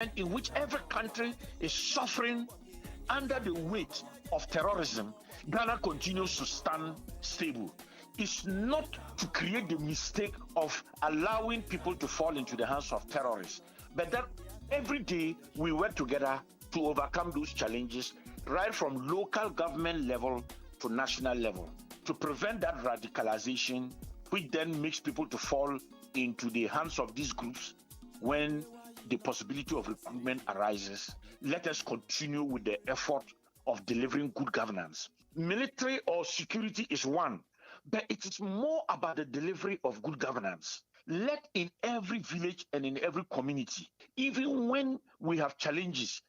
And in which every country is suffering under the weight of terrorism, Ghana continues to stand stable. It's not to create the mistake of allowing people to fall into the hands of terrorists, but that every day we work together to overcome those challenges, right from local government level to national level, to prevent that radicalization, which then makes people to fall into the hands of these groups when the possibility of recruitment arises. Let us continue with the effort of delivering good governance. Military or security is one, but it is more about the delivery of good governance. Let in every village and in every community, even when we have challenges,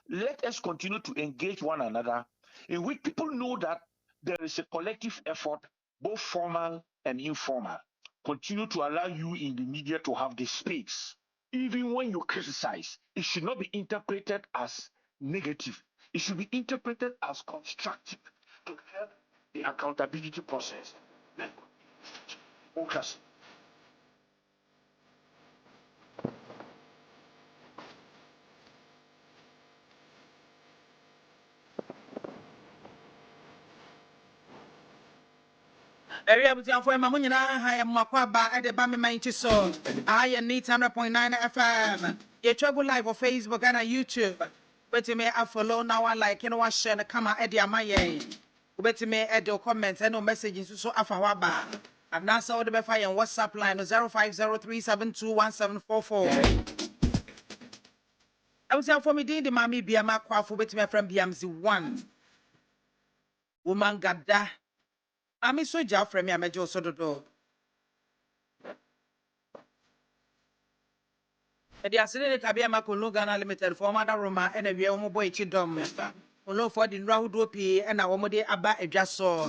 let us continue to engage one another in which people know that there is a collective effort, both formal and informal. Continue to allow you in the media to have the space. Even when you criticize, it should not be interpreted as negative. It should be interpreted as constructive to help the accountability process. Focus. Area between for my money, I am Makwaba at the Bami so I am need 100.9 FM. You travel live on Facebook and on YouTube. But you may have follow now. I like you know what share the camera at the Amaye. Bet me at your comments and no messages so afawaba. And now so the fire and WhatsApp line 0503721744. I was here for me the MAAME BIAMAH AKWAFO bet me from BMZ1. Woman gada. I'm so Jaff from me, I'm a Joe Sododo. The accident of BIAMAH Ghana Limited for Mother Roma and a young boy Chidom. Olo for the Rahudopi and our mode about a just saw.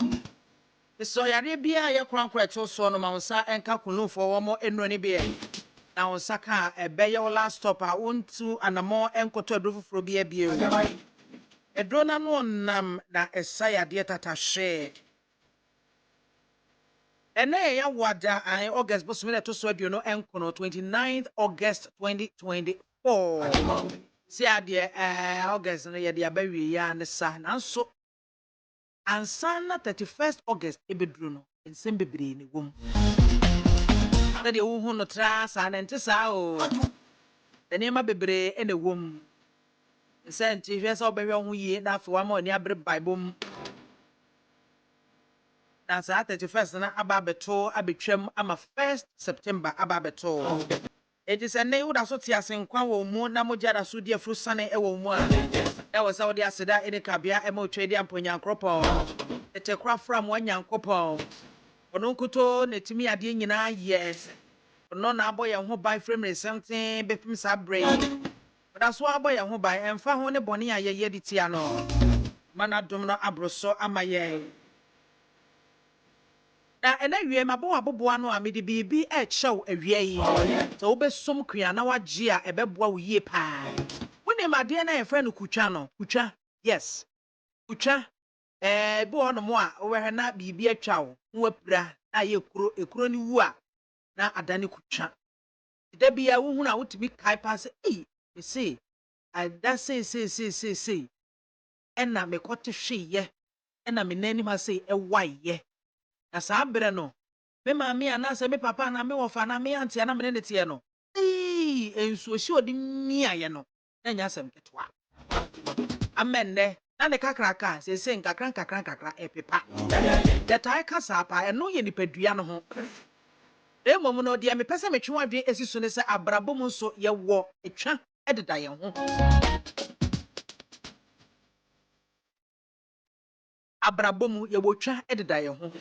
The Soyarabia, your crown crack so no Mousa and Kakulu for one more and Ronnie Beer. Now, Saka, a bayo last stop, I want to and a more enco to a roof for beer beer. A drone unknown nam that a sire dear tata share. And now, what I August was minute to sweat you know, Encono 29th August 2024. See, dear August, and the dear baby, ya and the sun, and so and sun 31st August, a bedroom in Simbibri in the womb. That the woman no trans and entisao. The name of Bebre in the womb. Sent if yes, I'll be wrong, we enough for one more near Bible. That's at 31st and Ababeto, Abitrim, I'm a 1st September, Ababeto. It is a name that Sotias and Quawo Moon, Namojada Sudia Frusane, Ewo Moon. That was all the Asada in the Cabia, Emo Trading Ponyan Cropo. It's a crop from one young couple. Onunkuto, Netimi Adina, yes. No, now boy, and who buy frame is something, Befim Sabre. But that's why boy, and who buy and found one Bonia Yeditiano. Mana Domino Abroso, Amaye. Na ena wie mabo aboboa no amede bibi e chew awie yi so obesom kua na wagye a ebeboa wo yie pa woni made na ye no kutwa no kutwa yes kutwa bi ono mo a wo na bibi atwa wo wapira na ye ekuro ni wu a na adane kutwa da bia wo hu na wotimi kai pa se me say ada say ena me kote hweye ena me nani ma say waye na saa bere no me maami anase me papa na me wofa na me auntie na me ne tie no ensuo hye odi miaye no na nya asem ketwa amenne na ne kakraka se nkakra epepa the tai kasa pa eno ye nipadua no ho emom no de me pese me twa adwen esiso ne se abrabom nso ye wo etwa ededa ye ho abrabom ye wo twa ededa ye ho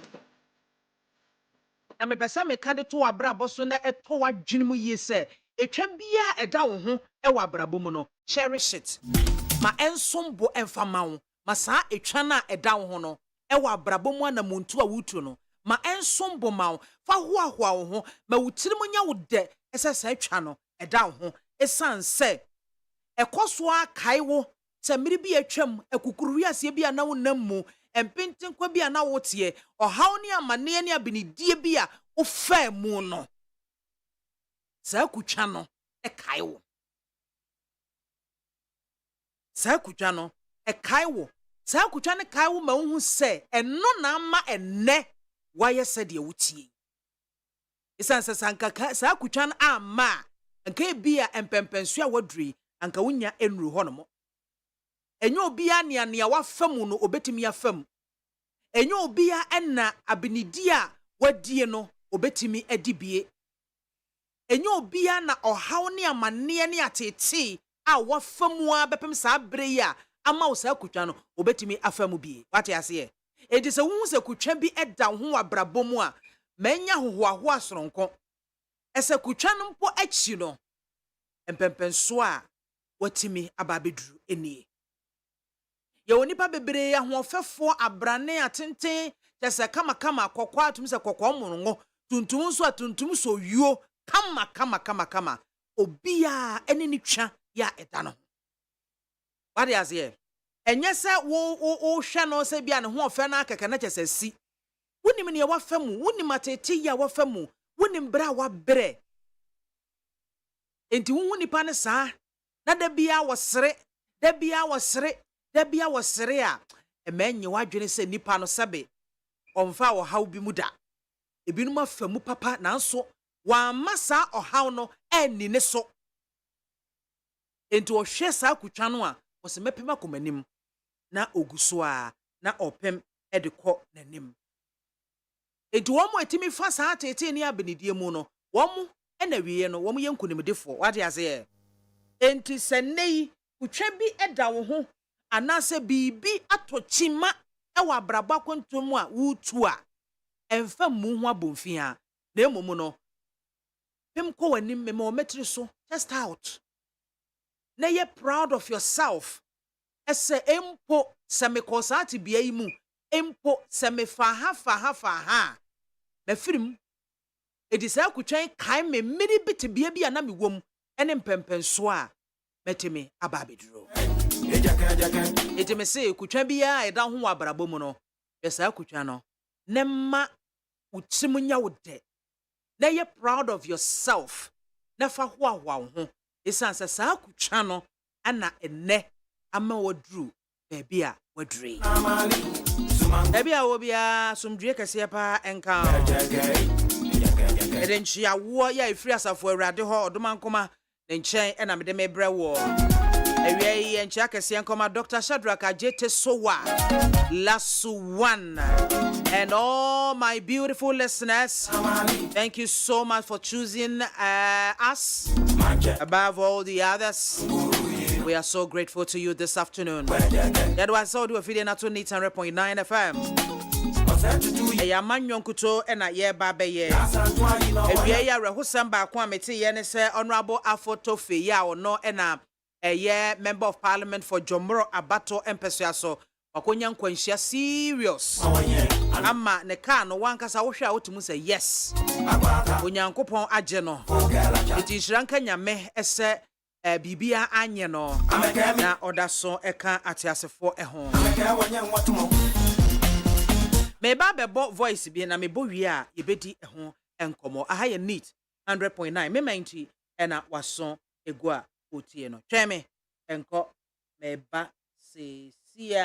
na me pesa me ka de to abrabo so na eto wadwene mu yi se etwa bia eda wo ho e wa abrabo mu no cherish it ma ensombo enfama wo ma saa etwa na eda wo ho no e wa abrabo mu na muntu a wutu no ma ensombo ma wo fa hoahoa wo ho ma wutiri mu nya wo de ese saa etwa no eda wo ho esan se ekoso akai wo se miri bi atwam ekukuru wiase bia na wo nam mu empintin kwa bia na wotie ohaw ne amane ne abinidie bia wo fa mu no sa kutwa no e kai wo saa kutwa no kai wo saa kutwa ne kai wo ma hu se eno na ama enne waye se de wutie isan se sanka saa kutwa no ama anka bia empempensu a waduri anka wonya enru ho no mo enyo obia ne wafamu no obetimi afam enyo obia enna abinidi a wadie no obetimi adibie enyo obia na ohaw ne amane ne atete a wafamu a bepem saa bere ya ama wo saa kutwa no obetimi afamu bie wate ase edi se hu se kutwa bi eda ho abrabomu a manya hohoaho asoronko ese kutwa no mpo achi no empempenso a watimi ababeduru enie ye wonipa bebre ya hoofefo abrane atenten tese kama kokwa atum se kokwa monongo tuntum so atuntum so yuo kama obia eni ni twa ya eda no wade ase enye se wo hwe no se bia ne hoofe na akeke na chese si wonim ne wafamu wonim atete ya wafamu wonim bra wa bre enti wo nipa ne saa na da bia wasere a emenye wadwene se nipa no sebe omfa wo haw bi mu da ebinum afamu papa nanso wa masa ohaw no eni ne so enti wo hwe saa kutwa no a wo se mepema komanim na oguso a na opem edekọ nanim enti wo mo etimi fa saa tete ni abenidie mu no wo mo ena wiye no wo mo yenkunimdefo wade ase enti senei kutwa bi eda wo ho anase bibi atochima ewa abraba kwantom a wutu a emfa mu ho abomfia na emomu no pem ko wanim me mo metri so test out na ye proud of yourself ese empo semekosati bia yi mu empo semefa ha mefirim edisa kutwan kai me miri bit bia bia na mewom ene mpempenso a metemi ababeduro eteme se kutwa bia eda ho abrabo mu no yesa kutwa no ne ma utimunya wode na ye proud of yourself na fa ho ho esansa saa kutwa no ana enne ama wadru baby a wadri baby a obia sumdue kese pa enka edenchi awo ya ifri asafo awrade ho odomankoma ne nchen ena mede mebre wo ewie enchi akese enkoma Dr. Shadrack Ajete Sowa last one and all my beautiful listeners, thank you so much for choosing us above all the others. We are so grateful to you this afternoon. That was all do a video not to need 100.9 FM. Eya manyon kuto ena ye babe ye. Ewie ya rehusam ba kwa meti ye ne se Honorable Afotofe ya ono ena eye member of parliament for Jomoro Abato Empesuaso. Wakonya nkwanhia serious. Ama ne ka no wankasa wo hwa wotumu se yes. Onyankopon agye no. Eti hyiranka nyame ese bibia anye no na odaso eka atiasefo eho me ba bebo voice bi na me bo wi a yebedi eho enkomo aha ye neat 100.9 me menti ena waso egu a otie no tweme enko me ba sesia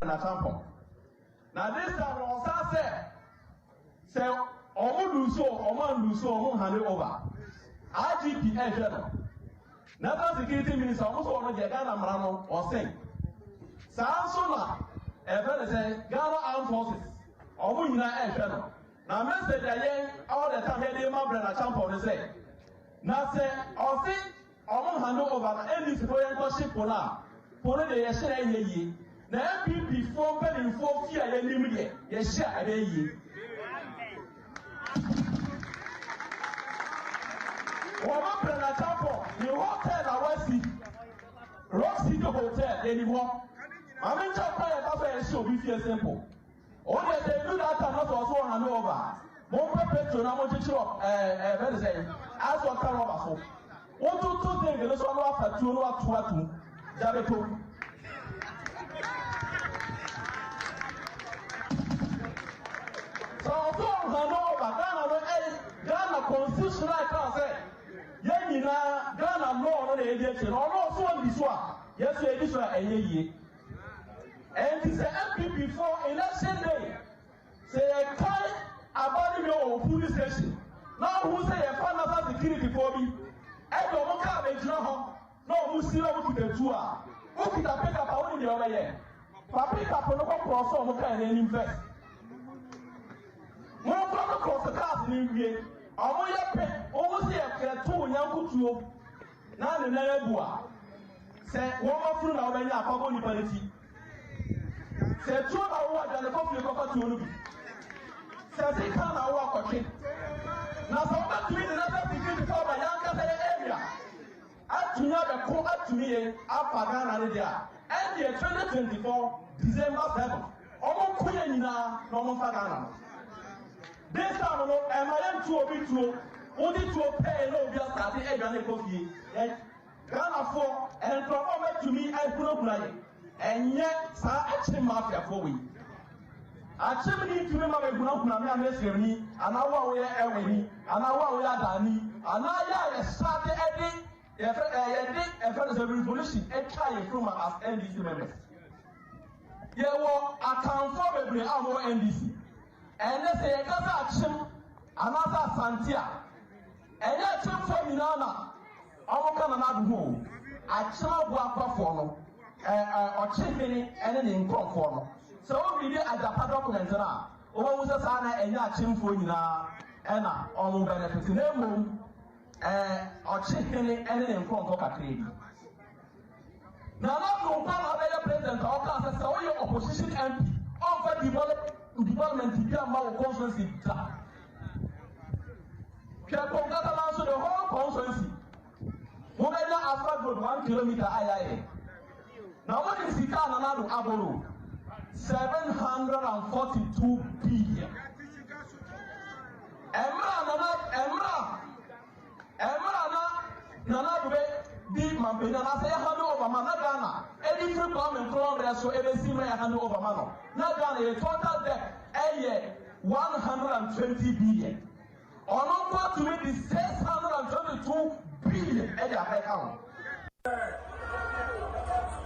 na sample. Now this time on say omo hand it over. IGP National Security Minister also on the Ghana Marano or saying Sansona say Ghana Armed Forces omo nyina now message that all the time here my brother champion say now say or say omo hand over any civilian ship for the yeshe na MPP form pen for fear ya nim de ye share ade yi Wama prena tapo ni hotel awasi Roxy to hotel anymore Amen chapa ya tapo ya show be feel simple Only they do that and not also hand over Mo petrol na mo chicho very say as what can over so One two things so no after two no atu jabeto So Ghana constitution I can say Yenina Ghana law on the aviation or also on this one. Yes, this one a year. And it's an MPP for election day. Say a kind about your police station. Now who say a fan of security for me? I don't want to make no who see over to the tour. Who could have picked up only the other year? Papi Capono cross on the kind and invest. More across the cars in India. I want your pet almost here 2 young kutu. Now the Nebua. Say one more through now when you are probably parity. Say 2 hours and the coffee of to say they can't walk okay. Now somebody to another thing before my young area. Up to now the call up to me up Ghana there. And the 2024 December 7th. Almost Queen now no more Ghana. This time am to be true. Only to pay no just starting a Ghana coffee. Ghana for and perform to me I put up and yet actually mafia for we. Actually, to remember Gunakuna Messi, and our way Ewini, and our way Adani, and I started a revolution, a try from as NDC members. There were account for every hour NDC, and let's say a Gaza action, another Santia, and that's for Minana, our Canada home. I saw what for or chicken and an income for. So we did a document now. Over was a sana and ya chim for you now, and on benefits in a room, or chicken and an income for Katrina. Now, not no power of president or class, so your opposition MP offer development to be a more conference. Congratulations the whole conference. Women are 1 kilometer IA. Now, what is the car and Aboro? 742 billion. Emra Nana be Mampina, I say, hand over Managana. Any free government from so every senior hand over Mano. Nagana, a total debt, a year 120 billion. On over to make the 622 billion at your account.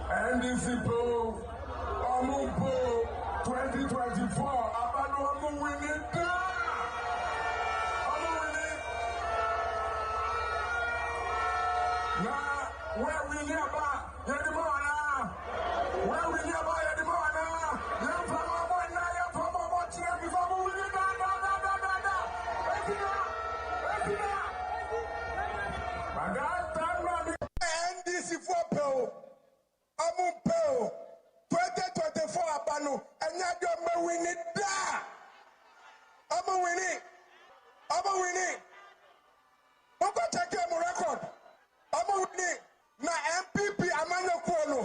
NDC Pro, Omupo, 2024, Abano winning. Now, where we nearby, Yedimana, where we nearby, Yedimana, NDC for Pell, Amumpel, 2024 Abano, and now you're winning. I'm winning. I'm going to take a record. I'm winning. Na MPP Amano Kono.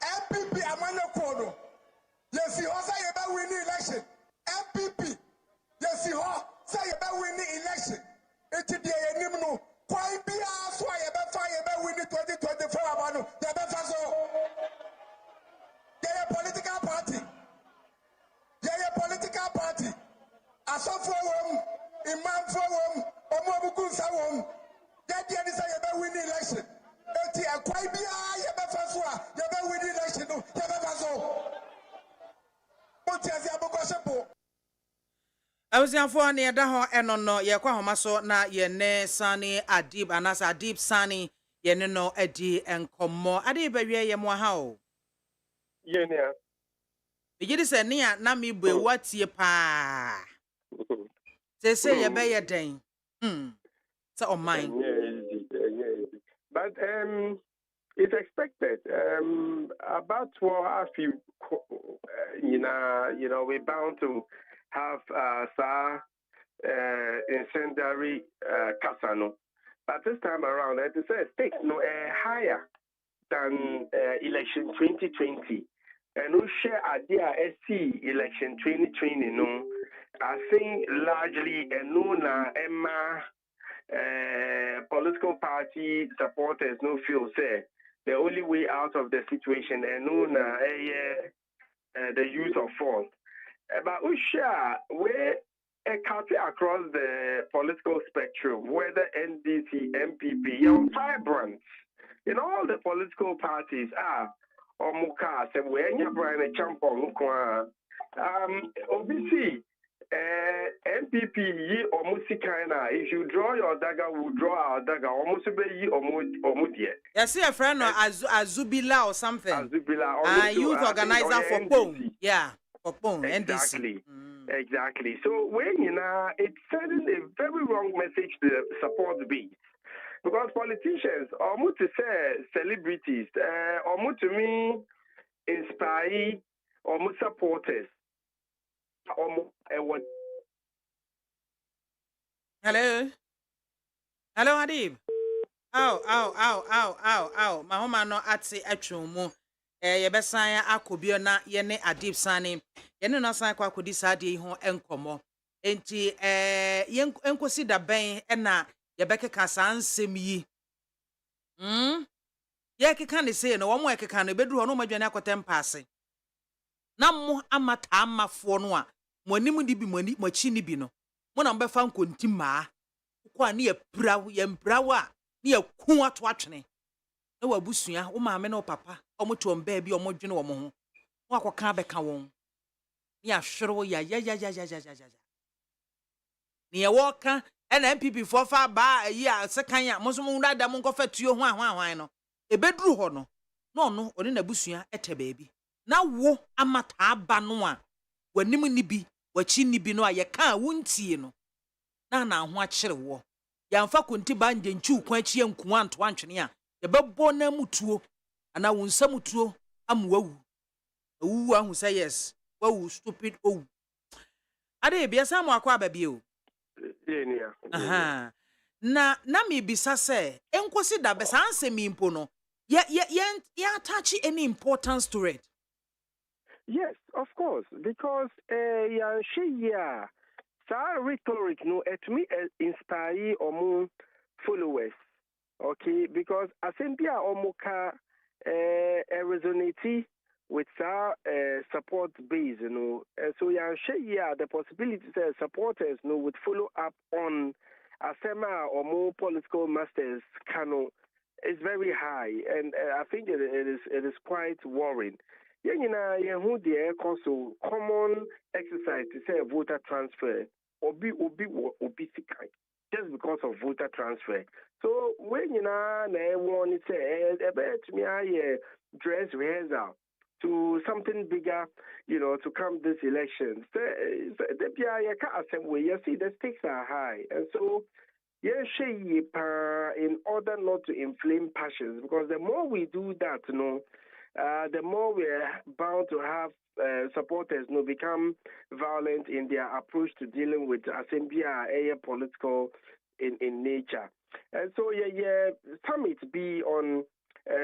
MPP Amano Kono. Yes, you say you better win the election. MPP. Yes, you say you better win the election. It's the enemy. Quite be asked why you better win the 2024 Amano. You better so. You're a political party. Asofo Imam for Omobuku Sawom. That the say you better win the election. Eti akwai bia you better so you better win the election. You better so. Motiazi abokoshepo. Awusiafo ne da ho eno no ye kwa homa so na ye ne Sani Adib anasa Adib Sani ye ne no adi enkomo ade bawie ye mo ha o ye ne bigidi se ne ya na me bu watie pa say ye be ye den so on mine but it's expected about what I feel you know we're bound to have incendiary Kasano. But this time around, it is stakes no higher than election 2020. And we share idea SC election 2020 no. I think largely no na Emma political party supporters no feel say the only way out of the situation and no na the use of force. But we share where cut across the political spectrum, whether NDC, MPP, you're vibrant in all the political parties are Omuka, when you're Brian Champon, obviously. MPP yi omusikana. If you draw your dagger, we'll draw our dagger. Almost be yi omudie. You see a friend or Azubila or something. Azubila. Youth organizer for POM. Yeah, for POM. Exactly. Exactly. So when it's sending a very wrong message to the support base. Because politicians, or to say celebrities, or to me inspire, or supporters. Hello, Adib. Ow. My home no ati atwumu. Ye besan akobio na ye ne Adib Sane. Ye ne no san kwa kodi sade ho enkomo. Enti ye enkosi da ben na ye bekeka san nsem yi. Ye keka ne se no wo mo ekeka no beduru ho no madwane akotem paase. Na mo amata amafo no a mo anim di bi mo chi ni bi no. Mo na mbefa nkonti maa. Kwa ne ye mprawo a ne ye ku ato atwene. Na wabusua wo maame na wo papa omoto omba bi omodwene wo mo ho. Wo akoka beka won. Ne ahwere ya. Ne ye woka na MPP for fa ba yi a sekan a mo so mo nda mo nkofa tuo ho ahwan no. Ebeduru ho no. No no one na busua etebe bi. Na wo amata aba no a wanim ni bi wachi ni bi no a ye ka wontie no na ho akyere wo ya mfa konti banje nchu kwa chi enku anto antwene a ye bebo na mutuo ana wonsa mutuo amwawu awu ahu say yes wawu stupid owu ade bia samu akwa babie o aha na me bisa se enkosi da be sanse mi mpo no ye attach any importance to it. Yes, of course, because rhetoric no it me inspire omo followers. Okay, because asembia omoka resonate with our support base, so the possibility that supporters would follow up on asema or more political masters is very high, and I think it is quite worrying. Who the also common exercise to say voter transfer obi sikai just because of voter transfer. So when na want to say about me dress rehearsal to something bigger, to come this election. The you see the stakes are high, and so in order not to inflame passions, because the more we do that, the more we're bound to have supporters become violent in their approach to dealing with assembia political in nature. And so summit be on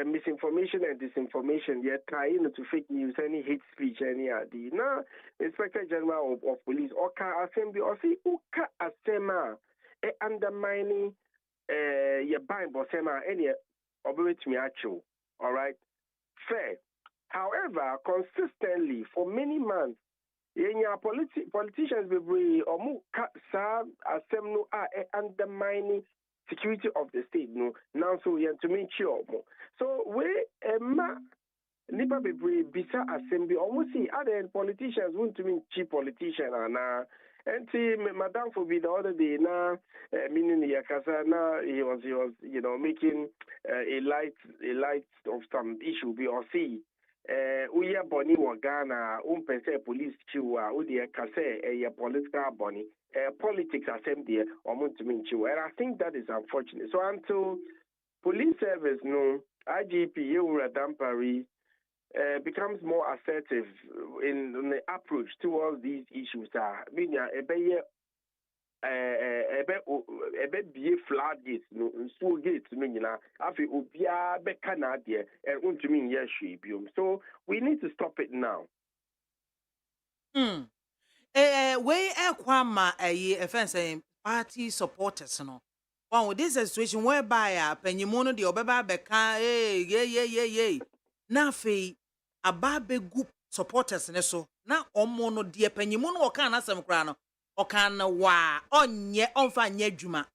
misinformation and disinformation, trying to fake news, any hate speech, any idea. Now, Inspector General of Police, Oka Assembly, or see Uka Asema undermining your buying Bosema, any operate me actual. All right. Fair. However, consistently for many months, politicians be undermining security of the state. Now so to make sure. So we nipa be bisa assembly almost see other politicians want to mean cheap politician and Madame for the other day now meaning yakasa now he was making a light of some issue be or see uya boni wa Ghana umpese police chiwa udi kase a political boni politics assembly or muntumin chiwa, and I think that is unfortunate. So until police service IGP Yewura Dampari becomes more assertive in the approach towards these issues. Meaning, be floodgates, school gates, meaning, afi obia be Canada and untumin yeshibium. So we need to stop it now. Way kwama offense party supporters no. Wow, this is a situation whereby penyimono the obeba beka na fe ababe group supporters ne so na omo no de penyimono o kan asem kra no okana wa onye onfa nye adwuma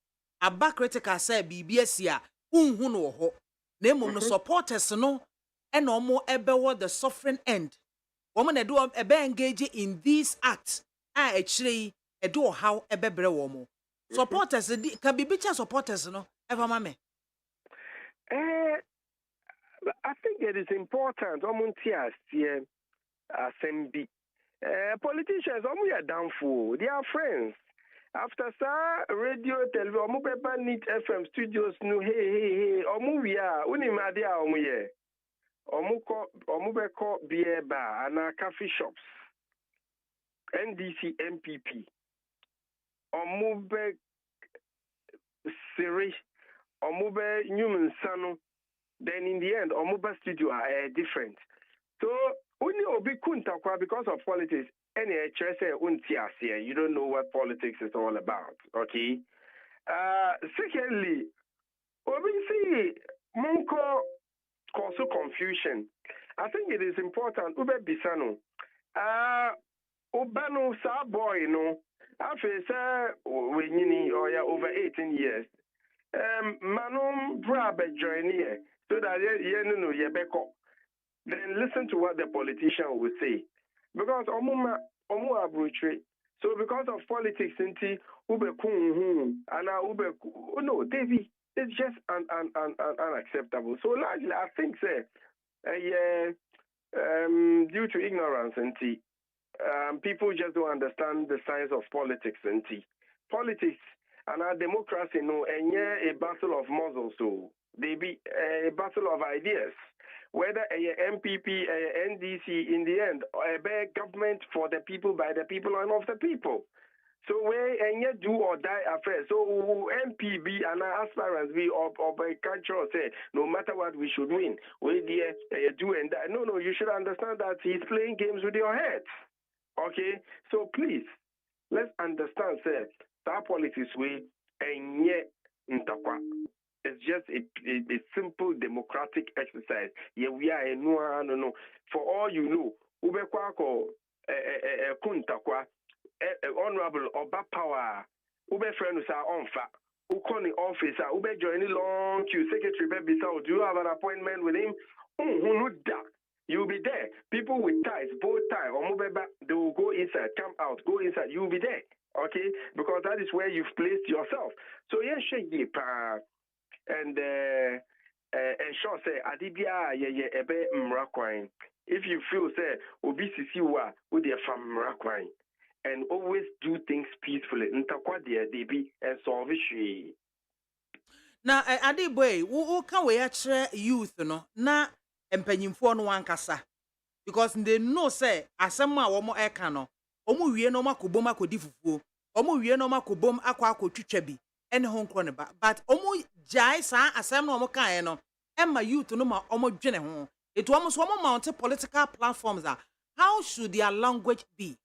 aba critical say bibia sia unhu no ho na emom no supporters no and omo ebewo the suffering end woman na do ebe engage in these acts a actually edo how ebebre womo supporters ka bibicha supporters no ever mame I think it is important omuntia assembly politicians are downfall. They are friends. After radio, television, omu need FM studios no hey omu wia uni madia omu ye omu beko beer bar and coffee shops NDC MPP omu be siri omu be Newman Sano. Then in the end omu be studio are different. So only obi kuntakwa because of politics. Any you don't know what politics is all about. Okay. Secondly, obi see munko cause confusion. I think it is important. Ube bisano. Ubano sa boy no. After say we over 18 years. Manum brabe join here so that you know ye beko. Then listen to what the politician will say. Because omu abrutre. So because of politics, ube no, Davy, it's just unacceptable. So largely, I think, due to ignorance, people just don't understand the science of politics, politics and our democracy, and a battle of muzzles, so they be a battle of ideas. Whether a MPP, a NDC, in the end, a bad government for the people, by the people, and of the people. So we and do or die affair. So MPB and our aspirants we or by culture say no matter what we should win. We do and die. No, you should understand that he's playing games with your head. Okay, so please let's understand. Say that politics we and yet it's just a simple democratic exercise. Yeah, we are no. For all you know, Ubekwako Kuntakwa honorable Oba Power, Ube friend sa onfa, Ukoni officer, Ube join long queue, secretary Bebisa, do you have an appointment with him? You'll be there. People with ties, both ties, or they will go inside, come out, go inside, you'll be there. Okay? Because that is where you've placed yourself. So yes, and sure say adibia ebe mrakwan. If you feel say obisisi wa with their fam mrakwan and always do things peacefully ntakwa they be and solve it. Na adiboy wo ka we akere youth no na empanyimfo no wankasa because they know say asem a wo mo eka no omo wie no makobom akodi fufuo omo wie no makobom akotwitwa bi ene ho nkro ne ba but omo jai sa asem no omo kan no emma youth no ma omo dwene ho etu omo so omo mount political platforms are how should their language be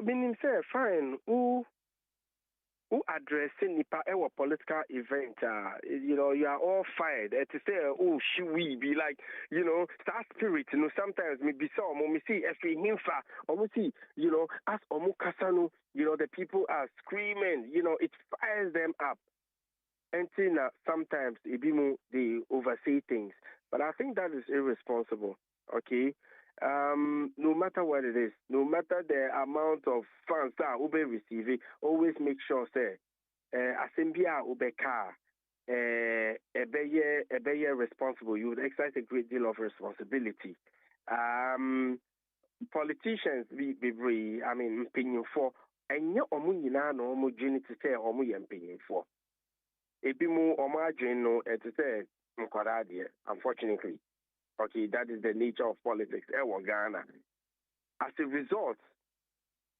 meaning say fine who addressing nipa our political event you are all fired to say should we be like that spirit sometimes me be so me see if him fa or see as omukasano the people are screaming it fires them up until sometimes they oversay things but I think that is irresponsible. Okay. No matter what it is, no matter the amount of funds that will be receiving, always make sure say Assembia Ubeka a responsible. You would exercise a great deal of responsibility. Politicians be opinion for and your omuyina no homogeneity say opinion for. Ebimu omajin no to say unfortunately. Okay, that is the nature of politics. Ghana. As a result,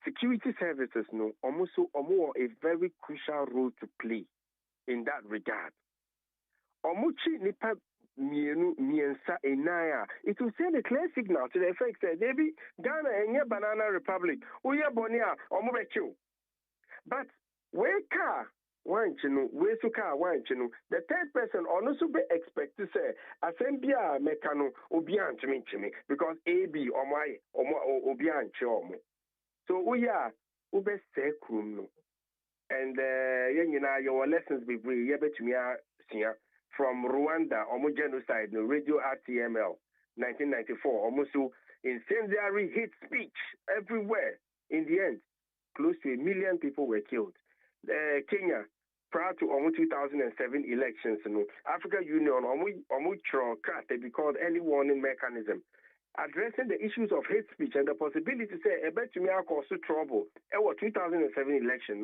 security services almost a very crucial role to play in that regard. Omuchi nipa miensa enaya. It will send a clear signal to the effect that maybe Ghana and banana republic. Uya bonia omubechu. But where car one chino, we suka one chino. The third person also be expect to say, Asembia mekano obian chimi because AB or my obian chomo. So we are ube sekrum. And your lessons be free, from Rwanda, genocide, no radio RTML, 1994, almost incendiary hate speech everywhere. In the end, close to 1 million people were killed. Kenya, prior to 2007 elections, African Union, they be called early warning mechanism, addressing the issues of hate speech and the possibility to say, bet to me cause trouble. 2007 election,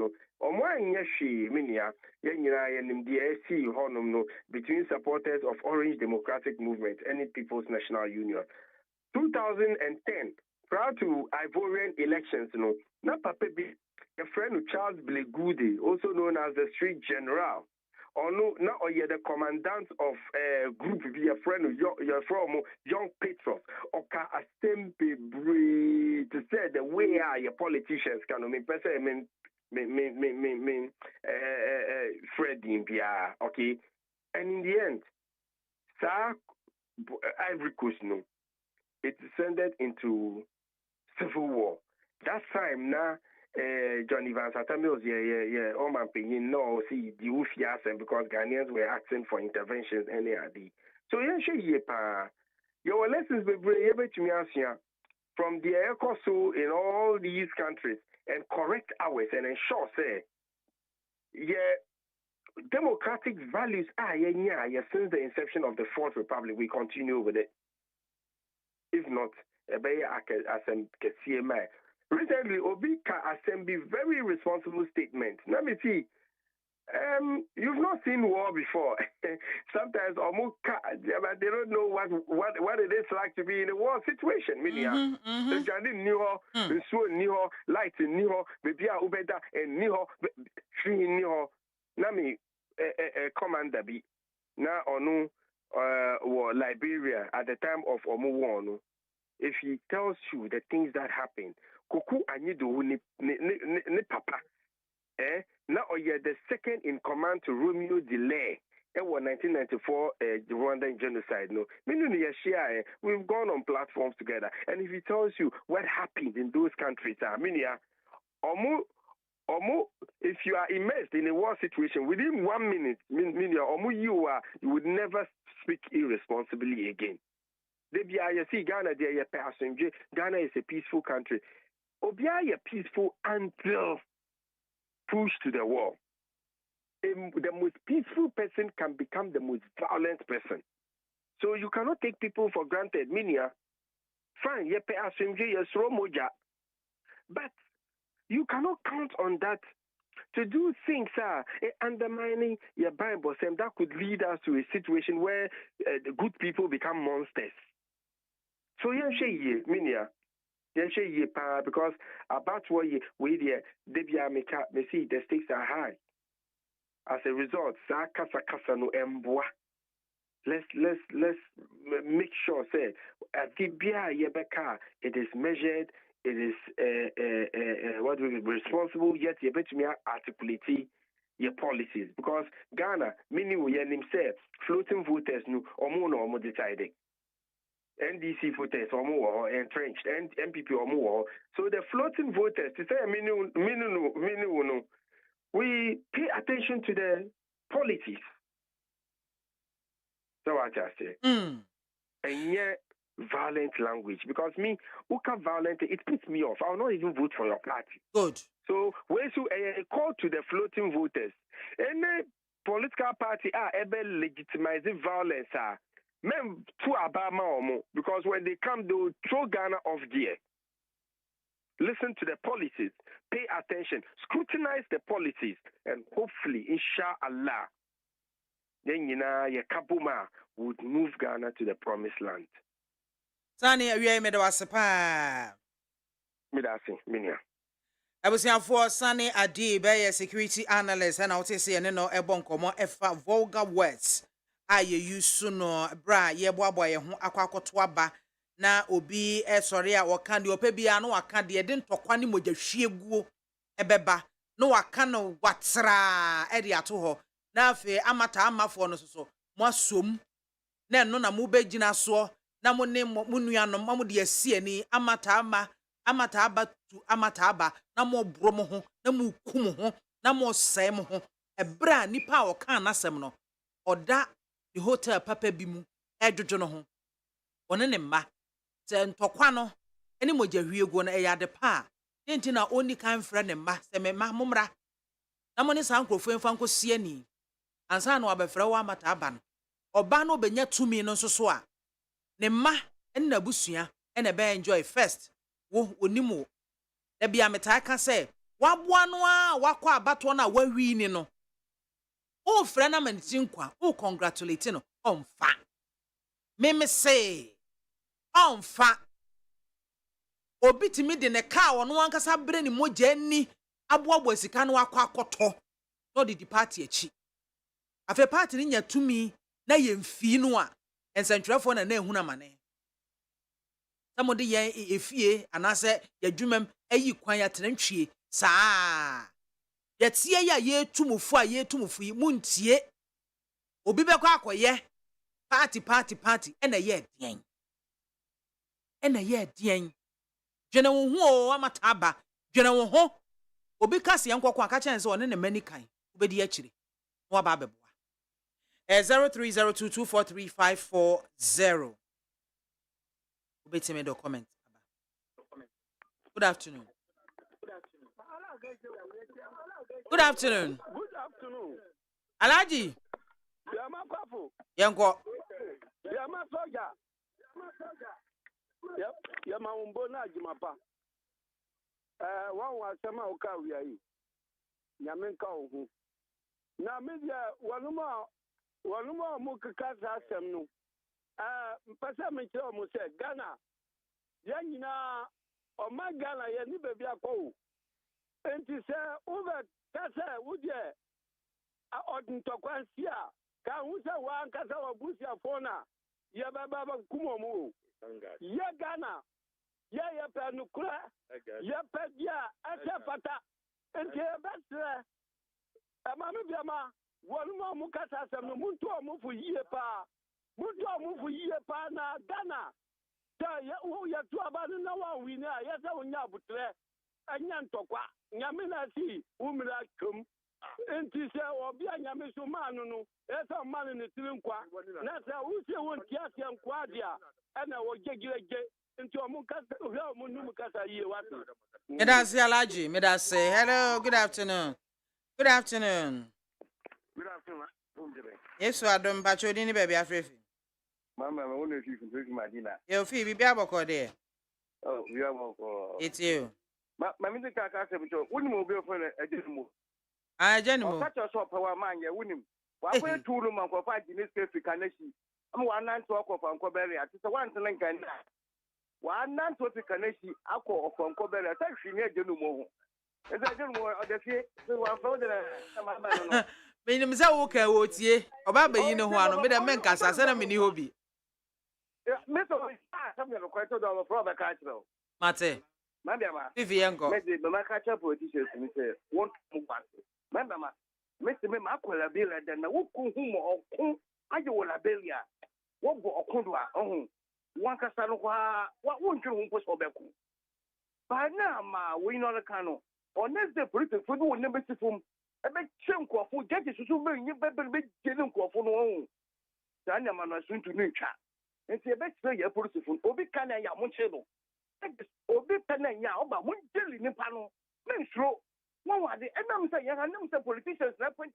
between supporters of Orange Democratic Movement and People's National Union. 2010, prior to Ivorian elections, na papa be a friend of Charles Blegude, also known as the Street General, or no, now you're the commandant of a group, be a friend of your from young patriots, or assembly to say the way your politicians can Freddie Bia, okay, and in the end, Sir Ivory Coast, no, it descended into civil war. That time now. Johnny Van Satamils, all my opinion, no, see, the Ufias, and because Ghanaians were asking for interventions, NARD. So, your lessons be able to me from the ECOSO in all these countries and correct ours and ensure, say, democratic values are, since the inception of the Fourth Republic, we continue with it. If not, recently, Obika Assembly very responsible statement. Let me see. You've not seen war before. Sometimes they don't know what it is like to be in a war situation. Light baby ubeda and Nami commander be na onu Liberia at the time of Omuwano. If he tells you the things that happened, Kuku Anyido ne papa. Now you're the second in command to Romeo Delay. 1994 Rwandan genocide. No, we've gone on platforms together, and if he tells you what happened in those countries, if you are immersed in a war situation within 1 minute, you would never speak irresponsibly again. You see Ghana there, Ghana is a peaceful country. Obia peaceful until pushed to the wall. The most peaceful person can become the most violent person. So you cannot take people for granted. Fine, but you cannot count on that to do things undermining your Bible, and that could lead us to a situation where the good people become monsters. So because about what we there, they see the stakes are high. As a result, let's make sure say it is measured, it is what we responsible, yet you bet me articulate your policies, because Ghana many we say floating voters no or deciding. NDC voters or more entrenched, and MPP or more. So the floating voters, to say we pay attention to the policies. So what I say. And yet violent language, because me, who can violent, it puts me off. I will not even vote for your party. Good. So when you call to the floating voters, any political party are able legitimizing violence men to Obama, because when they come, they will throw Ghana off gear. Listen to the policies, pay attention, scrutinize the policies, and hopefully, inshallah, then your Kabuma would move Ghana to the promised land. Sani, we are made of a Minia. I was here for Sunny Adi, a security analyst, and I'll say, and no, a bonkomo, a vulgar words. I use sooner, bra, ye boy, aqua na obi sorry, or candy or pebiano, or candy, I didn't talk one moja shegu ebeba. no waka no watra e de ato ho na afi amata amafo no so mo asom na no na mo begina so na mo ne mo nuanom mo de asi ani amata aba na mo bro mo ho na mo kum ho na mo sɛe mo ho ebra nipa o kan nasɛm no oda the hotel papa bi mu edwodwo no ho one ne mma sɛ ntɔkwa no ene mogya hwiego no ɛyɛ ade pa a nti na oni kan frɛ ne mma sɛ me mma momra na mo ne san krofo mfa nkosie ni ansa na wabɛfrɛ wa amata aba no ɔba no obenya tumi no nso so a ne mma ene na busua ene be enjoy first wo onimo da bia meta ka sɛ waboa no a wakɔ abato na wawi ni no o frɛ na manti nkwa o congratulate no omfa me say omfa obi timi de ne car ono ankasa bre ni mogya ni aboabo sika no akɔ akɔtɔ no di party achi afa party ni nya tumi na yemfi no a ensentwerefo na ehuna mane samode ye efie anase yadwumam ayi kwan ya tenantwie saa yetie ya yetumufu a yetumufu yi muntie obi bekọ akoye party ena ye den dwene wo ho o amata aba dwene wo ho obi kase yankọkọ aka chen se one ne mani kan obedi akire no aba abeboa 0302243540 obetime do comment aba. Good afternoon. Good afternoon. Good afternoon. Alaji. BIAMAH AKWAFO. Yenko. BIAMAH soja. Yep. Yama umbo na jimapa. Wan wasema oka wiai. Nyamenka ohu. Na media wanuma mu kaka asem no. Mpasa me kire mo se Ghana. Ya nyina o ma Ghana ye ni bebi akọ. Enti se over kasa wuje odntokwansi a ka hu se wa nkasa wa busia fona ye baba kumomu ye Ghana ye pe nukura ye pe dia ase fata enti e besre ama me biama wonu mu kasa asem no muntu omufu yie pa na Ghana ta ye tu aba na wa wini a ye se wonya butre anya ntokwa nyame na si umra kum enti se obi anyame so manu no esa manu ne tiri nkwa na se usie won tiase nkwa dia na wo gegirege enti omu kasa hwe omu num kasa yie wati Medase Alaji, medase. Hello, good afternoon. Good afternoon. Good afternoon. Yesu adom pacho di ni baby afrefi. Mama me wona fi fi madina. Yo fi bibi aboko de. Oh, we are more. It's you. Ma mi ka ka se bicho woni mo be fo na ejenu. Ajenu. O ka cho so power man ye woni. Wa ko turu man ko fa gini Africa na shi. Am wa nan to ko fa nko bere ati se wan telen kan na. Wa nan to Africa na shi akọ ofo bere ta hwi ni ejenu mo ho. Eza ejenu mo o de fi se wa fa de na ma ba no. Menim se wo ka wo tie. Oba bayi ne ho ano me de men kasa se na me ni hobi. Me so some of the quite do for the culture. Mate. Mama. Vivi yenko. Me the mama culture politicians me say want to want. Mama. Me se me ma kola bela da na wo ku hu mo okun aje wo la belia. Wo bo okun do a ohun. Wan kasa no kwa wo ntwe hu po so beku. Ba na ma we no the kano. Honest the political food wo ne betifum. Ebe chenkofo jeje susu be nyi be jeli nkofo no ohun. Sa nya ma na suntu ni ntwa. Enti ebe tire ye polisifo obi kana ya monche no obi kana ya oba monjeli nipa no mensuro won wade enam say ya nam say politicians na point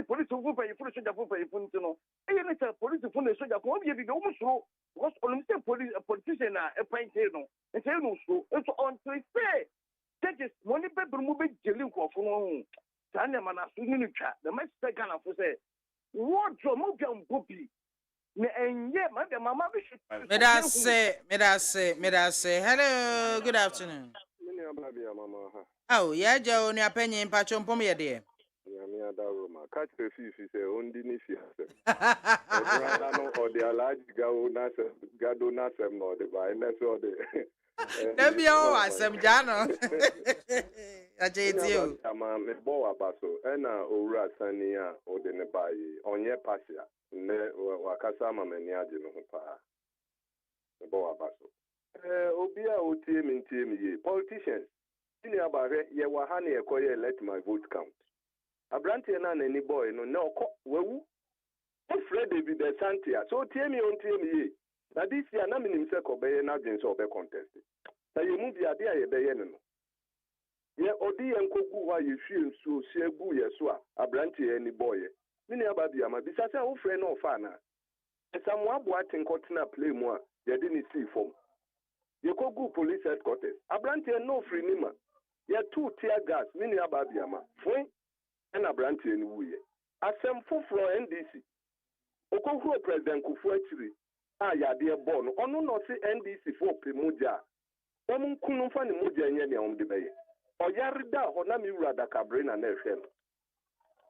police who pay for soja for pay for no e ye say polisifo na soja ko obi bi o musuro because on say politician na e point no enti e no so it's on to say judges money be mu be jeli nkofo no san na na so ni twa the message Ghana for say what mo bia mpopi Medase. Hello, good afternoon. Oh, yeah, Joe, ni apenye mpacho mpom ye de. Nyame ada Roma. Catch the fish say ondi ni fi. Odrano or the large gado nasem no the by next or the Let all asem jano. Ajetiu. Me bo abaso ena owura sania o de ne bayi onye pasia ne wakasa ma mani age no ho pa me bo abaso obi a otie me ntie me ye politicians tini abahwe ye wa ha ne ekoye let my vote count abrante na nani boy no na okọ wawu Fred David Santia so tie me ye na this year na minim se ko beye na dwen so be contest na ye mu bia de a ye beye no ye odi enkogu wa ye hwie nsuo sie gu ye so a abrante ani boy mini aba BIAMAH bisa se wo frɛ no fa na esamu abo atenkotena play mu a ye de ni see form ye kogu police headquarters abrante no free nima ye two tear gas mini aba BIAMAH foi na abrante ani wuye asem foforo NDC okohu president kufu achiri a yade ball no ono no se NDC for pemuja omun kunu fa ni muja nye ne omde beye oyarida ho na mi wura da kabre na ehwe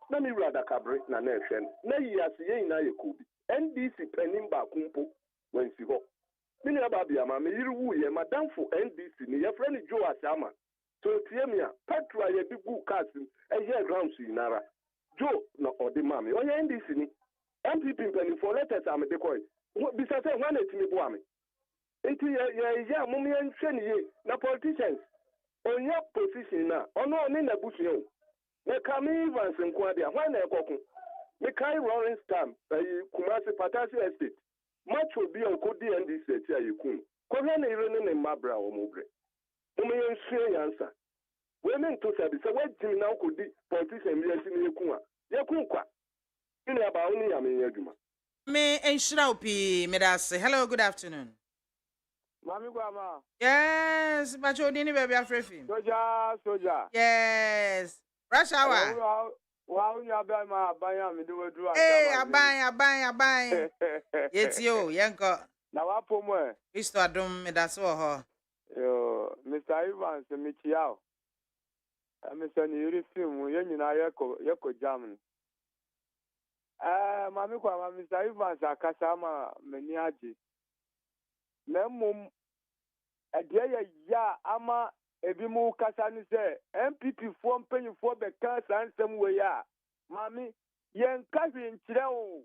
na mi wura da kabre na ehwe na yi asiye ina yekobi NDC penin ba kumpo wensi ho mini aba BIAMAH me yiri wuye madamfo NDC ni ye friend Joe Asama so tie me a petrol ye bigu kasim ehye grounds inara Joe no ode mame onye NDC ni MPP mpanimfo letters am de koy bisa say when etimi bo am enti ye mumye nhwe ne ye na politicians onye position na ono ni na busuo na kami Evans nkwade a when na ekokun me kai rolling stamp Kumasi Patasi estate macho bi onkodi NDC ati ayekun ko hwe na ire ne mabra o mobre mumye nhwe yansa we me nto sabi say we jimi na okodi politician bi esi ne yekun kwa Ini about only Yaduma. Me and Shraupi, Medase. Hello, good afternoon. Mami Guama. Yes, but you didn't be afraid. Soja. Yes. Rush hour. Wow, you are my bayam, do a do. Hey, I buy. It's you, Yanko. Now, I put more. Mr. Adum, Medaso, her. Mr. Evans, Michiao. Mr. Niri film, Yako German. Mami kwa Mr. Evans akasama meniaji. Nemum ediye ya ama ebimu kasani se MPP fo mpenyi fo be kansa nsem we ya. Mami yen kazi nchire o.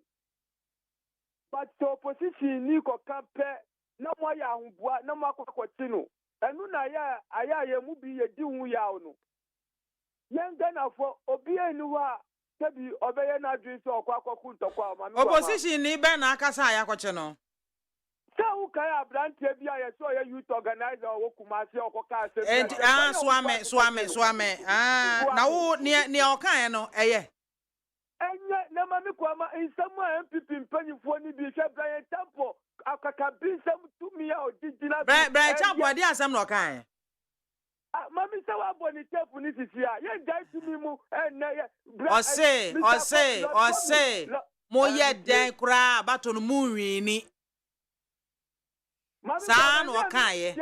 But the opposition ni ko kampe na mo ya ahubua na mo akwakwati no. Enu na ya ye mu bi ye di hu ya no. Yen gana fo obi enu wa Tebi obeye na dream so akwakoku ntokwa mami opposition ni be na akasa ya kwache no sa u kai abrantie bia ye so ye youth organizer wo Kumasi okoka ase swame na wo ne okan no eye enye na mami kwama insam MPP mpanyifo ni bi hwe Brian Temple akaka binsam tumi ya odijina Brian Temple dey asem no okan Mami se wa boni tepu ni sisi a ye dai tumi mu na ye Ose mo ye den kura bato no mu nwini sa no kan ye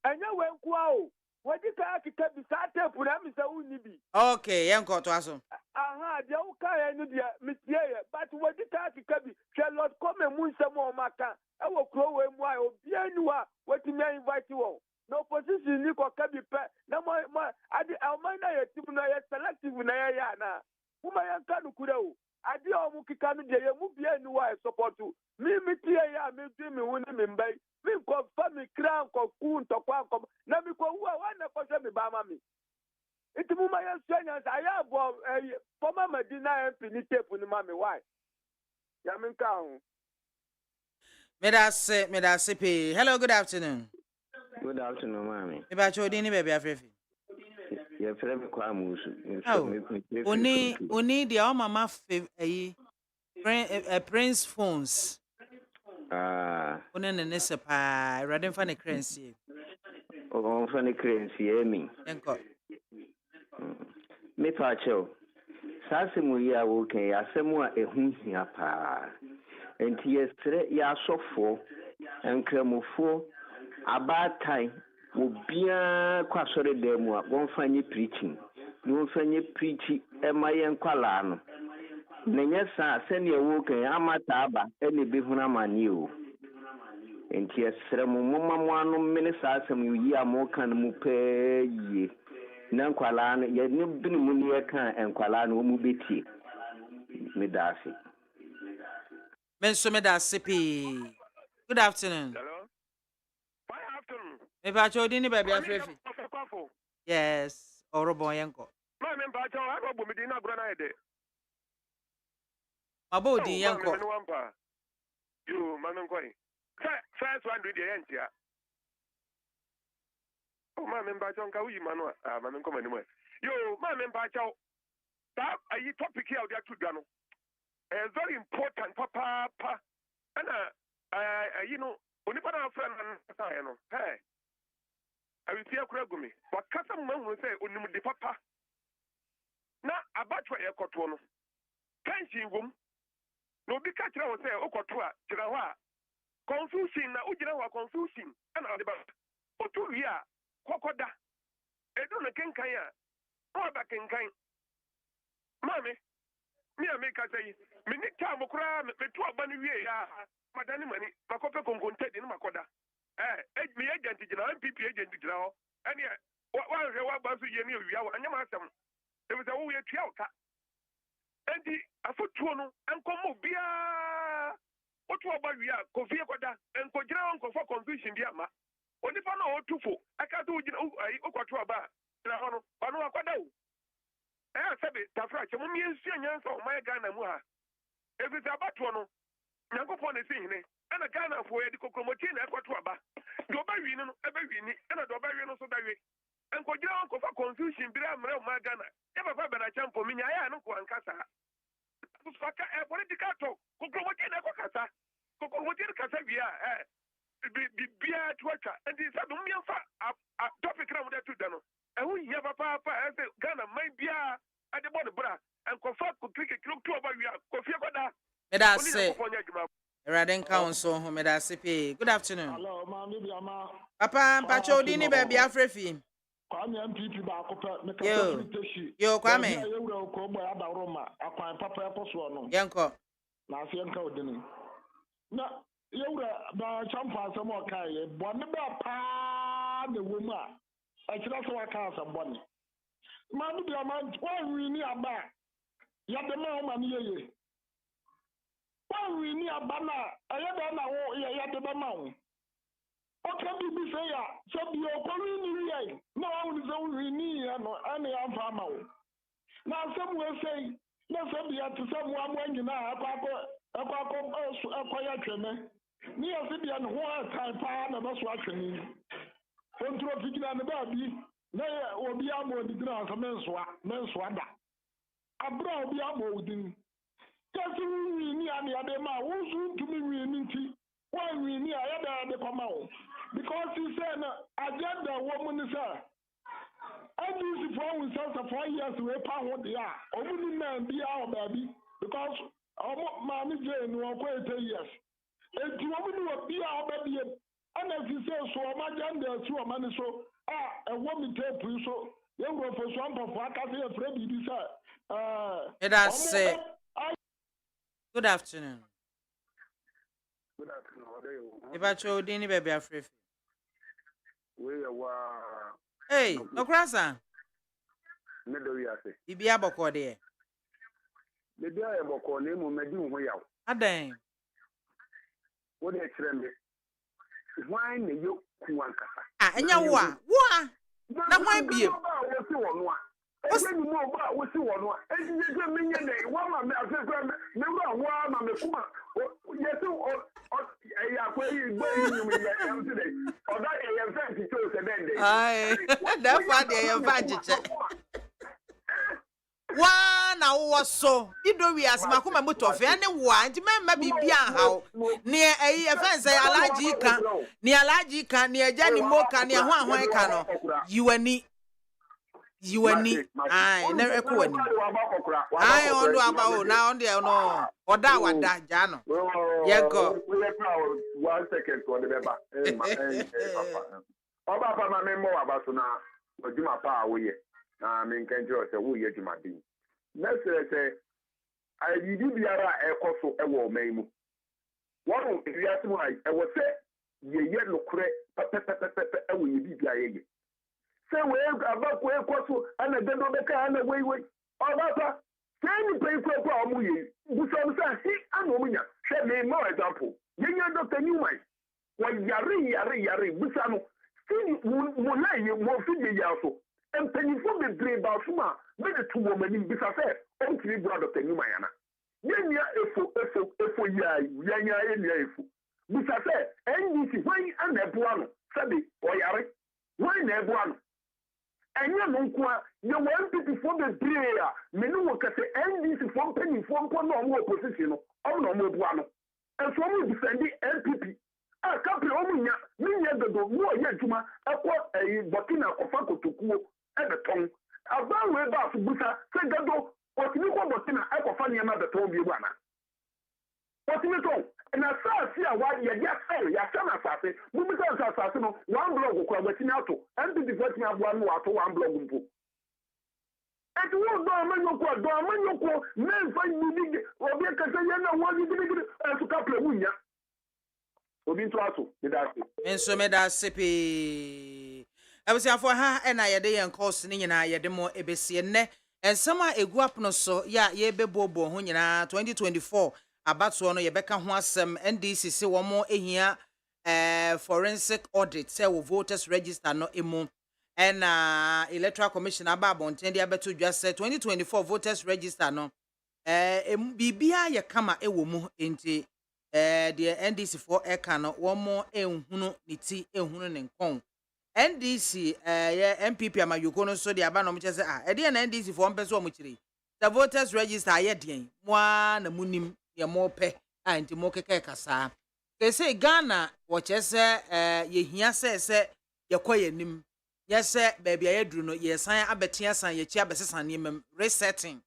anya wenku a o wadi ka akika bi sa tepu na mi se uni bi okay yen ko to aso aha dia u ka ye no dia mitie ye but wadi ka akika bi hwe Lord come mu nsem o maka e wo kro we mu a obi anu a wati me invite wo no position ni ko kabi pe na mo adi na ye timu na ye selective na ye ya na kuma ya kanu kure o adi o mu kika no de ye mu bia ni wa support mi tie ya mi dwi mi hu ni mi mbai mi ko fa mi kra ko ku ntokwa ko na mi ko hu a wa na ko se mi ba ma mi itimu ma ye swanya sa ya bo former Medina MP ni tape ni ma mi why ya mi nka hu Medase pe hello good afternoon. Good afternoon, Mami. Eba chodi ni baby afrefi. Ye fere me kwa musu. Oni dia o mama Prince phones. Oni ne se pa radin fa ne currency. O fa ne currency emi. Enko. Me pa cheo. Sasemu ya wo ken ya semu a ehun hia pa. Enti yestre ya sofo enkramofo abatai obia kwasore demu a wonfanye preaching no mfanye preach emaye nkwala no Nenya sa sɛnea wokan amata aba ɛna ebehunu amane o. Enti ɛsrɛ mo moma mo ano mene saa asɛm yi a mo kan mu pɛɛ yie. Na nkwalaa no yɛ ne bini mu ne yɛ kan nkwalaa no mu betie. Me da ase. Menso me da ase pii. Good afternoon. Hello. Good afternoon. Me ba chodi ni baby afrefi. AKWAFO. Yes. Orobo yenko. MAAME mpacho arobo mi di na gro na ede. Abo di yenko. MAAME no wampa. You MAAME nkoi. First one do the entia. Oh MAAME mpacho nka uyi manu MAAME nkoma ni mo. Yo MAAME mpacho. That ayi topic here they to dano. Very important papa. Ana you know onipa na friend na no. Hey. I will see a cragumi. But Casam man will say, Unum de papa. Now, about what you got one. Can't you, wom? No, be catcher will say, Okotua, Jirawa. Confusion, now, Ujirawa confusion. And all about Oturia, Kokoda. I don't know, Kenkaya. Or back in kind. Mammy, me, I make a say, Minute time, Okra, me to a bunny, Madame Money, Makopa content in Makoda. Me agent MPP agent now. And yeah, what was you knew you and your master? There was a way to out. And the a foot tuno and come bia. What about we are Kofi Koda and Kojira for confusion BIAMAH. Only for no 2 I can't do Okatuaba. Pano Koda. I said it, Tafracha, Mummy and Sian for my Ghana Mua. If it's about one, Yanko Pony saying it. And a Ghana for the Cocomotin and Quatuaba. Dobarino, Everini, and a Dobarino so that way. And Kojira for confusion, Biamah, my Ghana. Never found a champ for me, I know Quancasa. Political talk, Cocomotin and Cocasa, Cocomotin Casavia, Bia Twacha, and this a topic around that to Dano. And we have a papa as a Ghana, my Bia at the bottom bra, and Cofa could click a cloak to about you, Cofiacoda. That's it. Raden Council, Homeda CP. Good afternoon. Hello, Mami BIAMAH. Papa, Pacho Dini baby Afrefi. Kwame MPP ba akopɛ me Yo. ka free Yo, Kwame. Ya yewura ko boy aba Roma akwan papa ekoso no. Yanko. Na afi enka odini. Na yewura ba champa asem o kai e bone ba pa na womu a. Akira so waka asem bone. Mami BIAMAH wa wi ni aba. Ya de ma o ma ni yeye. Wa wi ni aba na ayeda na wo ya de ba ma wo. Okay, be say ya. So be your calling no one is only me and any farmer. Now some will say, no, some be to someone when you know a quiet tremor. Near City and one time pan and that's watching. Control figure and the baby. There will be a more degree of menswada. A brow be a more within. Just we near the other man who soon to be winning. Why we near the come out? Because he said, agenda woman is her. I use the phone with us for 4 years to repay what they are. Only man be our baby. Because mommy Jane will wait 10 years. And you woman will be our baby. And as he says, so my agenda to a man so, a woman take you so. You go for some of what I say, Freddy, this. That's it. Good afternoon. Good afternoon. If I told Dini baby Afrefi. We are Hey, no crasa. Nedo Yase. Ibia boko de. The day I am calling him, Medu Hoyao. Adan. What they tremble. Why may you Kuankasa? Ah, enya wa. Na why be you? Ẹgbẹ́ mi mọ̀ bá àwọn sí wọ̀nù à. Ẹni yẹn jẹ́ mi yẹn dẹ̀ wọ́n máa mi àfẹ́fẹ́ mi wúrà wọ́n á máa mi kú mà. Yẹ sí ẹ̀yà àpò ẹ̀yìn gbé yìí mi yẹ ẹ̀ ń sílẹ̀. Ọ̀dà ẹ̀yẹ fẹ́ ti tó ṣẹ̀ bẹ́ẹ̀ dẹ̀. Aye, that's why they are fine. One hour so. Dido we as makuma mutofe ane wa nti memma bibia hawo. Ne eyi fence alaji kan. Ne alaji kan ne eja ni moka ne ho ahon ka no. Yiwani ai na ekwani ai ondo aba o na ondo e no oda wada ja no yego 1 second for the beba papa oba ma me mo abaso na oduma pa awoye na me nkenje o se wo ye dwuma bi na se bibi biara ɛkɔ so ɛwɔ ɔman mu wɔn wiase mu a ɛwɔ sɛ yɛyɛ nokorɛ pɛpɛpɛpɛpɛ ɛwɔ yɛ bibi a yɛyɛ sɛ wei abako ɛkɔ so ɛna dɛdɛ bɛka ɛna wei ɔbasa sɛ nipa yi kɔ a ɔmo yɛ busam sɛ he ana ɔmo nya hwɛ me ma example yɛnyɛ Dr. Newman wɔyare busa no sini mo na yɛ mo fi yɛ yɛ so mpanyinfo bebree baafo a bɛde to wɔn anim bisa sɛ ɔntumi bua Dr. Newman ana yɛnyɛ efo yɛnyɛ efo bisa sɛ NDC wɔn ana ɛboa no sɛbi ɔyare wɔn na ɛboa no ɛnyɛ no nko a yɛwɔ NPP fo bebree a mene wɔ kɛsɛ NDC fo mpanyinfo mpo na ɔmo opposition no ɔmo na ɔmo boa no ɛso ɔmo defendi NPP a kapre ɔmo nya minya dodo mu ɔyɛ adwuma ɛkɔ Burkina kɔfa kotokuo ɛbɛtɔn abawe ba so busa sɛ gado ɔtumi kɔ Burkina ɛkɔfa nneɛma bɛtɔn bi bu ana ɔtumi tɔn na saasi a yɛde asɛre yɛasɛ no asase mumisa sɛ asase no one blog kora watumi ato NPP fo atumi aboa no wato one blog mpo ɛti wo dɔ amanyɔko memfa nidi obi akasa yɛ na wɔn gidigidi ɛso kapre mu nya obi nto aso nso meda ase pii abusiafo ha ɛna yɛde yɛn course ne nyinaa yɛde mo ebesie nnɛ ensɛm a egu apono so ya yɛbɛbɔbɔ ho nyinaa 2024 abato no yɛbɛka ho asɛm NDC se wɔn ehia forensic audit sɛ wo voters register no emu ɛna electoral commission aba abɔnten de abeto dwa sɛ 2024 voters register no bibia yɛ kama ɛwɔ mu enti the NDC for ɛka no wɔn ehunu ne ti ehunu ne nkɔn NDC yɛ MPP amayoko no so de aba no mo kyɛ sɛ ɛde na NDC for mpɛ so wɔn kyerɛ the voters register ayɛ deɛn moa na munim yɛ mo pɛ nti mo keka kasa kese Ghana wɔkyɛ sɛ yɛhia sɛ yɛkɔ yɛnim yɛsɛ baabi a yɛduru no yɛsan abetia san yɛkyi abɛsesan nneɛma resetting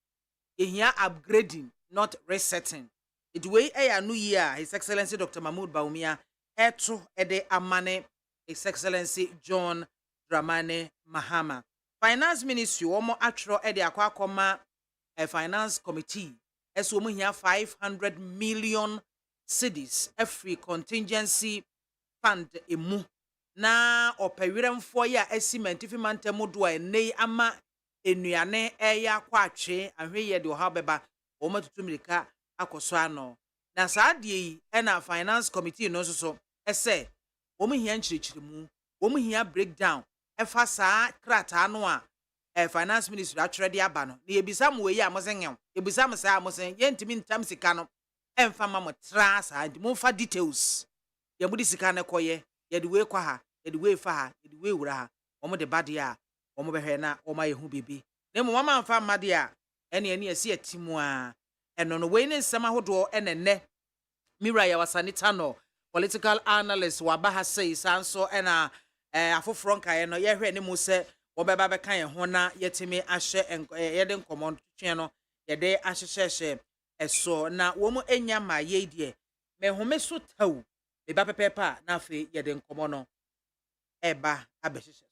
yɛhia upgrading not resetting it way anu year His Excellency Dr. Mahmoud Bawumia eto ede amane His Excellency John Dramani Mahama Finance Ministry womo atro ede akwa a finance committee eso mo hia 500 million cedis every contingency fund emu na opewiremfo ya esimentif mantemu do enei ama enuane eya akwa atwe ahweye de oha beba womo tutumrika akoso ano na saade yi na finance committee no so ese womu hia nchirichirimu womu hia breakdown efa saa krata no a finance ministry atwere de aba no na ebisa mo yi amosenyew ebisa mo saa amosen ye ntimi ntam sika no emfa ma mo tra saa ndi mo fa details ye mo di sika ne koye ye de we kwa ha ye de we fa ha ye de we wura ha womu de bade a womu behwe na woma ye hu bibi na mo mama mfa made a ene esi atimu a eno no we ne nsɛm ahodo enenne mira ya wasanita no political analyst wabaha sei sanso ena afoforo nkae no ye hwɛ ne mu sɛ wɔbɛba bɛka yɛn ho na yɛtimi ahyɛ yɛde nkɔmɔ twen no yɛde ahyehyɛhyɛ ɛso na wɔn enya ma yɛ die mehome so taw beba pepepa na afi yɛde nkɔmɔ no ɛba abɛhyehyɛ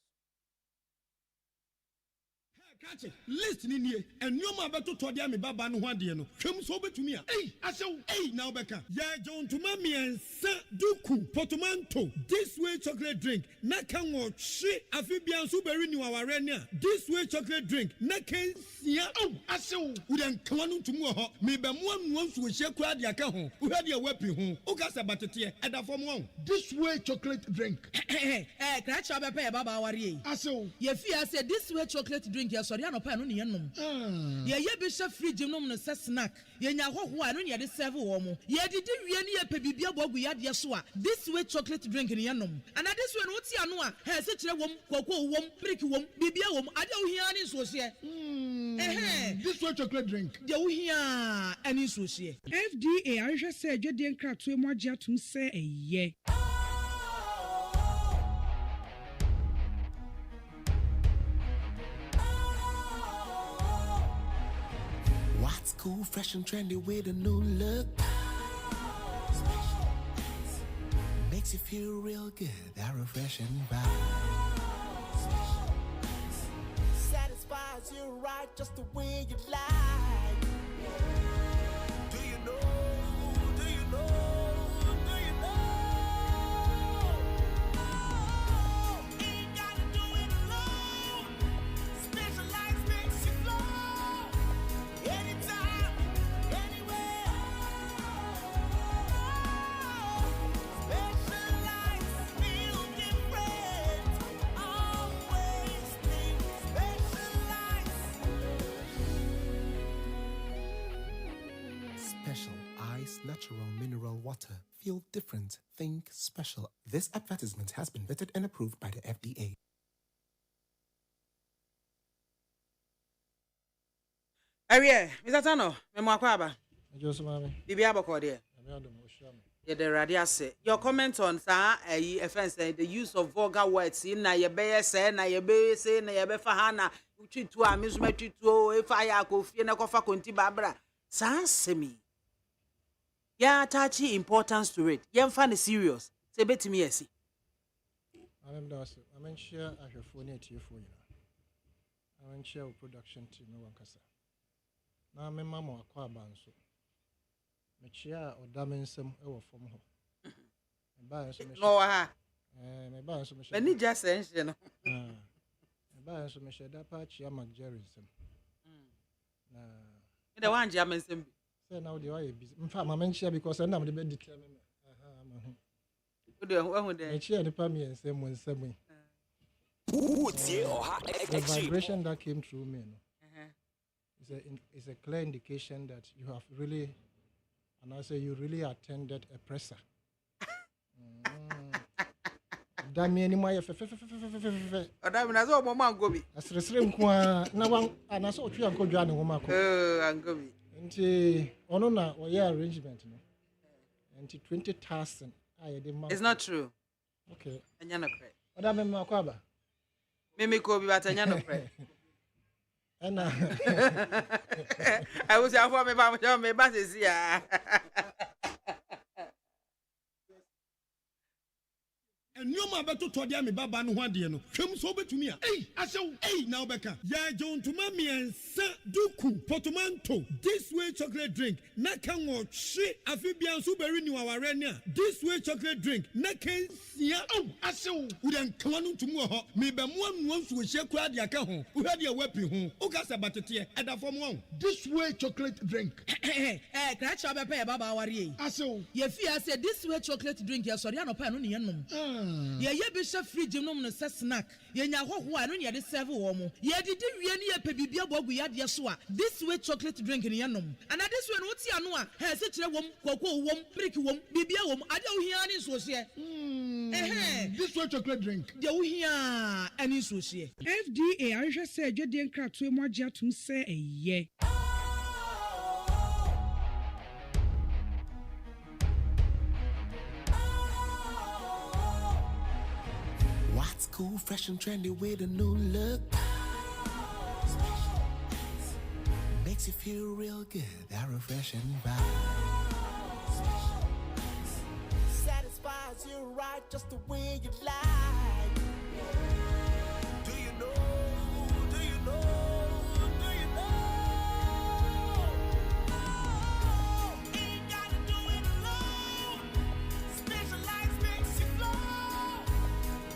list ni nie enwoma beto to dia me baba no ho ade no hwem so betumi a asew na obeka ya jontuma miensa duku potomanto this way chocolate drink na kan wo hwe afibia so beri ni waware ne a this way chocolate drink na kan sia asew udan kan no ntumu ho me be mo anu nsu hye kura de aka ho wo hwe de wapi ho o ka sa batete edafo mo This way chocolate drink. Kracha bepe e baba aware Asew. ye fia say this way chocolate drink ye sori anopa no ne yenom ye bi hye fridge nom no se snack ye nya hoho a no ne de serve wo mo ye didi wie ne ye pe bibia bogu ya de so a this way chocolate drink ne yenom and this way no ti ano a he se kire wom koko wom brick wom bibia wom ade wo hia ne so hye This way chocolate drink. de wo hia ani so hye FDA ahwehwe se adwede nkratoe mu agye atum se eye What's cool, fresh and trendy with a new look? Makes you feel real good, that refreshing vibe. Satisfies you right just the way you like. water. Feel different. Think special. This advertisement has been vetted and approved by the FDA. Mr. Tano, Memoakwaba. Bibia Bokode. Your comment on offense, the use of vulgar words in na yebe say na yebe say na yebe fahana uchitu amismetu if I go fie na kofa konti babra sansemi ya attach importance to it yemfa ne serious say betimi yesi I'm share ahwefo ne atiefo nyina I'm share production team no wankasa na memma mo akwa abanso mechia odamensem e wo fom ho ba enso me no ha me ba enso me ni just ense no me ba enso me sheda pa chia magjerisem na the one jamensem say now dey why busy mfa ma menchia because na me be determine ma ho who dey mechia ni pa me ensem mo ensem the vibration that came through me is a clear indication that you have really, and I say you really attended a presser. Dami ni moye fe. Dami na so mo man gobi. Asresre nko na wan na so otwa nko dwa ne ho mako. Angobi. Nti ono na wo ye arrangement no. Nti 20,000 ayede ma. It's not true. Okay. Anya no kre. Oda me akwaba. Mimi ko bi batanya no kre. Ena I was afọ me ba se sia. Nyoma abeto tode me baba no ho ade no hwem so betumi a asew na obeka ya jontuma miensa duku potomanto this way chocolate drink na kan wo hwe afibia nso beri ni waware ne a this way chocolate drink na kan sia asew udan kan no ntumu ho me be mo anu nso hye kura de aka ho wo de wapi ho o ka sa batete edafo mo this way chocolate drink kra cha be pe baba aware yi asew ye fi ase this way chocolate drink ye sori anopa no ne ye nom ye be chef fridge nom no se snack ye nya hoho a no ne de serve wo mo ye didi wie ne ye pe bibia bogu ya de so a this way chocolate drink ne ye nom ana this way no ti ano a he se kire wom koko wom milk wom bibia wom ade wo hia ne so se this way chocolate drink de wo hia ani so se FDA ahwehwe se adwede nkrato emu agye atum se eye What's cool, fresh and trendy with a new look? Makes you feel real good, that refreshing vibe. Satisfies you right just the way you like. Do you know? Do you know? Do you know? Ain't gotta do it alone. Specialized makes you flow.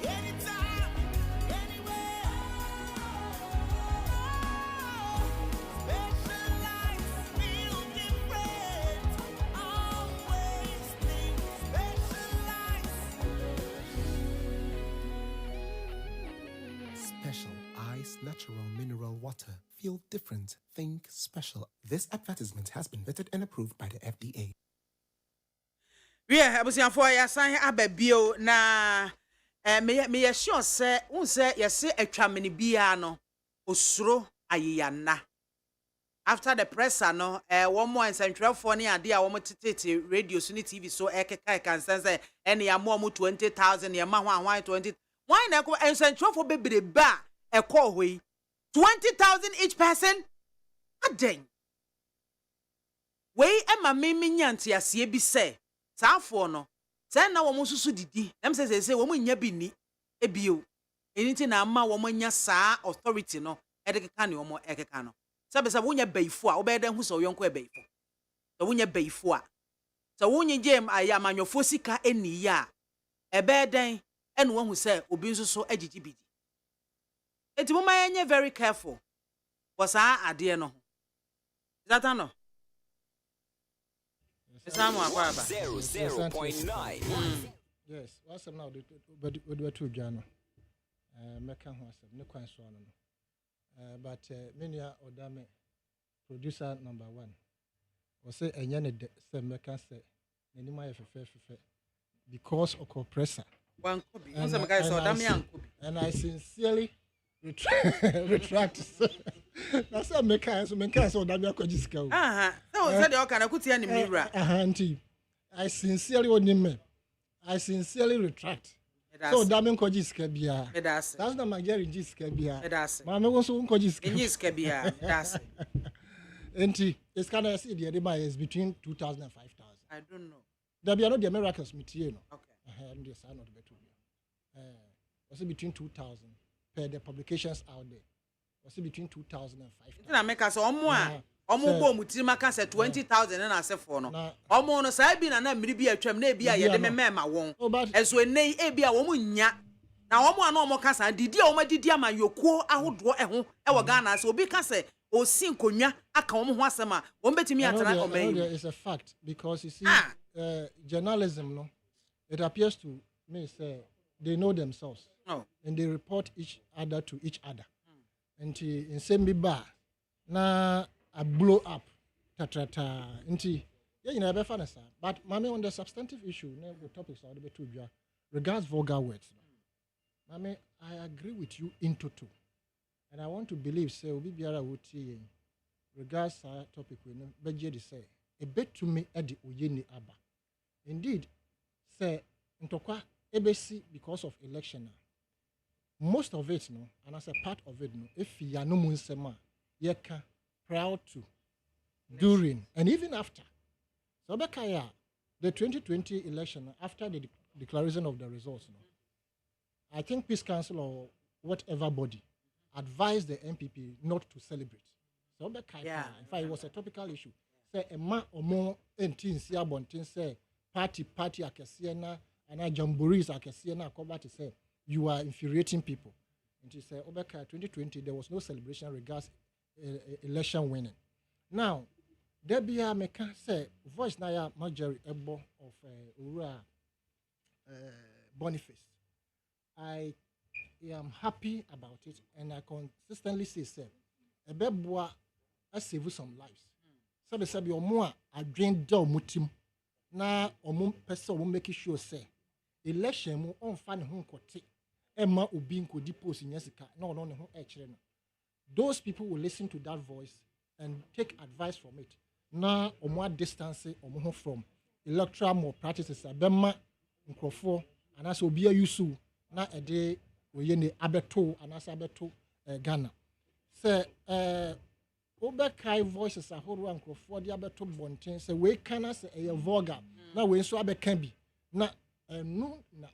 Anytime, anywhere. Specialized feel different. Always think specialized. Special Ice Natural Mineral Water. Feel different. Think special. This advertisement has been vetted and approved by the FDA. Abusianfo ya san ababio na me sure say unse yese atwamene bia no osuro ayeyana after the presser no one more ensentwefo ne ade a wo tete radio so ne TV so ekeka kan sense ene ya mo 20,000 ya ma ho anwan 20 why na ko ensentwefo bebreba ekọ hoi 20,000 each person aden we ema me nyante ase bi say saafo no say na wo susu didi dem say wo nya bi ni ebio eniti na ama wo nya saa authority no edekeka ne wo ekeka no sabe wo nya baifo a wo be den hu so yonko e baifo so wo nya baifo a so wo nya gem ayamanyofo sika eni ya ebe den ene wo hu say obi nso so agigi bidi enti mo ma nye very careful was ade no is that no 0.9. Yes, what's now the two Jano. Meka ho asem ne kwan so no. But menia odame producer number 1. O say enye ne de se meka se n'anim ayɛ fɛfɛɛfɛ because of compressor. And I sincerely retract. That's a mechanic, so that we are going to discuss. I sincerely retract. So that means koji skabia. That's not my Jerry G skabia. Mama was so koji skabia. That's it. It's kind of see the demand is between 2,000 and 5,000. I don't know. There be another miracles material. Okay. The sign of the better. Was it between 2,000 per the publications out there? Was it between 2,000 and 5,000? I make us Omo bo mutima ka say 20,000 na asefo no. Omo no sai bi na na mmiri bi atwam na ebi a ye de memema won. Enso enei ebi a wo nya. Na omo ana omo ka sa didi a omo didi ama yokuo ahodo eho e wo Ghana say obi ka say osi nkonwa aka omo ho asema wo betimi atana oman. It's a fact because you see journalism no it appears to me say they know themselves and they report each other to each other. And in same bar na I blow up ta nti you know be fanasa but mami on the substantive issue the topics are the two regards vulgar words mami I agree with you in total and I want to believe say obi biara wuti regards topic we no beje de say e betumi e de oyeni aba indeed say ntokwa ebesi because of election most of it no and as a part of it no if ya no munsema ye ka proud to, during, and even after. So, the 2020 election, after the declaration of the results, I think Peace Council or whatever body advised the MPP not to celebrate. So, in fact, it was a topical issue. Say, a man or more entin siabontin say, party, akesiena, and I jamborees akesiena, cover to say, you are infuriating people. And he said, Obeka 2020, there was no celebration regards election winning. Now, there be a meka say voice na ya Marjorie Ebo of Ura Boniface. I am happy about it and I consistently say ebeboa save some lives. Sabi omo a adwen da omutim na omo pese omo make sure say election mu onfa ne ho nkote ema obi nkodi post nyasika na ono ne ho e kire no. Those people will listen to that voice and take advice from it. Now, more distance from electoral malpractices. Abema Nkrofo and as Obia Yusu na a day we abeto and as abeto Ghana. Say, Obekai voices are whole one Nkrofo the abeto bonten. Say, we can say a vulgar. Now we so abe can be. Na no na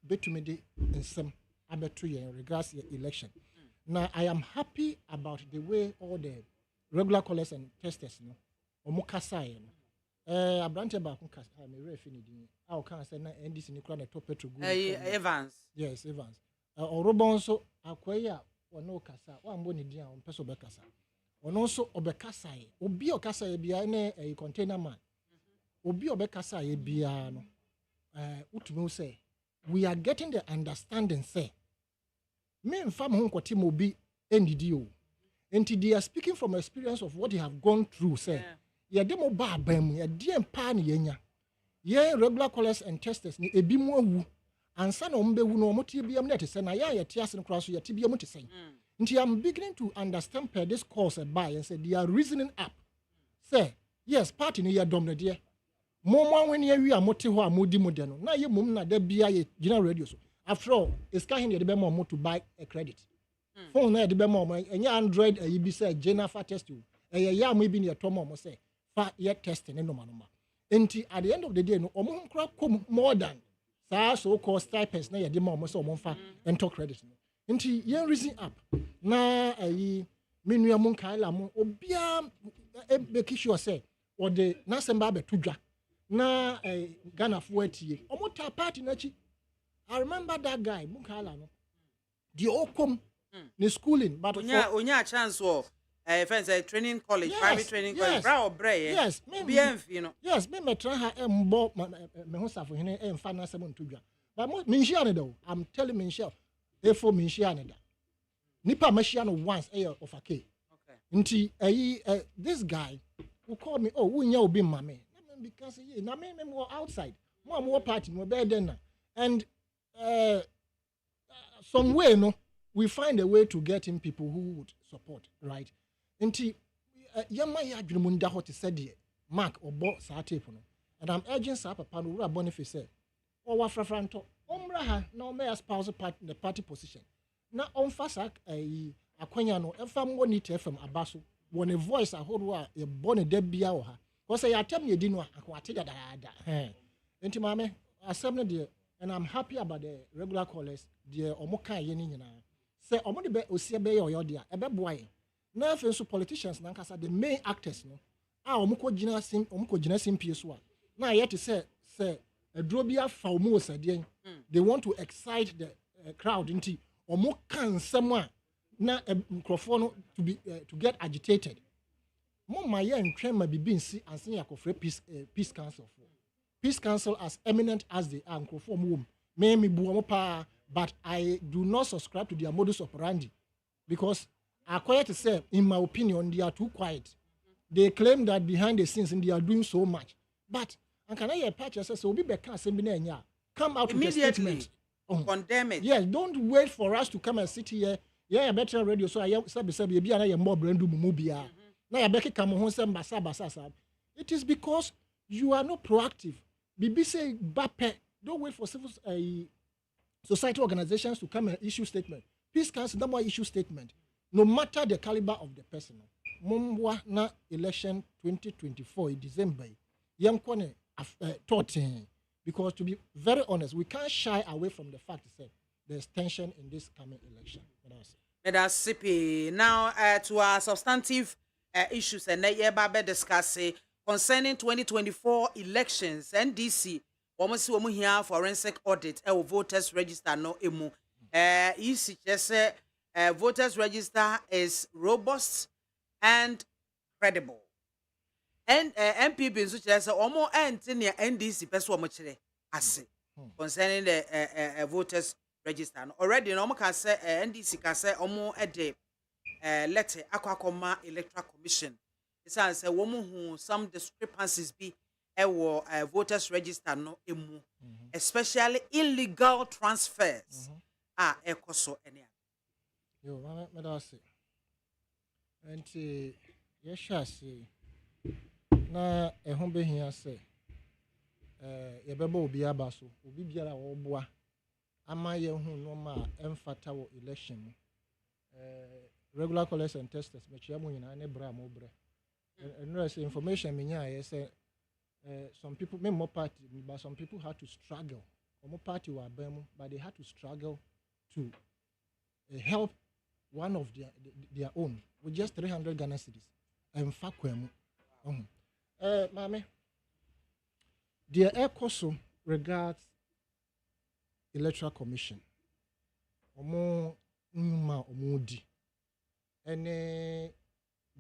betumede in some abeto in regards to the election. Now, I am happy about the way all the regular callers and testers, no, Omokasai, Abrante Bakunkas, I may refinity. Our cancer, and this in the crown top to go. Evans. Yes, Evans. Or Robonso, Aquaya, or no Cassa, one bony dear on Peso Becassa. Or also Obekasai, Obio Casa Biane, a container man. Obio Becassa, a biano. Utmu say, we are getting the understanding, say. Me and Fam Hong Kwatimo be NDDO. And they are speaking from experience of what they have gone through, say. Ya demo ba bam, ya diem pan yenya. Ye regular callers and testers ni ebi mo wu. Ansa na ombe wu no moti biam net say na ya tias no kraso ya tibia mo te say. Nti I'm beginning to understand per this course by and say they are reasoning up. Say, yes, party ni ya dom na de. Mo when ye wi amoti ho amodi mo de no. Na ye mum na da bia ye general radio so. After all, it's kind of the more to buy a credit. Phone na the more and Android you be say Jennifer test you. Ya maybe near Tomo say fa yet testing no manoma. Enti at the end of the day no omum crop come more than so called stipends na the more so monfa and talk credit. Enti yen reason up. Na menua mun kaila mun obia make sure say or the na semba be tudwa na Ghana fo atie. Omo ta party na chi. I remember that guy, Mukala, no. The Okom, the schooling, but onya chance or friends training college, private training college, bra or bray. Yes, maybe you know. Yes, me try her mbo me hosa for hene e mfa na sebon tudwa. But minshia ne do. I'm telling minshia. Therefore minshia ne da. Nipa mashia no once of a K. Okay. Nti this guy who called me, oh, unya obi mame. because na me outside more party more better and some way no we find a way to get in people who would support, right? Nti yama ya adwumunda hot said Mark or bo sa tape no, and I'm urging sa papa no wura Boniface say o wa frafranto omra ha na o me espouse the party position na omfa sa akwanya no emfa monitor FM abaso won a voice ahodo a e bone da bia wo ha ko say atem ye di no akwate da nti mame asem no de, and I'm happy about the regular callers the omoka ye ni nyina say omode be osie be ye oyode a ebe boa ye na afen so politicians na nkasa the main actors no a omko gina sim pie so a na ye to say aduro bi afa omo osadien they want to excite the crowd nti omo kan nsem a na microphone no to get agitated mo ma ye ntwen ma bibi nsi ansen yakofre peace council for peace council as eminent as they are microphone mo me bu omo pa, but I do not subscribe to their modus operandi because I quiet to say, in my opinion, they are too quiet. They claim that behind the scenes and they are doing so much. But and can I hear patch say so be back come out with a statement. Condemn it. Yes, don't wait for us to come and sit here. Yeah, better radio so I sabi be na more brand mu bia. Na ya beke come ho say basa. It is because you are not proactive. Bibi say bape, don't wait for civil society organizations to come and issue statement. Peace Council no more issue statement. No matter the caliber of the person. Mumbwa na election 2024 in December. Yamkwane taught because to be very honest, we can't shy away from the fact that there's tension in this coming election. Now to our substantive issues and babe discuss concerning 2024 elections, NDC almost here forensic audit voters register no emu. Easy just voters register is robust and credible. And MPP in such as almost near NDC person much as concerning the voters register. Already no can say NDC can say almost a day letter AKWAFO Electoral Commission. It's as a woman who some discrepancies be a voters register no emu, especially illegal transfers. Ekoso any. Yo, madam say. And yes, say. Na ehun be hia say. Yebebo obi abaso, obi biara wo boa. Ama ye hu no ma emfata wo election mu. Regular callers and testers me chia mu nyina ne bra mo bre. And say information me nya say some people me more party but some people had to struggle. Omo party were bemu but they had to struggle to help one of their own with just 300 Ghana cedis. And fakwemu. Mame, the ECOSO regards Electoral Commission. Omo nyuma omudi. Ene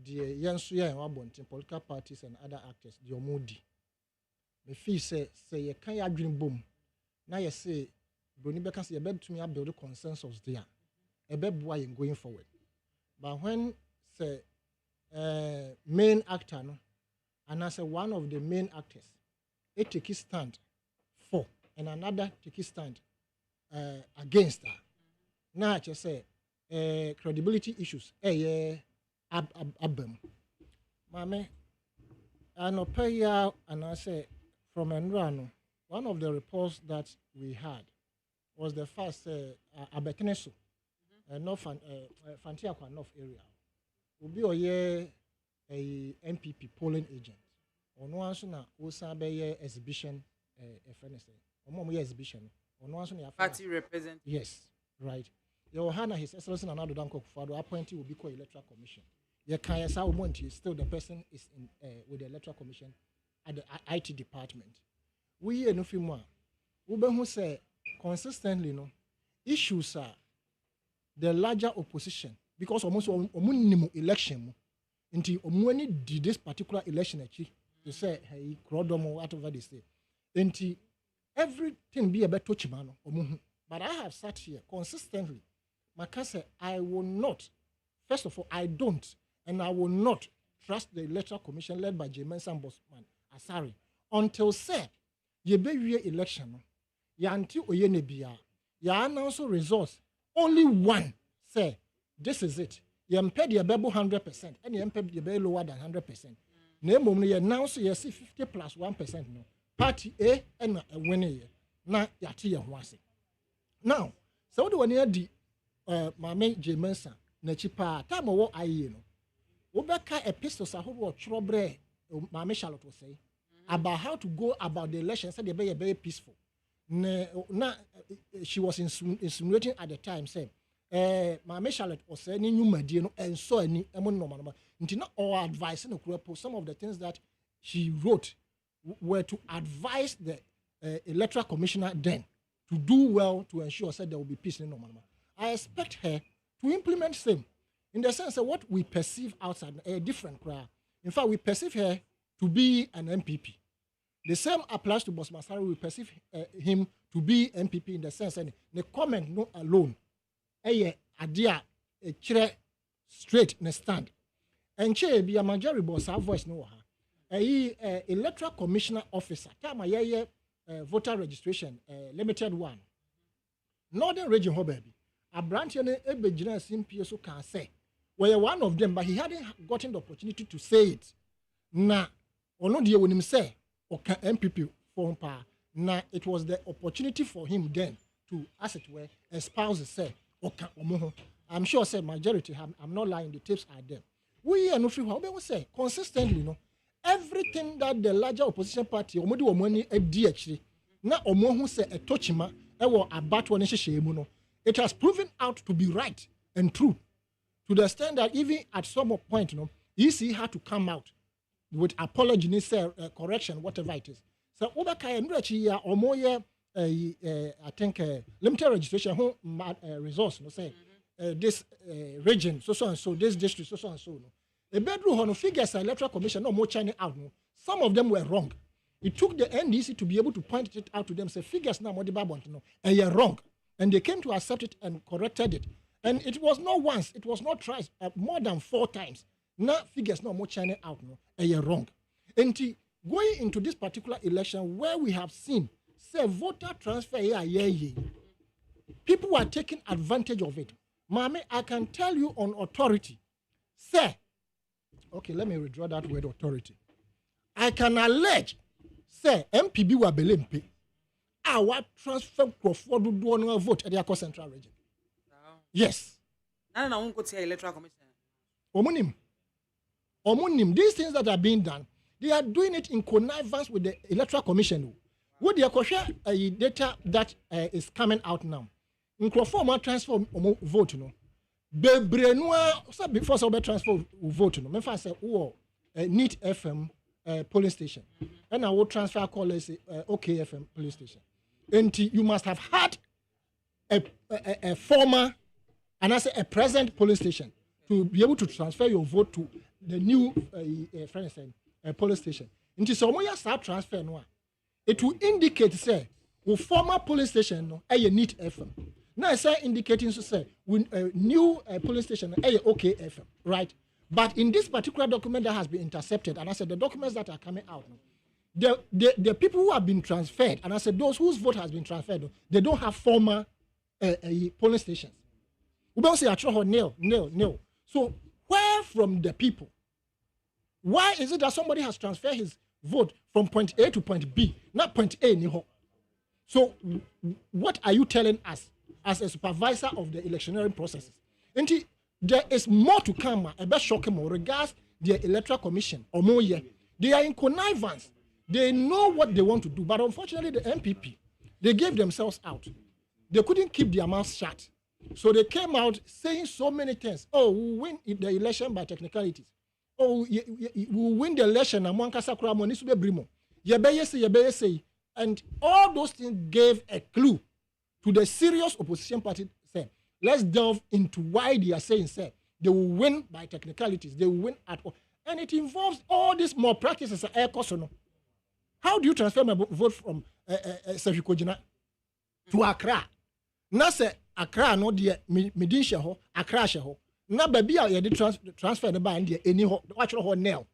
the yansuya and wabontin political parties and other actors the omudi. Me feel say ye kan ya adwene bom. Na ye say Broni Beka say ebe to me build a consensus there. Ebe boa ye going forward. But when say main actor no, and as one of the main actors, it take his stand for and another take his stand against her. Now I just say credibility issues. Abem. Mame, and I say from Enrano, one of the reports that we had was the first Abeteneso, North Fantiakwa North area. Will be a MPP polling agent. Or no answer na Osabe exhibition exhibition. Or no answer party represent. Yes, right. Your Hana His Excellency and Anado Danko Fado appointee will be called Electoral Commission. Your Kayasa Monti still the person is in with the Electoral Commission at the IT department. We no more. Ube who say consistently no issues are the larger opposition because almost election until omuni did this particular election actually they say hey crowdom or whatever they say until everything be a better touchman but I have sat here consistently Makase I will not first of all I don't and I will not trust the Electoral Commission led by James Sambosman Asari until say ye be election no yanti oye ne bia ya announce results only one say this is it ye mped ye bebo 100% and ye mped ye be lower than 100%. Na mom no ye announce ye see 50 plus 1% no party A and win ye na yate ye ho ase. Now so the one here di Maame Jemensa na chipa time wo aye no wo beka epistles ahodo chrobre Maame Charlotte was say about how to go about the election said they be very peaceful. Na she was insinuating at the time say Maame Charlotte was saying new madie no enso ani emo normal nti na all advice no kuro some of the things that she wrote were to advise the electoral commissioner then to do well to ensure said there will be peace in normal. I expect her to implement same in the sense that what we perceive outside a different crowd. In fact, we perceive her to be an MPP. The same applies to Boss Masari. We perceive him to be MPP in the sense that the comment no alone, a idea, a chair straight in stand. And chair be a majority boss our voice no ha. Electoral commissioner officer. Time voter registration limited one. Northern region ho baby. A branch and a beginer simply so can say. Well, one of them, but he hadn't gotten the opportunity to say it. Na ono die wonim say o ka MPP for power. Na it was the opportunity for him then to, as it were, espouse say o ka omo. I'm sure say majority I'm not lying, the tapes are there. We are no free how we say consistently no everything that the larger opposition party omo de omo ani adi akire na omo hu say etochima e wo abatwo ne hyehyɛ mu no it has proven out to be right and true to the extent that even at some point EC had to come out with apology, say correction, whatever it is. So Obaka and Rachi or more I think limited registration home resource no say this region so and so this district so and so no. The bedroom on figures electoral commission no more China out no. Some of them were wrong. It took the NDC to be able to point it out to them say figures now more the no and you're wrong. And they came to accept it and corrected it. And it was not once, it was not twice, more than 4 times. Now figures no more China out no, and you're wrong. And going into this particular election where we have seen, say voter transfer people were taking advantage of it. Mame, I can tell you on authority, say, okay, let me withdraw that word authority. I can allege, say MPB were belimpe. Our transfer for do no vote at the Central region. Yes. I won't go to electoral commission. Omonim. These things that are being done, they are doing it in connivance with the electoral commission. What they are share data that is coming out now. In conform transfer vote no. Bebre before so transfer vote no. Me fa say NEAT FM polling station. And I will transfer call OKFM polling station. And you must have had a former and as a present polling station to be able to transfer your vote to the new polling station. Into so when you start transfer no, it will indicate say the former polling station no a NEAT FM. Now I say indicating to say new polling station a OK FM, right? But in this particular document that has been intercepted, and I said the documents that are coming out now, the people who have been transferred, and I said those whose vote has been transferred, they don't have former polling stations. We don't say no. So where from the people? Why is it that somebody has transferred his vote from point A to point B, not point A anymore? So what are you telling us as a supervisor of the electioneering processes? And there is more to come. About shocking more regards the electoral commission or more. They are in connivance. They know what they want to do, but unfortunately, the MPP they gave themselves out. They couldn't keep their mouths shut, so they came out saying so many things. Oh, we win the election by technicalities. Oh, we win the election. And all those things gave a clue to the serious opposition party. Say, let's delve into why they are saying, say, they will win by technicalities. They will win at all. And it involves all these more practices. How do you transfer my vote from Sefiko to Accra? Na say Accra no de medin hye ho, Accra hye ho. Na ba bia ye de transfer the ba ndie eni ho, wa chiro ho nail.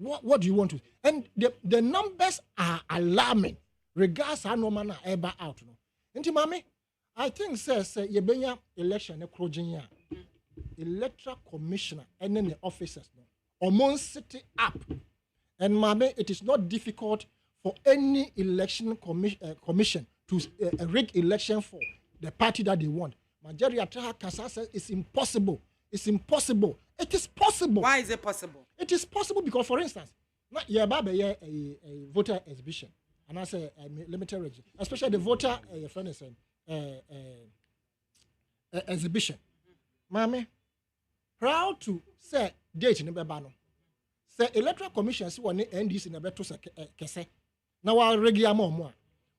What do you want to? And the numbers are alarming. Regards how no man ever out. No. Inti mami, I think says yebenya election ekrojenya. Electoral commissioner and then the officers no. Omon city up. And mami, it is not difficult for any election commission to rig election for the party that they want. Majority Ataha Kasa says it's impossible. It's impossible. It is possible. Why is it possible? It is possible because, for instance, a voter exhibition, and I say limited registration, especially the voter exhibition. Mami, proud to say date in the Bebano. Say electoral commission see one NDC in the better kese. Now our regular more.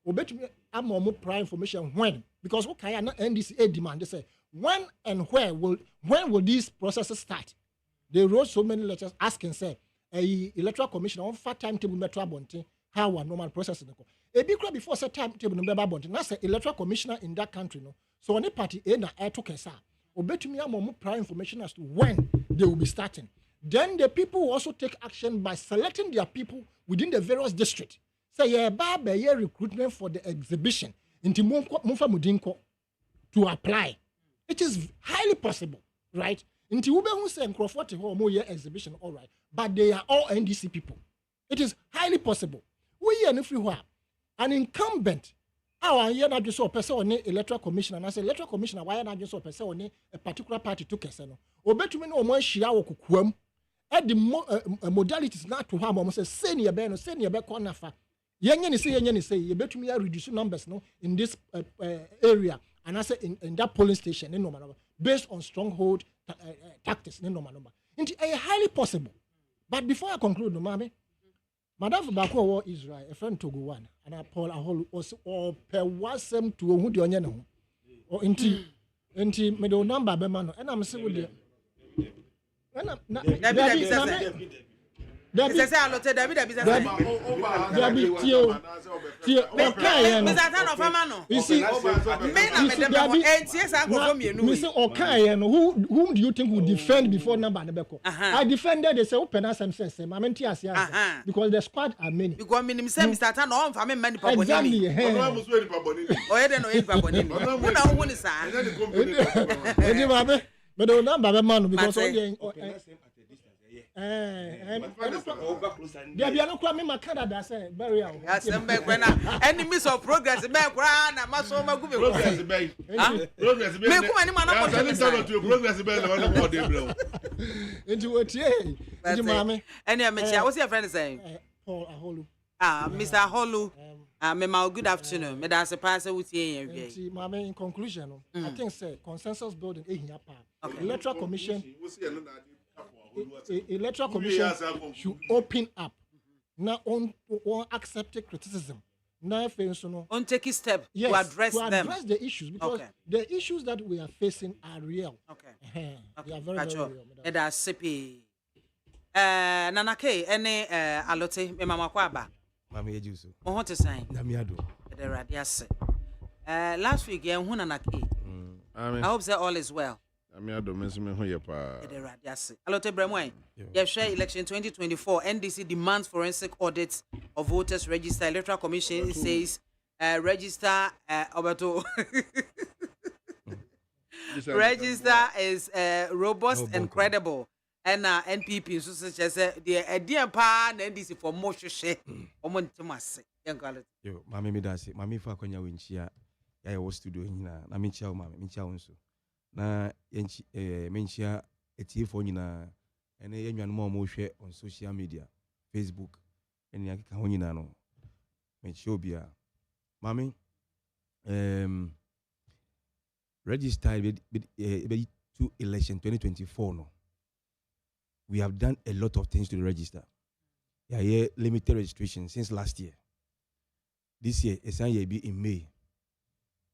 Obey me, I'm more prior information when because okay, not NDC demand. They say when and when will these processes start? They wrote so many letters asking, say, electoral commission on fat timetable metro bonting, how a normal process in the court. A big crowd before set timetable number bonting. That's the electoral commissioner in that country, no. So any party in a took a obey to me more prior information as to when they will be starting. Then the people will also take action by selecting their people within the various districts. Say yeah, recruitment for the exhibition into Mufa Mudinko to apply. It is highly possible, right? Into Ube who say Crawford or exhibition, all right, but they are all NDC people. It is highly possible. We are if you are an incumbent. Our year not just so person on electoral commission, and I say electoral commissioner, why not just so person on a particular party to Casano? Obey to me no more Shia Kukum. At the modalities not to harm almost a senior ben or senior back on Nafa. Yang say, you bet me reduce numbers no in this area, and I say in that polling station, no matter based on stronghold tactics, no matter. It's highly possible. But before I conclude, no, Mami, Madam Bako war Israel, a friend to go one, and I Paul Aholu also or per wasem to who the onion or inti middle number bemano, and I'm saying with you. Mr. Whom do you think will defend before number Nebeko? I defended the open as and says, because the squad are many. Because minimum Mr. Tan on for many people. Exactly. But the number man because Canada say burial. Enemies of progress, what's your friend saying? Paul Aholu. Mr. Aholu. Good afternoon. Me da se pass with you. In conclusion, I think say consensus building electoral commission. Electoral commission should open up. Now on accept criticism. Now on take a step to address the issues because the issues that we are facing are real. They are very real. And that's sippy. Nanake any alote me mama kwaba. Mama Yejuso. On what to say? Namiado. The radiase. Last week yeah hunanake. I hope that all is well. Namiado mesme ho yepa. The radiase. Alote bremwen. Yeah, share election 2024 NDC demands forensic audits of voters register. Electoral Commission says register Obato. Register is robust and credible. And NPP so such as the idea pa NDC for more share omontimase. Yo, mama me dance. Mama fa kwanya wenchia ya wo studio nyina na menchia o mama menchia wonso. Na yenchi menchia etiefo nyina ene yenwan mo hwe on social media, Facebook ene yakeka ho nyina no. Menchia obia. Mama register to election 2024 no. We have done a lot of things to the register. Yeah, limited registration since last year. This year, it's going be in May.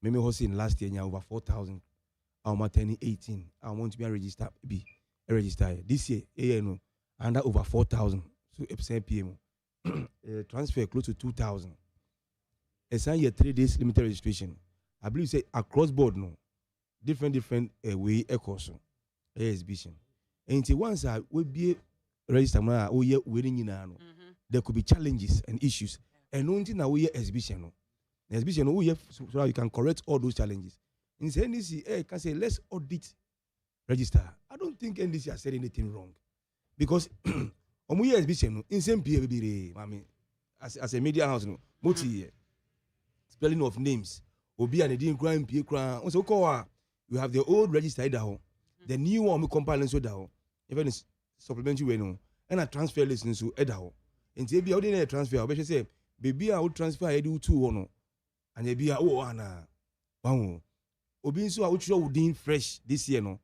Maybe also in last year, over 4,000. I'm turning 18. I want to be a register. This year, under over 4,000. So, PM. Transfer close to 2,000. It's a 3 days limited registration. I believe say across board, no. Different way, exhibition. And once I will be register na oh yeah wedding nyina no there could be challenges and issues and no thing na oh yeah exhibition no exhibition no oh yeah so that you can correct all those challenges in say NDC can say let's audit register. I don't think NDC has said anything wrong because omo yeah exhibition no in same PA be mami as a media house no multi spelling of names obi and the crime PA crime so call you have the old register there the new one we compile so there even is supplementary way no and a transfer list so there and say be how dey transfer we say baby a transfer I do two no and e be oh ana wow obi nso a wo within fresh this year no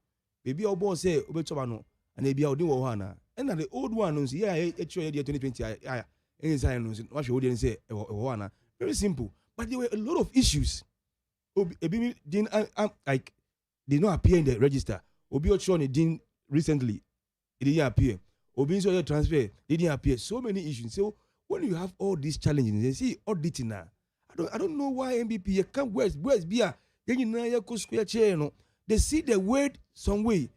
baby a boss say obi choba no and e be a within wo ana and the old one no say yeah e 2020 inside no what should we say wo ana very simple but there were a lot of issues obi didn't like did not appear in the register obi ocho didn't recently it didn't appear obi nso transfer didn't appear so many issues so when you have all these challenges you see auditing now I don't know why MBP you can't where's be a they see the word some way.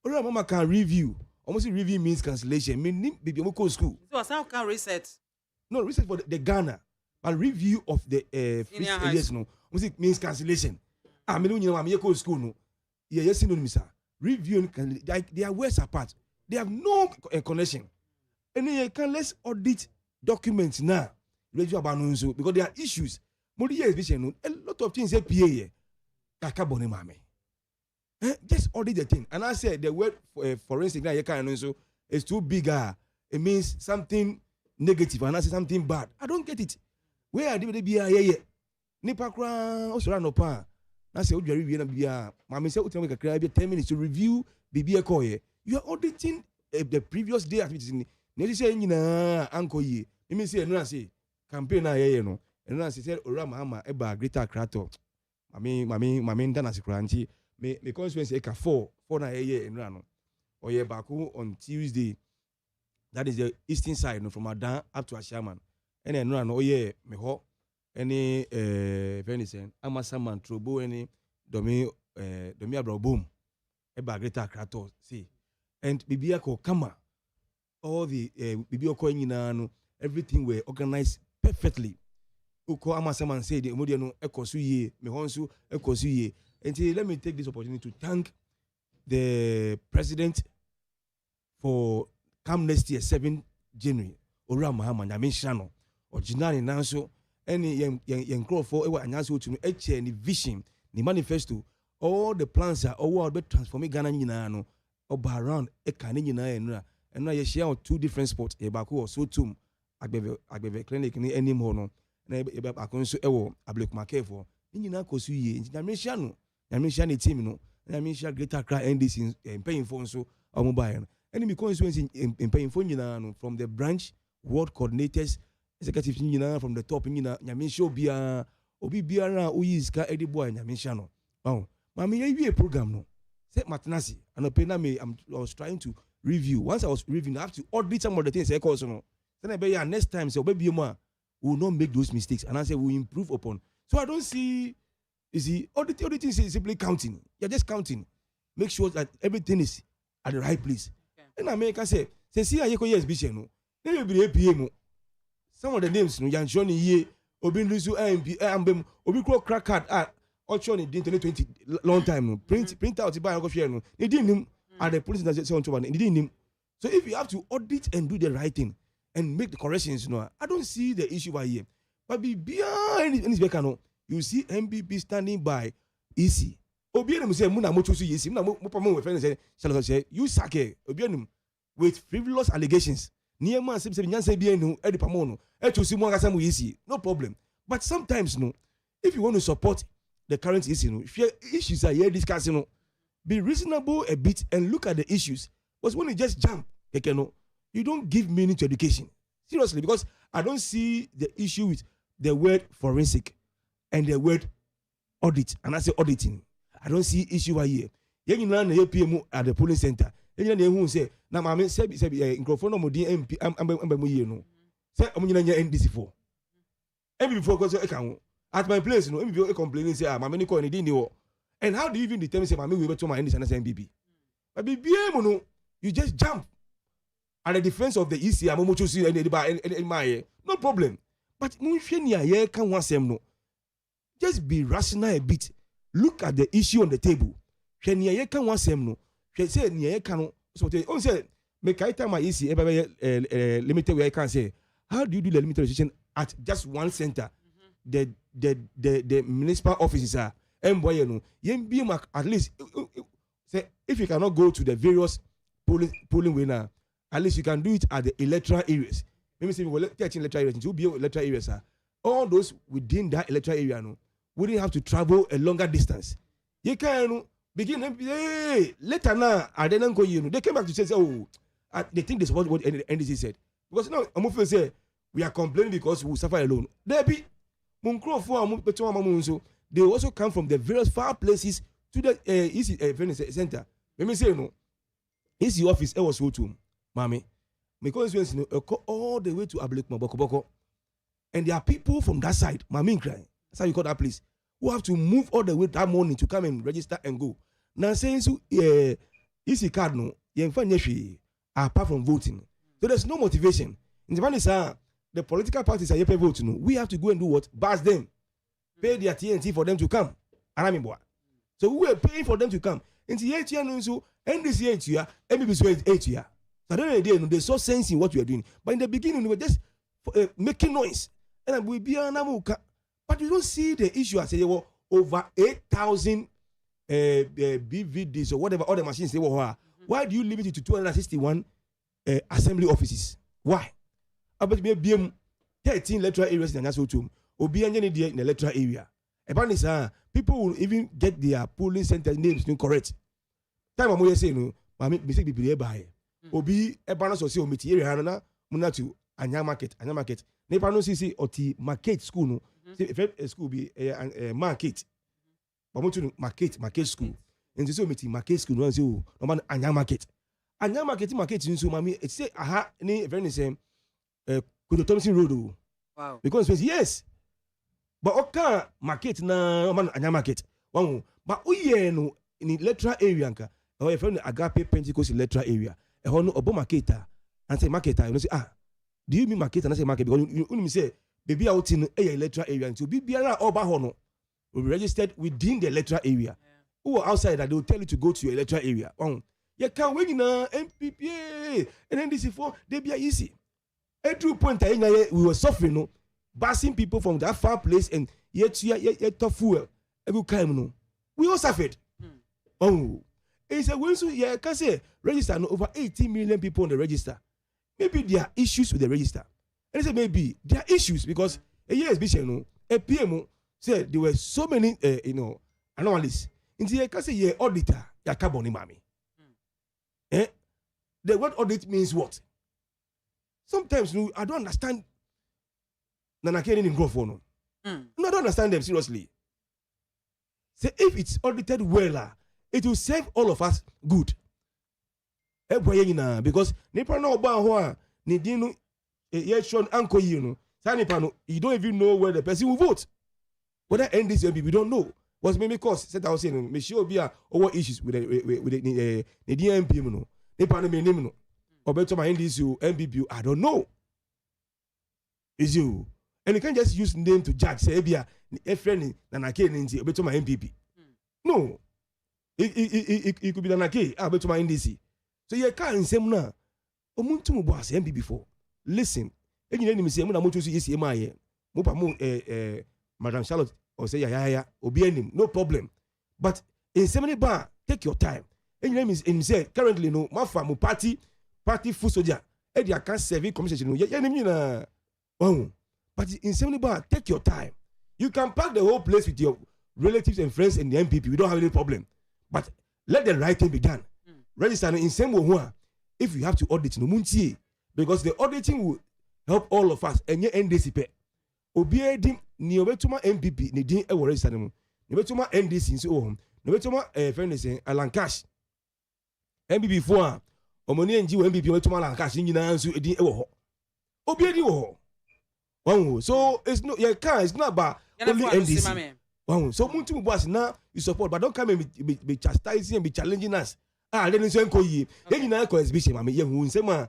Or mama can review. Almost review means cancellation. Meaning baby go school. So how can reset? No, reset for the Ghana. But review of the yes no. Almost means cancellation. I mean when you go school no. Yeah, yes no misa. Review like they are words apart. They have no connection. And you can let's audit documents now. Review about no because there are issues. A lot of things say PA just audit the thing. And I said the word forensic is too big. It means something negative and I say something bad. I don't get it. Where did they be a Nipa kra osura no pa. Na say odware wie na bia. Mama say utem make a 10 minutes to review bibia koye. You are auditing the previous day activities ni. Na say nyina anko yi. Me say no say campaign na ye no. And I said, Ora Mahama, Eba, Greater Krato. Mami, Dana Sikranti, me consequence eka 4 na year in Rano. Or ye Baku on Tuesday. That is the eastern side, no, from Adan up to Ashaman. And then Rano, oh yeah, me ho, any venison, Amasaman, Trobo, any Domi Abra boom, Eba Greater Krato, see. And Bibiako Kama, all the Bibioko Inano, everything were organized perfectly. Uko Amasaman said the Modiano Ekosuye, Mehonsu Ekosuye. And let me take this opportunity to thank the president for come next year, 7 January. Ora Mahama, Yamin Shano, or Jinani Nanso, any young crow for ever announce to any vision, the manifesto, all the plans are all about transforming Ghana Yinano, or around a Canina and now you share 2 different spots, a Baku or so too. Agbeve clinic ni any mono na ebe akonso ewo ablek makefo nyina kosu ye nyamehia no team no nyamehia greater cry NDC paying for so omobaye no enemy constituency paying for nyina no from the branch ward coordinators executive nyina from the top nyina nyamehia obi biara oyiska edibo nyamehia no mama ye program no say matenasi anope na me I was trying to review. Once I was reviewing I have to audit some of the things I call so. Then next time, so baby, we will not make those mistakes, and I say we will improve upon. So I don't see, you see, auditing is simply counting. You're just counting. Make sure that everything is at the right place. Okay. And America say, see, I yes, Bishop, no, then you be APM. Some of the names, no, Jan Johnny Ye, Obin Lusu, Ambem, Obicro crack card, Ochon in 2020, long time, no, print out the biography, no, they didn't at the police that say on Choban, they didn't. So if you have to audit and do the right thing, and make the corrections, I don't see the issue by here. But be behind you see MPP standing by easy. Obianum say Muna Motosu Yesi, Muna friends say, you sake Obianum with frivolous allegations. Near man says Yansa Bianu, Eddie Pamono, Etusimuasamu Yesi, no problem. But sometimes, no, if you want to support the current issue, if your issues are here discussing, be reasonable a bit and look at the issues. Because when you just jump, you don't give meaning to education. Seriously, because I don't see the issue with the word forensic and the word audit. And I say auditing. I don't see issue here. You know, PM at the polling center. You know, who say, now, my man said, microphone no MP, I'm no. Say, I'm going to NDC4. Every before, at my place, no, every complaining, say, my money coin, and how do you even determine, say, my me will to my NDC and MBB? But you just jump. at the defense of the EC, I'm almost choosing any no problem. But no, just be rational a bit. Look at the issue on the table. Say make I tell my EC limited where I can say, how do you do the limited registration at just one center? The municipal offices are at least say if you cannot go to the various polling way now, at least you can do it at the electoral areas. Maybe say we 13 electoral areas, to be electoral areas are all those within that electoral area no wouldn't have to travel a longer distance. You can begin later now I didn't go you know they came back to say they think this is what NDC said. Because now I'm going to say we are complaining because we suffer alone. They also come from the various far places to the EC center. Let me say no. EC office was so too, mommy. Because you know all the way to Ablekma Boko. And there are people from that side, mommy crying. That's how you call that place. Who have to move all the way that morning to come and register and go. Now saying so EC card no, apart from voting. So there's no motivation. In the is the political parties are voting. No. We have to go and do what? Buzz them. Pay their TNT for them to come. So we were paying for them to come. In the 8 years, so NDC 8 years, MBB 8 years. So they saw sense in what we are doing. But in the beginning, we were just making noise. And we be but you don't see the issue as well over 8,000 BVDs or whatever other machines they were. Why do you limit it to 261 assembly offices? Why? I bet maybe 13 electoral areas in the Obi in the electoral area. About people will even get their polling center names incorrect. Time I'm saying no, I make mistake people by. Obi balance or say omiti area na munatu anya market. Ne pa no see oti market school no. If school be market. But mutu market school. And say omiti market school no say no man anya market. Anya market nso mami it say aha ni very same Kudo Thompson Road. Wow. Because yes. But okay market na man anya market. Wow. But no in the electoral area nka. Or if you Agape Pentecost electoral area. E ho no obo marketer and say marketer you know say do you mean marketer and say market because you say baby out in electoral area to be biara oba ho no will be registered within the electoral area. Who are outside that they will tell you to go to your electoral area. You can win MPP and then this is for they be easy. At 2 point we were suffering no passing people from that far place and yet tough fuel every time no we all suffered. It's a way so yeah can say register no over 18 million people on the register. Maybe there are issues with the register. And I say maybe there are issues because a year is no a PMO said there were so many anomalies. In the can say yeah auditor ya carbon mami. The word audit means what? Sometimes no, I don't understand Nanakeni in growth no. No, I don't understand them seriously. Say if it's audited well, it will serve all of us good. Because nipa no ba ho ni din no election anko yi no. Sa nipa no you don't even know where the person will vote. Whether NDC we don't know. Was maybe cause said I was saying me sure be over issues with the DMP no. Nipa no me name no. Obeto my NDC MPP I don't know. Is you and you can't just use name to judge say be a friend na na ke nti obeto my MPP. No. It could be Nanake, but to my NDC. So you can't say, no, Omuntu Mubas, MB before. Listen, and you name say, Mutu is MIA, Mupa, Madam Charlotte, or say, ya, Obianim, no problem. But in 70 bar, take your time. And your name is in say, currently, no, Mafa, party full soldier, and you can't serve commission. But in 70 bar, take your time. You can pack the whole place with your relatives and friends and the MPP. We don't have any problem. But let the right thing be done. Register in same way. If you have to audit no muntie, because the auditing will help all of us. And ye NDC pe. Obiedi ni obetuma MPP ni din e wo register no. Ni obetuma NDC nso o hom. Ni obetuma friend say Alan Cash. MPP fo a omoni enji wo MPP obetuma Alan Cash nyina nso edin e wo ho. Obiedi wo ho. So it's no it's not about only NDC. Wow. So Muntu boss now you support, but don't come and be chastising and be challenging us. Then it's enko yi. Then you na ko exhibition mama ye hu nsema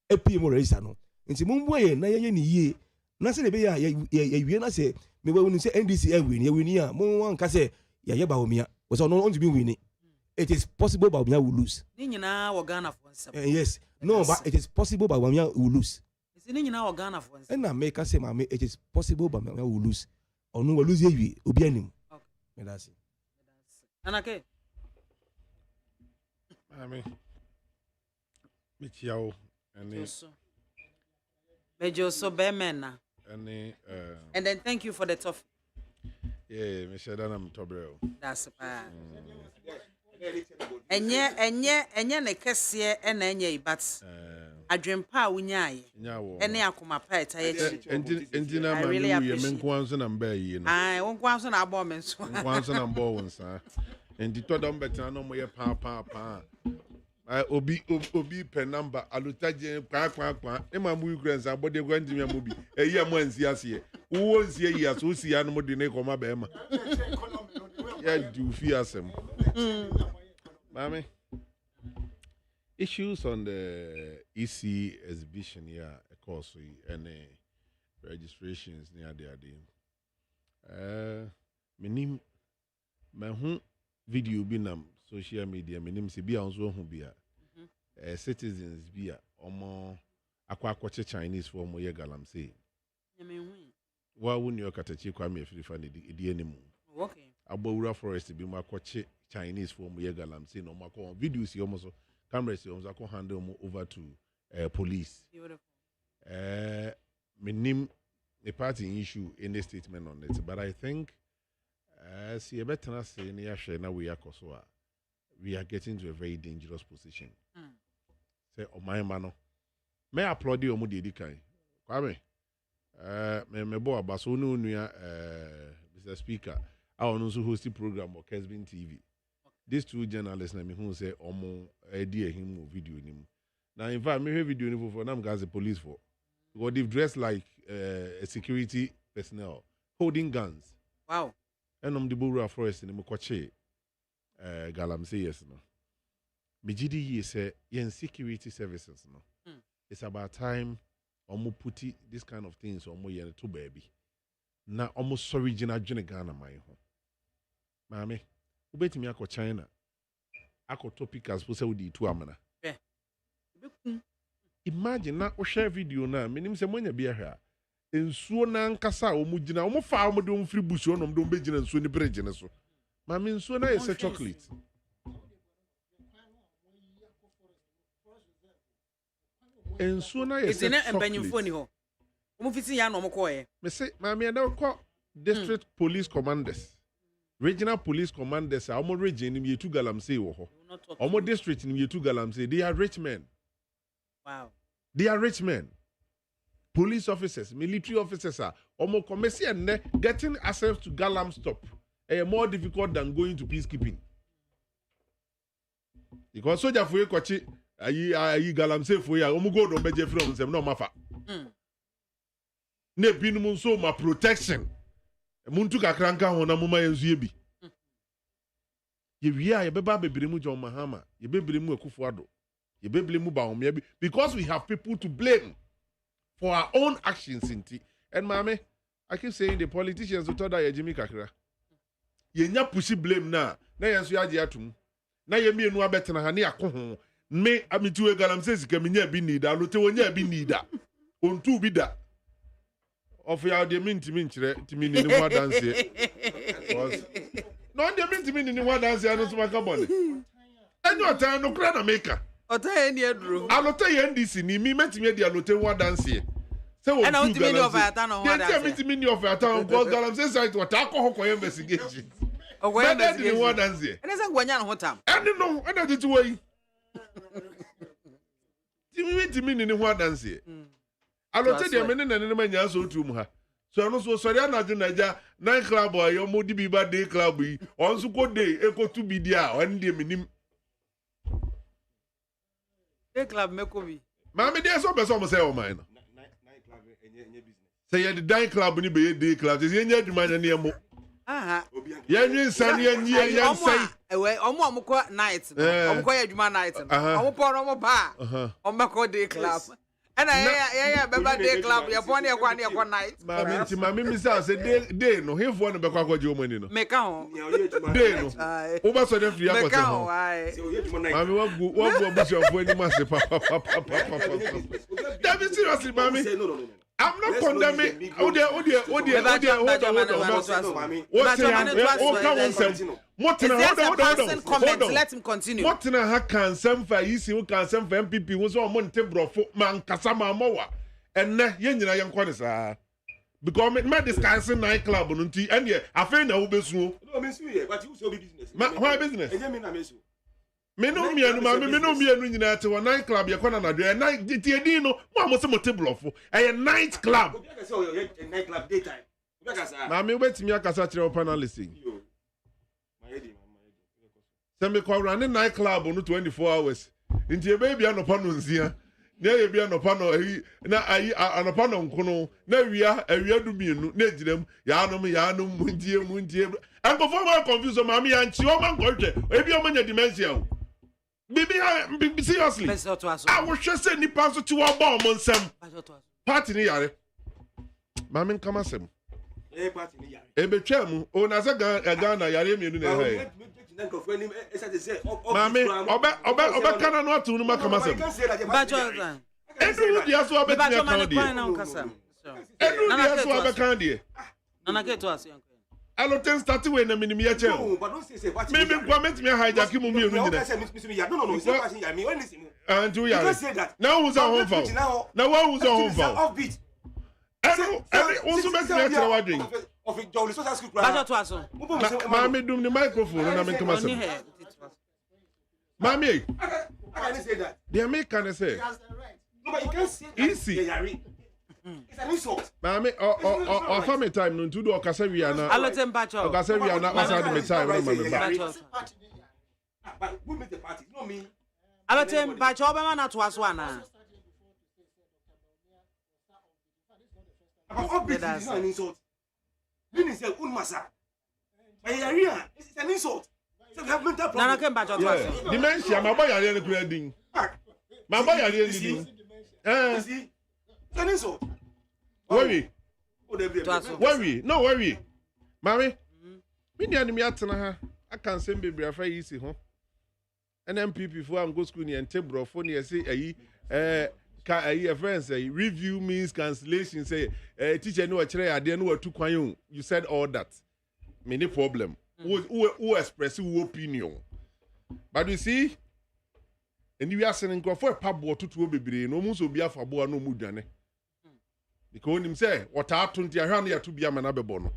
APM register no nti mumboye na ye ni yie na se be ya wie na se me we wonu se NDC win ye win ya mo wan ka se ya ye ba homia we so no on to be win it is possible Bawumia will lose ni nyina wo Ghana for nsem yes no but it is possible Bawumia will lose ni nyina wo Ghana for nsem na make say MAAME it is possible Bawumia will lose onu will lose ye obi anim me that's it anake MAAME Michiao and Major so Bemena. And then thank you for the tough. Yeah, Michelle Danam Tobrel. That's bad. Enye ne kese and enye but adwempa wunyai. Ene akoma pa etaye chi. Entina ma we menkwanso na mba yi no. Ah, wonkwanso na abo menso. Wonkwanso na mbo wonsa. Enti to dom betina no moye pa. Obi per number alutaje kwa e ma mu Ukraine sa body gwanti me amobi eyi amansi ase wo nsi eyi aso si ya no mo de ne koma be ma ya du fi asem MAAME issues on the EC exhibition here course and registrations near there menim mahu video bi nam social media menim se bia onso hu bia citizens bia omo akwa Chinese for mo ye galamsey wa woni okatachi kwa me afirifa ne di enimu okay abawura forest bi mo akwache Chinese for mo ye galamsey no makọ videos yo mo so cameras yo mo handle mo over to police menim the party issue in the statement on it but I think see a better say na ya na we akoso we are getting to a very dangerous position. Say, oh my man, may I applaud you, Omudi Kai? Kwame, me bo abaso no nua Mr. Speaker. I also host the program on Kesbin TV. These two journalists na me who say omo idea him video him. Now in fact, me video him for them guys the police for because they've dressed like a security personnel holding guns. Wow. And the Bura Forest in the Mokwache. Galamsey yes no. Mijidi say yen security services no. It's about time omo puti this kind of things omo yen to baby. Na almost original Ghana my ho. MAAME, ubetimi akọ China. Akọ topic as pose with two amana. Imagine na o share video na menim se monya bia hwa. Ensuo na nkasa omo gina omo fa omo de free bush onom de omo gina ensuo ni bridge ne so. MAAME ensuo na yese chocolate. Ensuo na yese chocolate. Empanyimfo ni ho. Omo fiti ya no omo ko e. Me say MAAME na ko district police commanders. Regional police commanders omo region ni yetu galamsey wo ho. Omo district ni yetu galamsey. They are rich men. Wow. They are rich men. Police officers, military officers are omo commerce and getting access to Galam stop more difficult than going to peacekeeping. Because soldier for you kwachi ayi Galamsey for ya omo go do beje from them no mafa. Ne binum so ma protection. Muntu kakranka ho na moma yenzu bi. Ye wia ye beba bebiremu John Mahama, ye bebiremu Akufo-Addo. Ye bebiremu Bawumia bi because we have people to blame for our own actions in tea. And MAAME, I keep saying the politicians who told that Jimmy Kakra. Ye nya pushi blame na yensu ya atum. Na ye mi enu abete na hani akoho. Me amitu Galamsey sika mi nya bi nida, lote wonya bi nida. Ontu bi da. Of ya de mintimi nkyere timi ni ni wa dance. No de mintimi ni wa dance anu so maka bone. Enyo atan no kra na maker. Otaye ni eduro. Alote ye NDC ni mi metimi di alote wa dance. Say wo. Na ultimate of atan no wa dance. Dey metimi of atan go Galamsey site what akọ investigation. Ogo investigation. Wa dance. Ene se gwanya no hotam. Ene no, ene titi wey. Timi ni wa dance. Alote de mene na ne manya so tum ha. So no so sorry na de naja 9 club boy yo mo di bi ba day club yi. On so ko day e ko tu bi dia on de menim. Day club meko bi. MAAME dey so be so mo say o man no. 9 club enye business. Say ye the day club ni be day club. Say enye aduma na ne mo. Aha. Ye nwi san ye nyi ye nsai. Ewe omo ko night no. Omo ko ye aduma night no. Omo po no mo ba. Omo ko day club. And I beba day club, your pony, your night. Mammy, Miss House, day no, him for the Bacquajo money. Make out. Day no. Over so them free. Mammy, what will be your point? Massive papa. That is seriously, Mammy. I'm not condemning. Oh dear. Let him continue. What in a can some for easy who can some for MPP was on Monte Brofo man Kasama Moa and yen young corners because me discussing nightclub and yeah, I find a bit slow. But you so business. Why business? Me no me and to a nightclub you're going to night dino one was a table a nightclub. A nightclub daytime. Mammy wait me a casatra panelist. Send call running nightclub on 24 hours. Into your baby on a panunzia. Near be on a panel, na on a panel, Kono, no, we are to be near them, Yanum, Mundia. And before my confusion, Mammy and Chioma Gorge, maybe I'm in a dementia. Baby, seriously, I was just sending pastor to our bomb on some party near. Mammy, come as him. A betrayal, oh, Nazaga, a gun, I am in the head. Mammy, Oba cannot not to Macamasam. Every year, so I bet you candy. And I get to us. I don't start to win a minimum channel. Maybe comment me hijack him. And do you say that? Now who's on home phone? Now one who's on home phone? Also, make me a drink. Mammy, do the microphone and I'm in commercial. Mammy, I can say that. The American say, easy. It's an insult. Mammy, or family time, no, to do a Casaviana. I'll let them batch up. Casaviana, outside the time. But who made the party? No, me. I'll let them batch up, and not was one. It's not an insult. This is unmasa. It's an insult. So we have mental problems. Dementia, my boy, I really creating. My boy, I really it's an insult. Worry. No worry. Mammy, me the enemy at I can't send baby a very easy, huh? And MPP before I'm go school and table phone here say a friend say review means cancellation say teacher no actually I didn't know to kwanyun. You said all that. Many problem. Who express who opinion. But you see, and you are sending for a pub or two baby, no muso be a fabo no mudane. Because him say, what are 20 around here to be a manabono?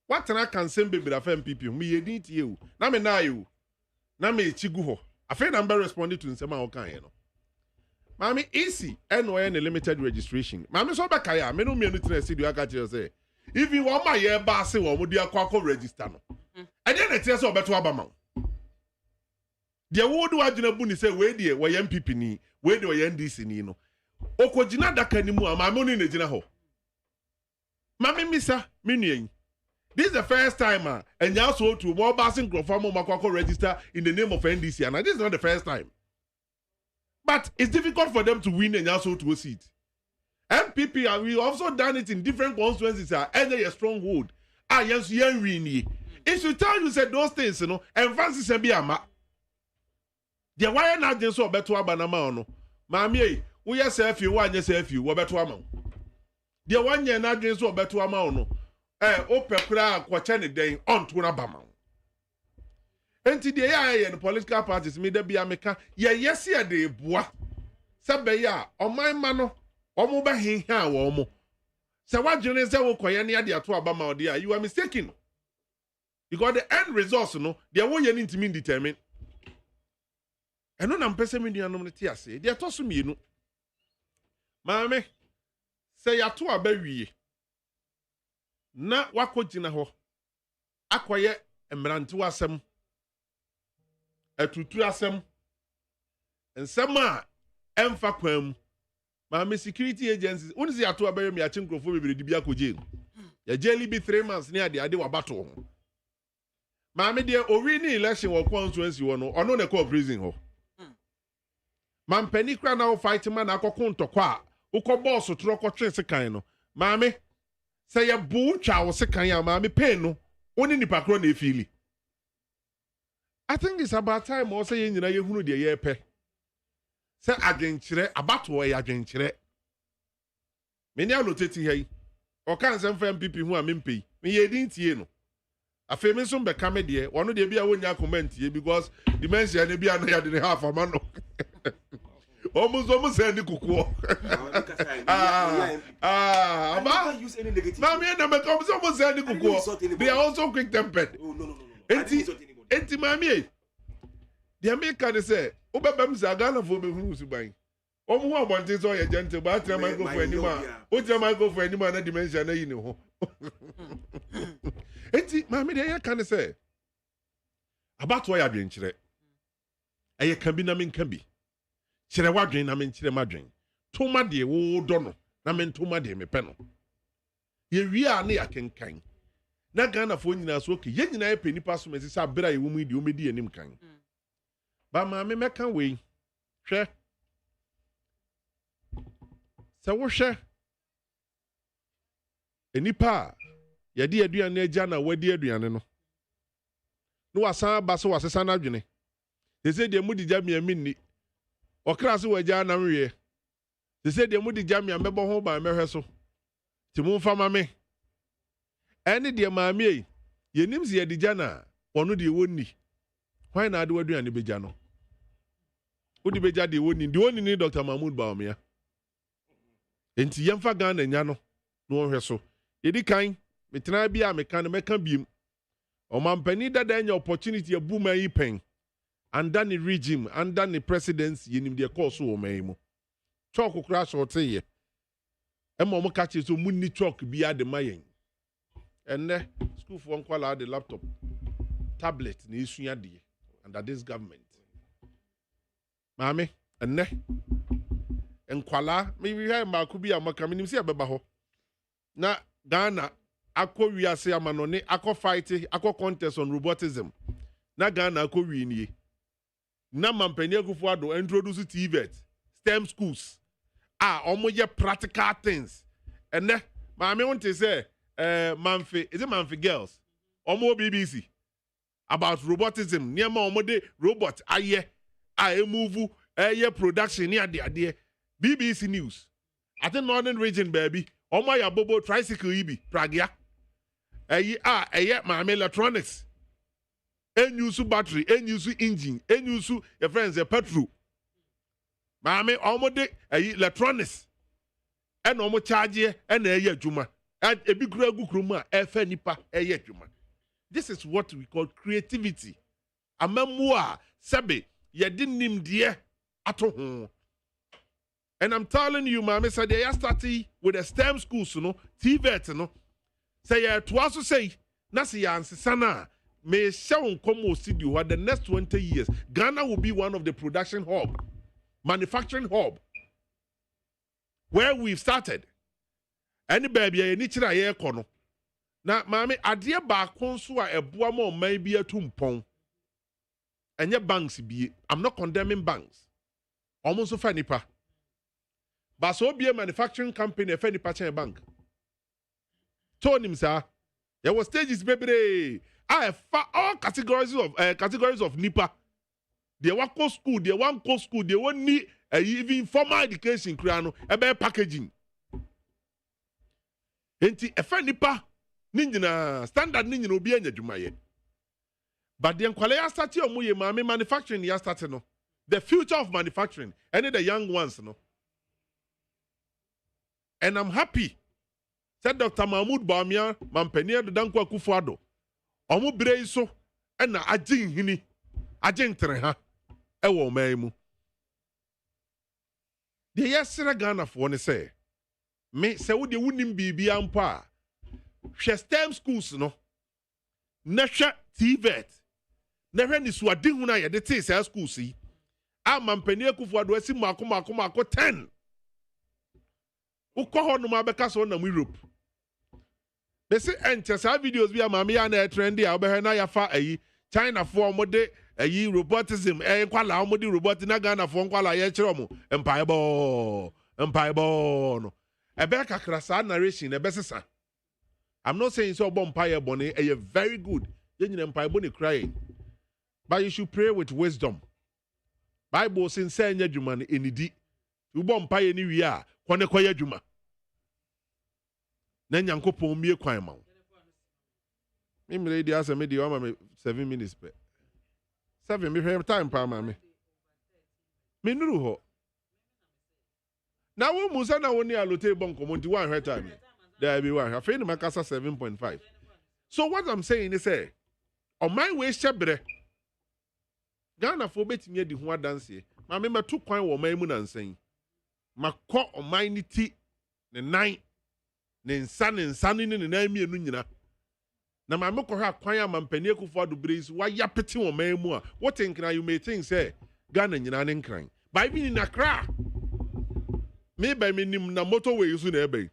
What can send baby of MPP? Me need you. Na me na you. Na me chiguho. I feel I'm responding to Nsema Okanyeno. Mami, easy. NON limited registration. Mami, so back here. Me no me anything see you got you say. If you want my year bass, you want to kwako register no. And then it says beto abama. The would do ajina buni say we dey we MPP ni, we dey we NDC ni no. Okojina daka ni mu ama me no na jina ho. Mami misa, me nuen. This is the first time and you also to more passing Grofamo Makwako register in the name of NDC. And this is not the first time. But it's difficult for them to win and also to a seat. MPP, we also done it in different constituencies. And a stronghold. Yes, it should tell you said those things, you know, and Francis and BIAMAH. The why not just so better abanama no. Mammy, we are self you, one yourself you, what better amount. The 1 year not just so better amount no. Opekura kwachane den on to Nabama. Enti de ya and political parties me de bia meka yes ya de boa. Sabe ya oman mano omo ba hin ha wo mo. Se wadwene se wo koye ne ade ato abama ode ya you are mistaken. Because the end result no they wo ye ntimi determine. Eno na mpese me nuanom ne ti ase. De to so mienu. Maame se ya to abawie. Na wako jina ho akoye emrantu asem atutu asem ensem a emfa kwam ma security agencies oni se ato abere mi achi nkrofo bebere di bia koje ya jeli bi 3 months ne ade wabato ho ma me de owi ni election wo constituency wo no ono na call prison ho ma mpani kra na wo fight man akoko ntokwa Uko boss troko tre sekan no. Maame say ya bu twa wo sekan ya maame pain no. Oni nipa kro na efili. I think it's about time also ye nyina ye hunu de ye pe. Say adwenkyere abato ye adwenkyere. Me nya loteti hei. O kan sem fa MPP hu a mempe. Me ye din tie no. Afe me so be ka me de, wono de bia wonya comment ye because dementia ne bia na ya de half ama no. Almost any kukuo. Ama use any negative. Mami na me come almost any kukuo. They are also quick tempered. Oh no. Enti mami. The American say, "Obebem say Ghana for be hunu suban." Omo hu abonte so ye gentle but try my go for anima. O try my go for anima na dimension na yi ne ho. Enti mami dey can say about why adwenkyere. Eye kan bi na men kan bi. Chere wadwen na men chere madwen. Toma de wo do no na men toma de me pe no. Ye wi a na yakenkan. Na Ghana fo nyina so ke ye nyina ye pe nipa so mesi sa bra ye wo mu di o medi anim kan. Ba ma me meka we hwe. Se wo hwe. Enipa ye de aduane agya na wadi aduane no. No wasan ba so wasesa na adwene. They say de mu di gya mi ni. Okrase wagya na mwe. They say de mu di gya mi amebo ho ba mehwe so. Ti mu mfa ma me. Ene de maame yi yenim se ye di gya na wono de wonni. Hwan na ade waduane begya no. Odi begya de wonni. De wonni ni Dr. Mahmoud Baumia. Enti yemfa Ghana nya no no hwe so. Yedi kan metena bia meka no meka biem. Omampani dada enya opportunity abu ma yi pen. Under the regime, under the presidency, yenim de course wo man mu. Talk crash or say ye. Emo mo catch so munni talk bi ade mayen. Enne school for nkwala the laptop, tablet na isua de under this government. Mame, enne nkwala me wi ha ma ku bi amaka minim se abeba ho. Na Ghana akọ wiase amanone akọ fight akọ contest on robotism. Na Ghana akọ wi nie. Na mampani akufo ado introduce TVET STEM schools omo ye practical things ene maame won te say Manfi is it Manfi girls omo BBC about robotism near omo de robot aye move production near the BBC news at the northern region baby omo ya bobo tricycle ibi pragia maame electronics use battery, use engine, use your friends a petrol. Mame, almost electronics. And almost charge and a juma. And a big gruma, a nipa, a juma. This is what we call creativity. A memoir, Sabe, ye didn't name dear at home. And I'm telling you, Mame, said they are starting with a STEM schools, TVET, say, twice to say, Nasi answer sana. May show come studio the next 20 years. Ghana will be one of the production hub, manufacturing hub, where we've started. Any baby, any chira ye kono. Na mami adie ba konso a eboa mo man bi atumpon. Enye banks bi. I'm not condemning banks. Almost so nipa. But so be a manufacturing company a nipa chen bank. Told him sir, there was stages baby. All categories of NIPA. They want co school, they want co school, they want need even formal education, about packaging. Enti efa NIPA ninjina standard ninjina obi anya dwuma ye. But the nkwale ya start your muye maame manufacturing ya start no. The future of manufacturing, any the young ones no. And I'm happy. Said Dr. Mahmoud Baumia, Mampenia de Danko Akufo-Addo. Omo brei so na agin hini agin tre ha ewo man mu de yesere Ghana fo ne say me se wo de wunim bibia mpo a hwe STEM schools no na hwe TVET na hwe ni so adin hu na ye de te say schools yi amampani Akufo-Addo asi mako 10 ukọ ho no ma beka so na mu Europe. They say sa videos bi amami ya na trendy a obehwe na ya fa China for mode robotism kwala mode robot na Ghana for kwala ye kire omo mpaebɔ no ebe kakra saa narration ebe sesa I'm not saying so mpae bone a very good yenyina mpaebɔ ne cry but you should pray with wisdom Bible says say nya dwuma no enidi you bɔ mpae ni wi a kɔne kɔyɛ dwuma na nyankopɔn mie kwan ma wo me di asa me di o me 7 minutes pe 7 me hwɛ time pa ma me nuru hɔ na wo musa na wo ni alote bon komonti one hwɛ time there be one afei ne makasa 7.5 so what I'm saying is say on my way shebre Ghana fo betimi adi ho adanse ma me meto kwan wo man mu na nsan makɔ on my ni ti ne nan ne nsa ne nan mienu nyina na ma me kɔhwɛ kwan amampani akufo adobere so wa ya pete wo man mu a what think na you may think say Ghana nyina ne nkran ba even in Accra me by me nim na motorway so na ebe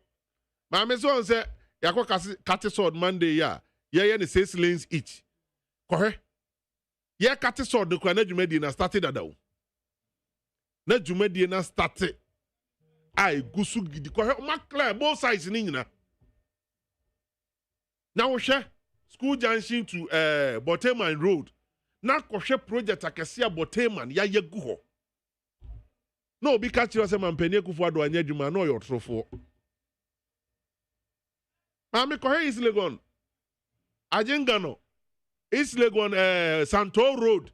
ma me so say yakɔ kate sword Monday ya ye ne 6 lanes each kɔhwɛ ye kate sword de kwa na dwumadi na started adawo na dwumadi na started ai gusu gidi kɔhwɛ ma clear both sides ni nyina na wo hwɛ school junction to Boteman Road na kɔhwɛ project akɛse a Boteman ya ye gu hɔ no obi ka kyerɛ sɛ mampani akufo ado anya dwuma na ɔyɛ ɔtorofo ma me kɔhwɛ East Legon Ajengano East Legon Santo Road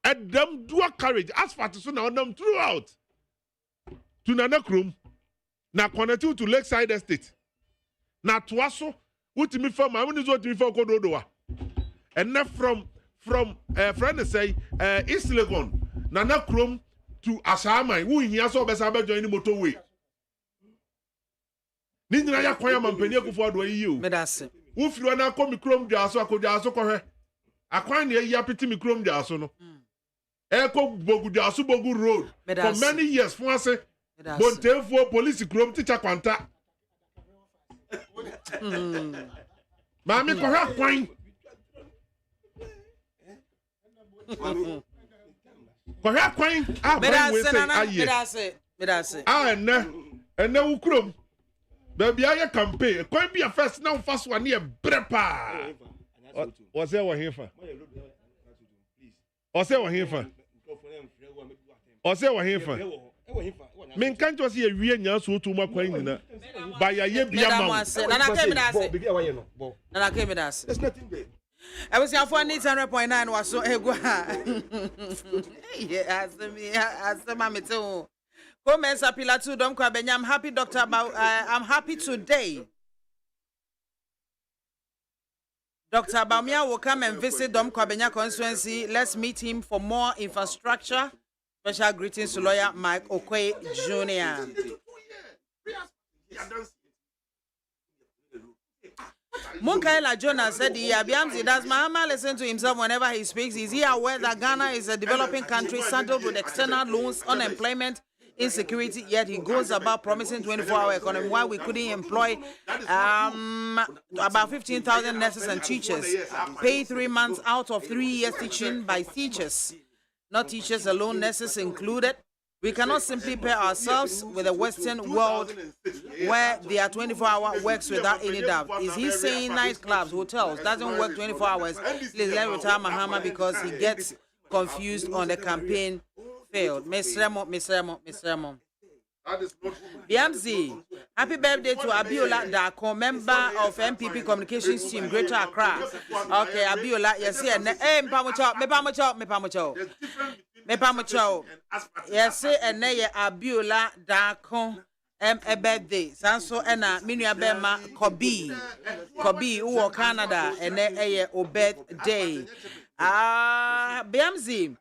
Adam dual carriage asphalt so na onam throughout to Nanakrum na connected to Lakeside Estate na toaso utimi from amuni zo utimi from Kododowa and now from friend say East Legon Nanakrum to Ashamai who hia so besa be join motorway ni nyina ya kwan mampani akufo ado ayi o medase wo firi na akɔ mikrom de aso kɔhwɛ akwan ne ya piti mikrom de aso no eko bogu de aso bogu road for many years fun ase bontefuo police krom teacher kwanta Mami kɔhwɛ kwan kɔhwɛ kwan medase ene ukrom baby aye campaign kwan bi a first now fast one here brepa was there wahefa men kan to say wie nya so to makwan nyina ba ya ye BIAMAH na kemedase there's nothing there I was here for 100.9 was so ego yeah asema too Come Sapila to Dom Kwabenya. I'm happy, Doctor. I'm happy today. Dr. Baumia will come and visit Dom Kwabenya constituency. Let's meet him for more infrastructure. Special greetings to lawyer Mike Okwe Jr. Munkaila Jonas said, Biamzi, does Mahama listen to himself whenever he speaks? Is he aware that Ghana is a developing country saddled with external loans, unemployment, insecurity, yet he goes about promising 24-hour economy? Why we couldn't employ about 15,000 nurses and teachers, pay 3 months out of 3 years teaching by teachers, not teachers alone, nurses included. We cannot simply pair ourselves with the Western world where they are 24-hour works without any doubt. Is he saying nightclubs, hotels, doesn't work 24 hours? Please let retire Mahama because he gets confused on the campaign failed. Miss Remo. BMZ, happy birthday to Abiola Dako, member of MPP Communications Team, Greater Accra. Okay, Abiola, yes, yeah. Hey, me pamucho. Yes, and nay Abiola Dako. Birthday. Sanso ena minua bema Kobi uwo Canada ene birthday. BMZ.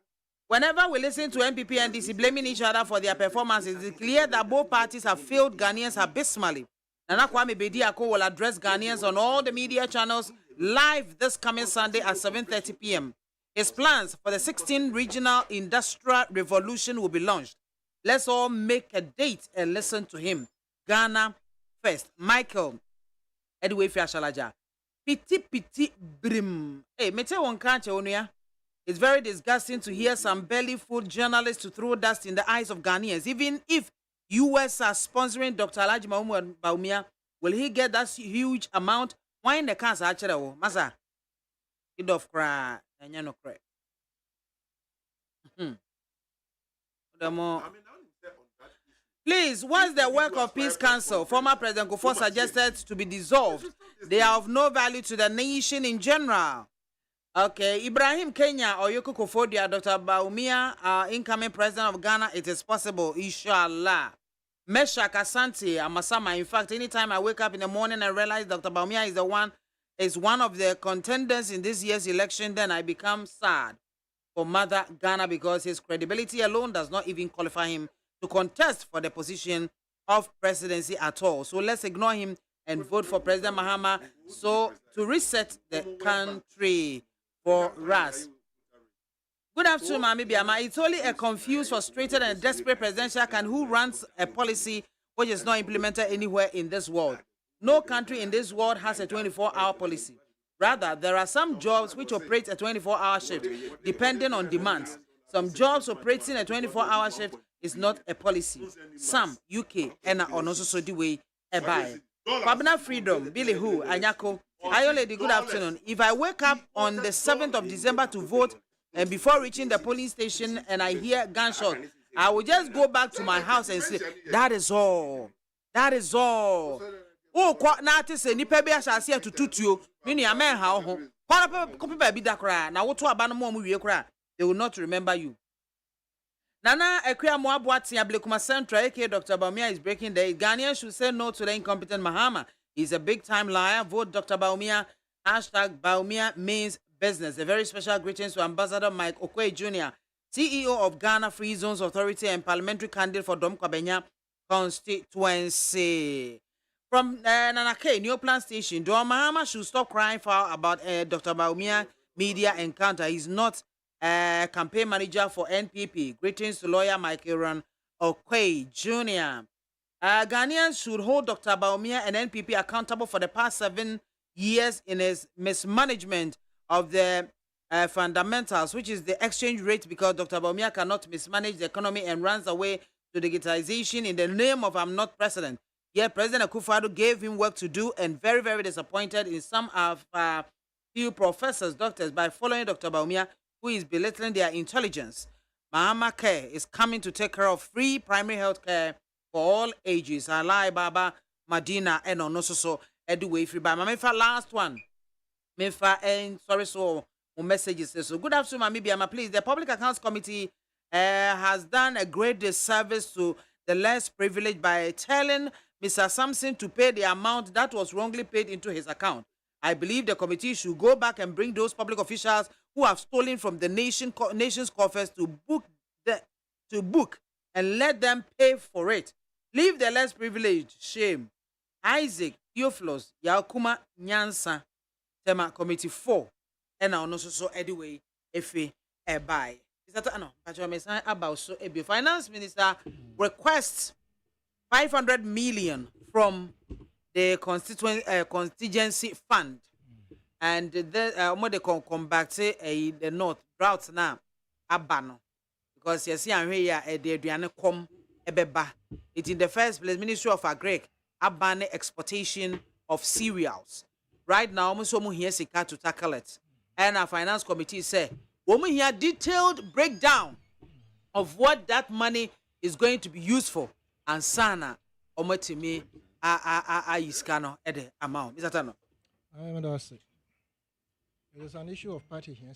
Whenever we listen to MPP and DC blaming each other for their performances, it's clear that both parties have failed Ghanaians abysmally. Nana Kwame Bediako will address Ghanaians on all the media channels live this coming Sunday at 7:30 p.m. His plans for the 16th Regional Industrial Revolution will be launched. Let's all make a date and listen to him. Ghana first. Michael Edway Fiashalaja. Piti brim. Hey, mete wonkanche onuya. It's very disgusting to hear some belly-food journalists to throw dust in the eyes of Ghanaians, even if US are sponsoring Dr. Alhaji Mahmoud Baumia. Will he get that huge amount? Why in the cancer actually? Masa, it of cry and you know cry. Please, what's the work of Peace Council? Former President Kufuor suggested to be dissolved. They are of no value to the nation in general. Okay, Ibrahim Kenya or Yoko Kofodia, Dr. Baumia, incoming president of Ghana. It is possible, inshallah. Meshak Asante, Amasama. In fact, anytime I wake up in the morning and realize Dr. Baumia is one of the contenders in this year's election, then I become sad for Mother Ghana because his credibility alone does not even qualify him to contest for the position of presidency at all. So let's ignore him and vote for President Mahama so to reset the country for us. Good afternoon, MAAME BIAMAH. It's only a confused, frustrated, and desperate presidential can who runs a policy which is not implemented anywhere in this world. No country in this world has a 24-hour policy. Rather, there are some jobs which operate a 24-hour shift, depending on demands. Some jobs operating a 24-hour shift is not a policy. Some, UK, and also so the way a buy. Pabna Freedom, Billy Who, Anyako. Ayo lady, good afternoon. If I wake up on the 7th of December to vote, and before reaching the polling station and I hear gunshot, I will just go back to my house and say, that is all. That is all. Oh, quite not say, Nipe be shall see to tutu, meaning a man how home. Copy baby that cry. Now, what to abandon more movie cry? They will not remember you. Nana Ekwia Moabuati Ablekuma Central, aka Dr. Baumia, is breaking the Ghanaians should say no to the incompetent Mahama. He's a big time liar. Vote Dr. Baumia. Hashtag Baumia means business. A very special greetings to Ambassador Mike Okwe Jr., CEO of Ghana Free Zones Authority and parliamentary candidate for Dom Kwabenya constituency. From Nanake, New Plan Station, Dom Mahama should stop crying foul about Dr. Baumia media encounter. He's not campaign manager for NPP. Greetings to lawyer Mike Aaron Okwe Jr. Ghanaians should hold Dr. Baumia and NPP accountable for the past 7 years in his mismanagement of the fundamentals, which is the exchange rate, because Dr. Baumia cannot mismanage the economy and runs away to digitization in the name of I'm not president. Yet President Akufo-Addo gave him work to do, and very, very disappointed in some of few professors, doctors, by following Dr. Baumia, who is belittling their intelligence. Mahama Care is coming to take care of free primary health care for all ages. Alai Baba, Madina, and Onososo, Edway Free by Mamefa. Last one. Mefa and sorry, so messages. So good afternoon, MAAME BIAMAH. Please, the Public Accounts Committee has done a great disservice to the less privileged by telling Mr. Sampson to pay the amount that was wrongly paid into his account. I believe the committee should go back and bring those public officials who have stolen from the nation's coffers to book and let them pay for it. Leave the less privileged. Shame. Isaac Theophilus Yakuma Nyansa Tema Committee 4 and now so anyway if we buy. Is that no? But about so a finance minister requests 500 million from the contingency fund, and the they come back to the north drought now abano because you see and here the aduane come ebeba. It in the first place Ministry of Agric abane exportation of cereals. Right now almost someone here sika to tackle it, and our finance committee say woman here detailed breakdown of what that money is going to be used for, and sana omatimi iskano at the amount. Is that no? It is an issue of party here.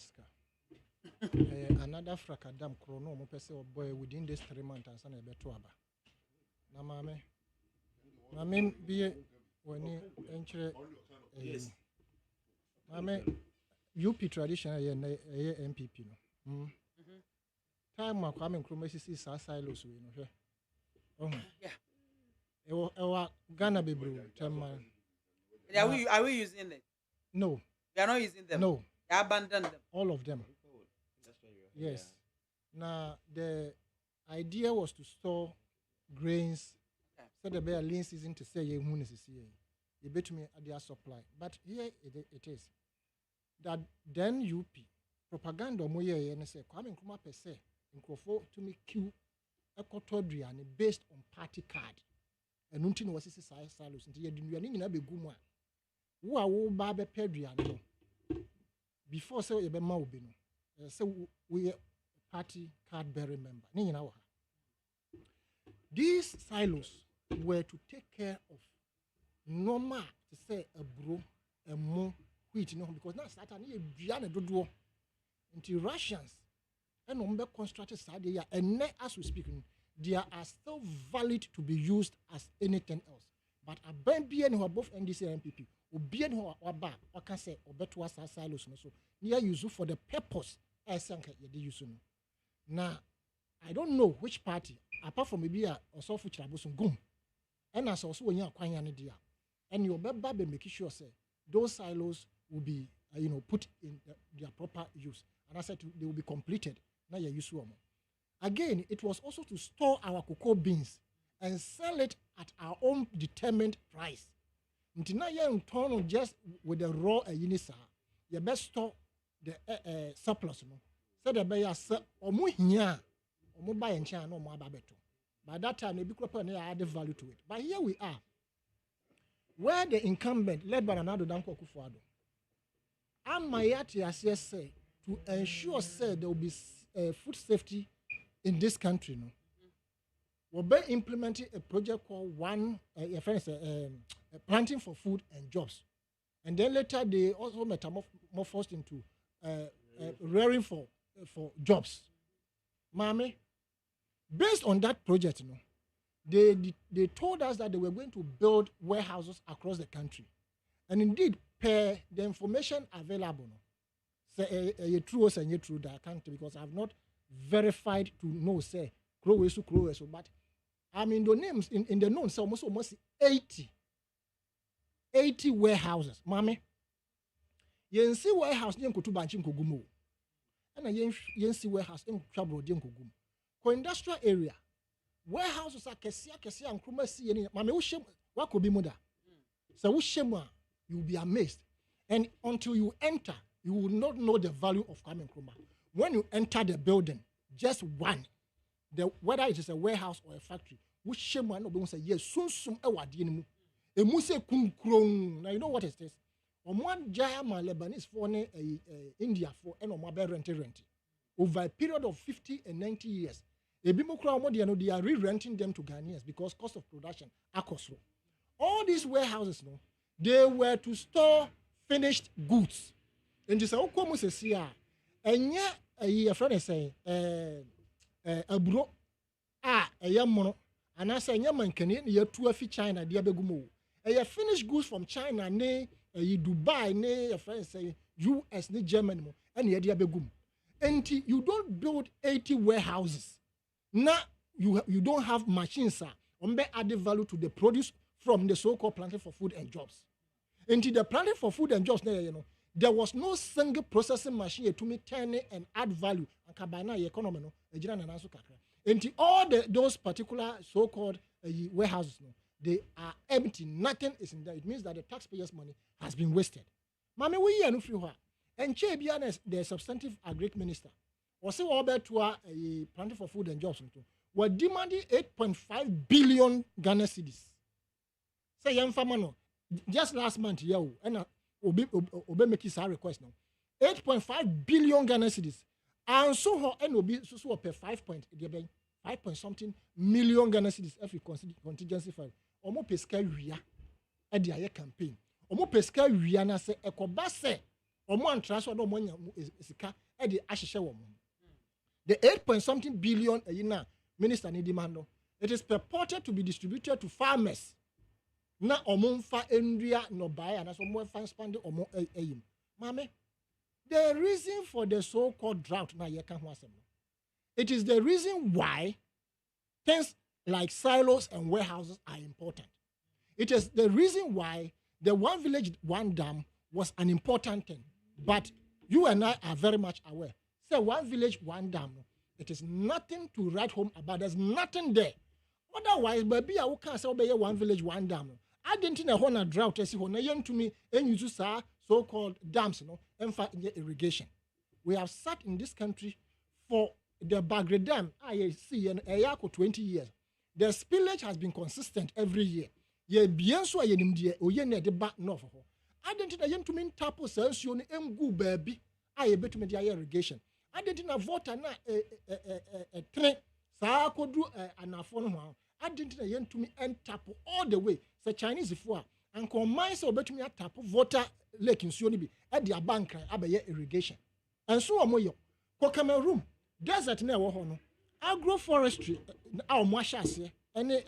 Another fracadam chrono boy within this 3 months and son a betuaba. Na mame be when you enter mame UP traditional MPP no. Time ma kwame nkrumasi sa silos we no hwe. Yeah. Ghana Bibru, Are we using it? No. We are not using them. No. They abandoned them. All of them. Yes. Now the idea was to store grains. So the bear lean season to say you bet me at their supply. But here it is. That then UP propaganda moye and say Kwame Nkrumah per se in Krofo to me queue ekoto aduane based on party card enu nti no wasisi silos nti ye duane nyina be gu mu a wo a wo ba be pɛ aduane no before say ye be ma obi no say we party card bearing member ni nyina wo ha. These silos were to take care of normal to say a bro a mo wheat no because now start ani aduane dodo nti Russians and umbe constructed side here and as we speak they are still valid to be used as anything else but a ben bien who are both NDC and MPP obien who are ba or can say obeto as silos no so near use for the purpose as sanka ye dey use no. Now I don't know which party apart from maybe a so fu chirabosun gum and as also when you akwanya ne dia and your beba be make sure say those silos will be put in their proper use and I said they will be completed. Now you use one. Again, it was also to store our cocoa beans and sell it at our own determined price. Until now, you turn just with the raw unisa. You best store the surplus. So the buyer say, "Omu hiya, omu buy and chana no more babeto." By that time, maybe crop and add value to it. But here we are, where the incumbent led by Nana Danko Kufuado, and Mayati as say to ensure say there will be food safety in this country. No, we'll be implementing a project called planting for food and jobs, and then later they also metamorphosed into rearing for jobs. MAAME, based on that project, they told us that they were going to build warehouses across the country, and indeed, per the information available, say a true or say true that I can't because I've not verified to know say Krowesu, but I mean the names in the known say almost 80 warehouses. MAAME, yen see warehouse yen kutu banchi nkogumo, and yen see warehouse in Chabro yen kogum. Ko industrial area warehouses are kesia and kruma see yen. MAAME ushem wakobi muda. So ushema you will be amazed, and until you enter, you will not know the value of Kwame Nkrumah. When you enter the building, just one, whether it is a warehouse or a factory, which shema no be say yes, soon ewadi nimu. Emuse kunkrong. Now you know what it is. One Jayama Lebanese for India for and rent. Over a period of 50 and 90 years. They are re-renting them to Ghanaians because cost of production akosro. All these warehouses, they were to store finished goods. And this almost says here, and yet a friend is saying, a bro, a young mono, and I say, young man can eat two China, dear Begumo. A finished goods from China, nay, Dubai, nay, a friend say, US, nay, Germany, and the idea begum. And you don't build 80 warehouses. Now you don't have machines, sir, on added value to the produce from the so-called planting for food and jobs. Into the planting for food and jobs, there was no single processing machine to me turn and add value. And kabana economy into all those particular so-called warehouses, they are empty. Nothing is in there. It means that the taxpayers' money has been wasted. Mami, we are no free. And Chebianes, the substantive agric minister, was so over to a planting for food and jobs. Were demanding 8.5 billion Ghana cedis. Say young farmer no. Just last month, and Obe make his request now. 8.5 billion Ghana cedis. And so her NOB so per 5 point something million Ghana cedis if you consider contingency fund. Omo pesca wia at the campaign. Omo pesca wia na se ekoba se omo antraso no mo sika at the ashishe wo. The 8 point something billion a year minister ni demand no. It is purported to be distributed to farmers. Na omonfa endria no buy and as omo fan spend omo ayim. Mame, the reason for the so-called drought na ye kan ho asem. It is the reason why things like silos and warehouses are important. It is the reason why the one village, one dam was an important thing. But you and I are very much aware. Say one village, one dam. It is nothing to write home about. There's nothing there. Otherwise, baby, I can't say one village, one dam. I didn't know a drought. I see when to me and you just so-called dams, and irrigation. We have sat in this country for the Bagre Dam, I see an Ayako 20 years. The spillage has been consistent every year. Ye bien so ye nimdie o ye ne de ba no for. Identity na yentumi tapo sansuo ne emgu baabi a ye betumi de irrigation. Identity na water na tre saa kodu anafo no ho. Identity na yentumi entapo all the way. The Chinese fo a anko man se obetumi atapo water lake nsuo ne bi e de abankran abaye irrigation. Enso omoyo ko Cameroon desert na wo ho no agroforestry a omo ahye ene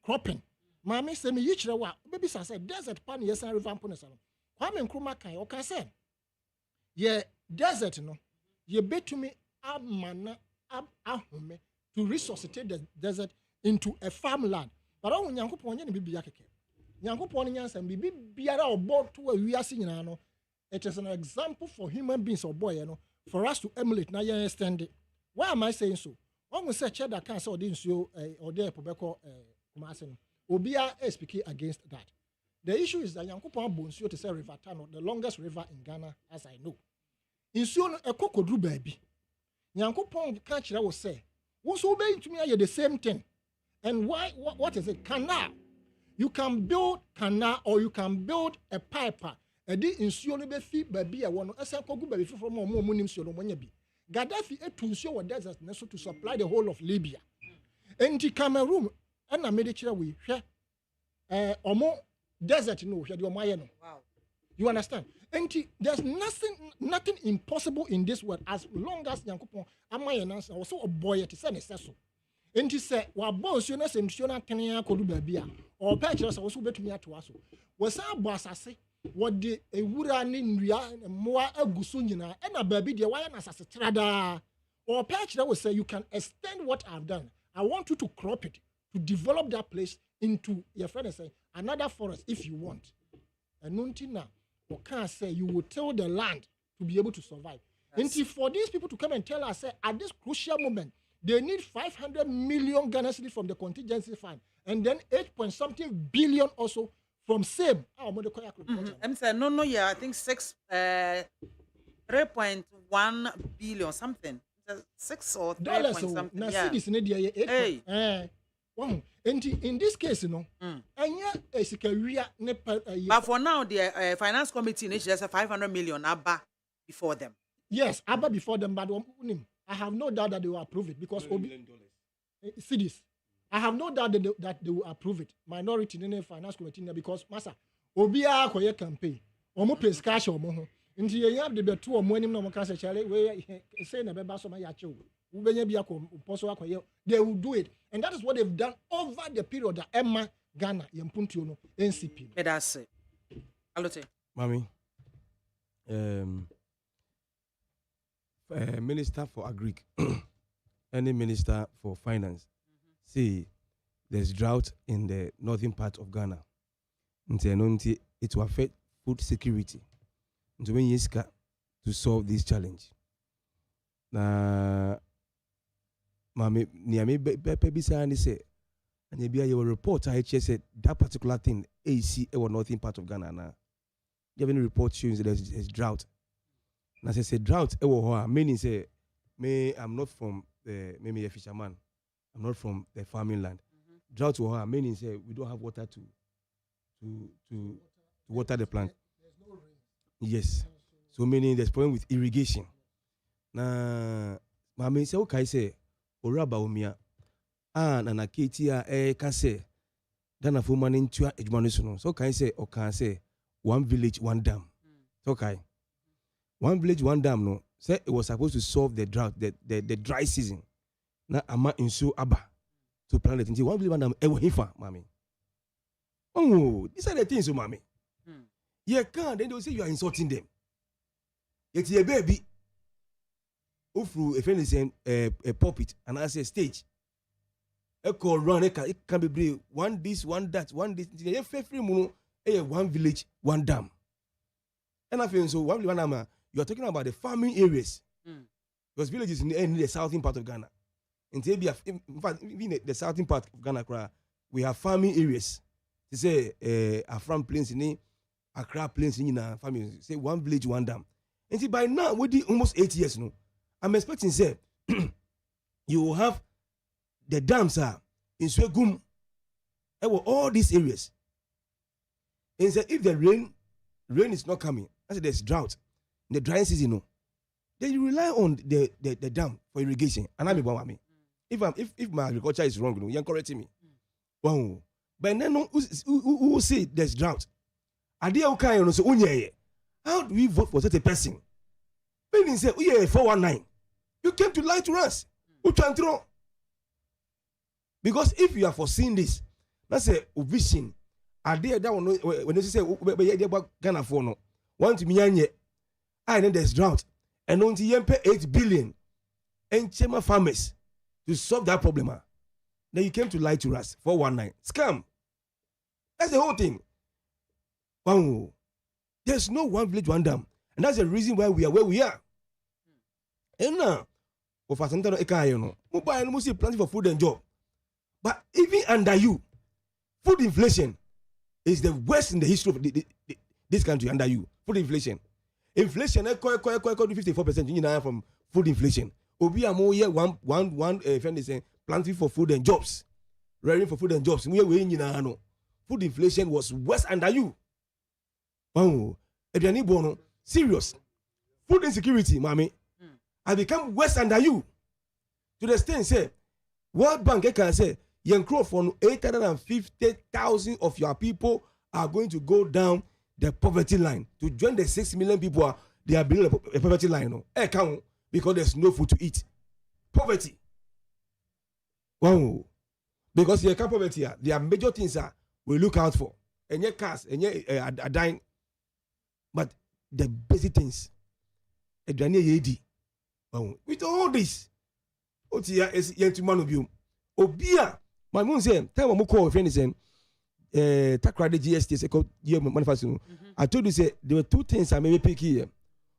cropping. Mami se me yichire wa baby say desert pan yes and river pon salon. Kwame Nkrumah kan o kan say ye desert no ye betumi amana ahome to resuscitate the desert into a farmland. But on Nyankopon ye ne bibia keke. Nyankopon nyansa bibi biara obo to awiase nyina no. It is an example for human beings or boy, for us to emulate. Now you understand it. Why am I saying so? When we say cheddar can't say or didn't show or there Pobeko Kumasen, Obia is speaking against that. The issue is that Yankupon Bonsio to say River Tano, the longest river in Ghana, as I know. In soon a cocoa drew baby. Yankupon catch that will say, what's obeying to me the same thing. And why what is it? Canal. You can build canal or you can build a piper. Edi nsuo no be fi baabi a wono esa kogu baabi foforo mo mo nim nsuo no monya bi Gaddafi etu nsuo wo desert na so to supply the whole of Libya enti Cameroon na me de kire we hwe omo desert no hwe de omo aye no wow you understand enti there's nothing impossible in this world as long as Yankopon amaye na so so oboye te se ne seso enti se wa bo nsuo na se nsuo na tene akodu baabi a o pa kire so so betumi ato aso wo sa bo asase what the ewura ni ndua moa aguso nyina e na baabi de why na asase trada or patch that will say you can extend what I've done. I want you to crop it to develop that place into your friend say another forest if you want. And nuntina or can say you will tell the land to be able to survive. And for these people to come and tell us say at this crucial moment they need 500 million Ghana cedis from the contingency fund and then 8.something billion also from same. I'm saying no, yeah, I think 3.1 billion something. 6 or 3 point something. Yeah. Hey. In this case, you know, but for now, the finance committee is just 500 million ABBA before them. Yes, ABBA before them, but I have no doubt that they will approve it because CDs. I have no doubt that they will approve it. Minority in the finance committee because Massa Obia Koye campaign. Omo pays cash omo. Nti ye have the two omo anim no mo can say chale we say na beba so ma ya chew. Wo benya bia ko poso akoye. They will do it. And that is what they've done over the period that Emma Ghana yempuntio no NCP. That's it. Alote. Mami. Minister for Agric, any minister for finance. See, there's drought in the northern part of Ghana. It will affect food security. To solve this challenge. Na mami niame bisa ni say and your report I said that particular thing AC or northern part of Ghana na. You have any report showing that there's drought? Na say drought meaning say I'm not from maybe a fisherman. I'm not from the farming land. Drought meaning say we don't have water to water the plant. Yes. So meaning there's problem with irrigation. Na mama say okay say oraba omia na ketia ka say Ghana for man into edwuma so can say or can say one village one dam. Okay. One village one dam no say it was supposed to solve the drought the dry season. Na ama insu aba to plant it into one village one dam hifa mami. Oh, these are the things so mami. You can't then they'll say you are insulting them. Yet your baby through a friend is a pulpit and I say stage. A call run it can be brave. One this, one that, one this. One village, one dam. And I feel so one village, one dam. You are talking about the farming areas. Because villages in the southern part of Ghana. In fact, even the southern part of Ghana, we have farming areas. They say Afram Plains in Accra Plains in farming. Say one village, one dam. And see by now, we did almost 8 years no. I'm expecting say you will have the dams in Swegum, all these areas. And say if the rain is not coming, I said there's drought, the dry season, no, then you rely on the dam for irrigation. And I'm about me. If my agriculture is wrong, you're correcting me. Wow. But then who say there's drought? How do we vote for such a person? When say, 419, you came to lie to us. Because if you are foreseeing this, that's a vision. Idea that one when they say Ghana for no, want to me I know there's drought, and only you pay 8 billion and chema farmers to solve that problem. Then you came to lie to us. 419 scam. That's the whole thing. Wow. There's no one village, one dam, and that's the reason why we are where we are. And now, of us, mobile planting for food and job. But even under you, food inflation is the worst in the history of this country. Under you, food inflation, do 54% from food inflation. Obi amo here one friend is saying planting for food and jobs, rearing for food and jobs. Food inflation was worse under you. Oh, serious. Food insecurity, mommy, I become worse under you. To the extent, say, World Bank can say, young crop from 850,000 of your people are going to go down the poverty line. To join the 6 million people, they are below the poverty line. Because there's no food to eat. Poverty. Wow. Because you can't poverty, there are major things we look out for. And your cars, and your dying. But the basic things, with all this, Otia is yet to man of you. Obia, my mom said, tell me call friend is saying, Takrade GST, year manufacturing. I told you, say, there were two things I may pick here.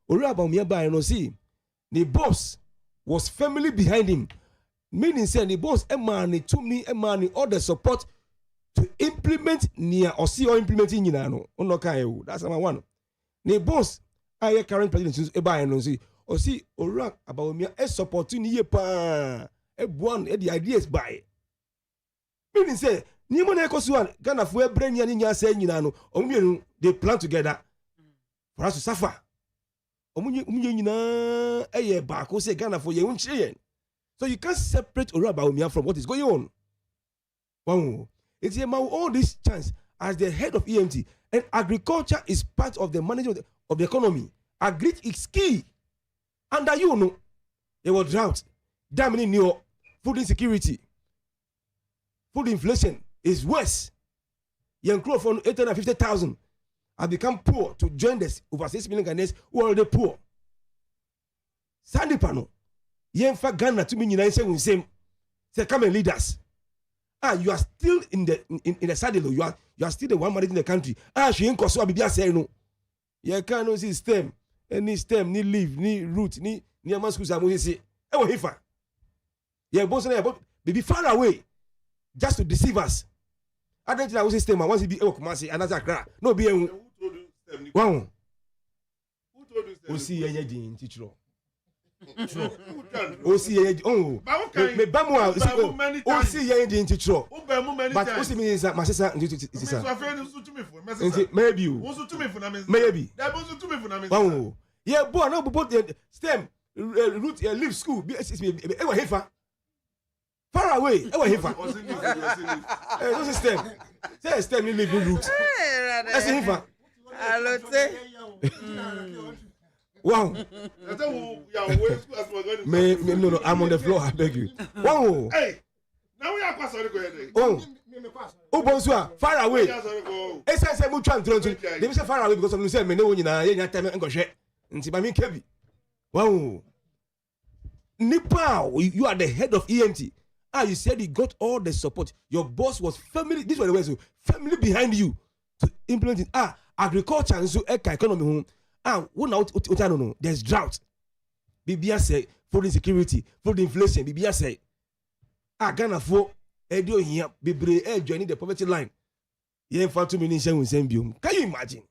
Ora about me by no see. The boss was family behind him. Meaning, say, the boss, a money to me, a money, all the support to implement near or see or implementing in ano. That's number one. The boss, I current president, a buy and see. Or see, or about me, a supporting ye pa, a one, the ideas by. Meaning, say, Nimon Ekoswan, Ghana for a brain yan saying, you know, they plan together for us to suffer. Say Ghana for your own children. So you can't separate Orabawumia from what is going on. Wow. It's all this chance as the head of EMT, and agriculture is part of the management of the economy. Agri is key. Under you know, there was drought, damning new food insecurity, food inflation is worse. Young crow from 850,000 have become poor to join this over 6 million Ghanaians who are already poor. Sandy Pano, Yenfa Ghana to me in same. Say, come and lead us. You are still in the saddle. You are still the one managing the country. She ain't so be say no. You can't see stem, any stem, ni leaf, ni root, ni amaskus amuhisi. Ewo hifa. Yeah, boss baby far away, just to deceive us. I don't think I was stem. Once he be Kumasi, another cry. No be Who told you stem? Wow. Who told you stem? O see anything teacher. O see me bamu o see anything teacher. But o see me is my sister maybe wow. Yeah, boy, no both the stem root leaf school be ewa hefa. Far away, ewa hefa. No system. Say stem ni leaf root. That's hefa. Wow. No, I'm on the floor, I beg you. Wow. Hey, now we are quite sorry. Oh, Bonsoir, far away. Esa say much trying to they say far away because of you say me no nyina ye nya time en go hwe. Nti ba mi kebi. Wow. Nipa, you are the head of EMT. You said you got all the support. Your boss was family. This was the way so family behind you to implement it. Agriculture and so economy. No. There's drought. Bibia say food insecurity, food inflation. Bibia say, Ghana for edio here, Bibre joining the poverty line. Yen for 2 million with same biome. Can you imagine?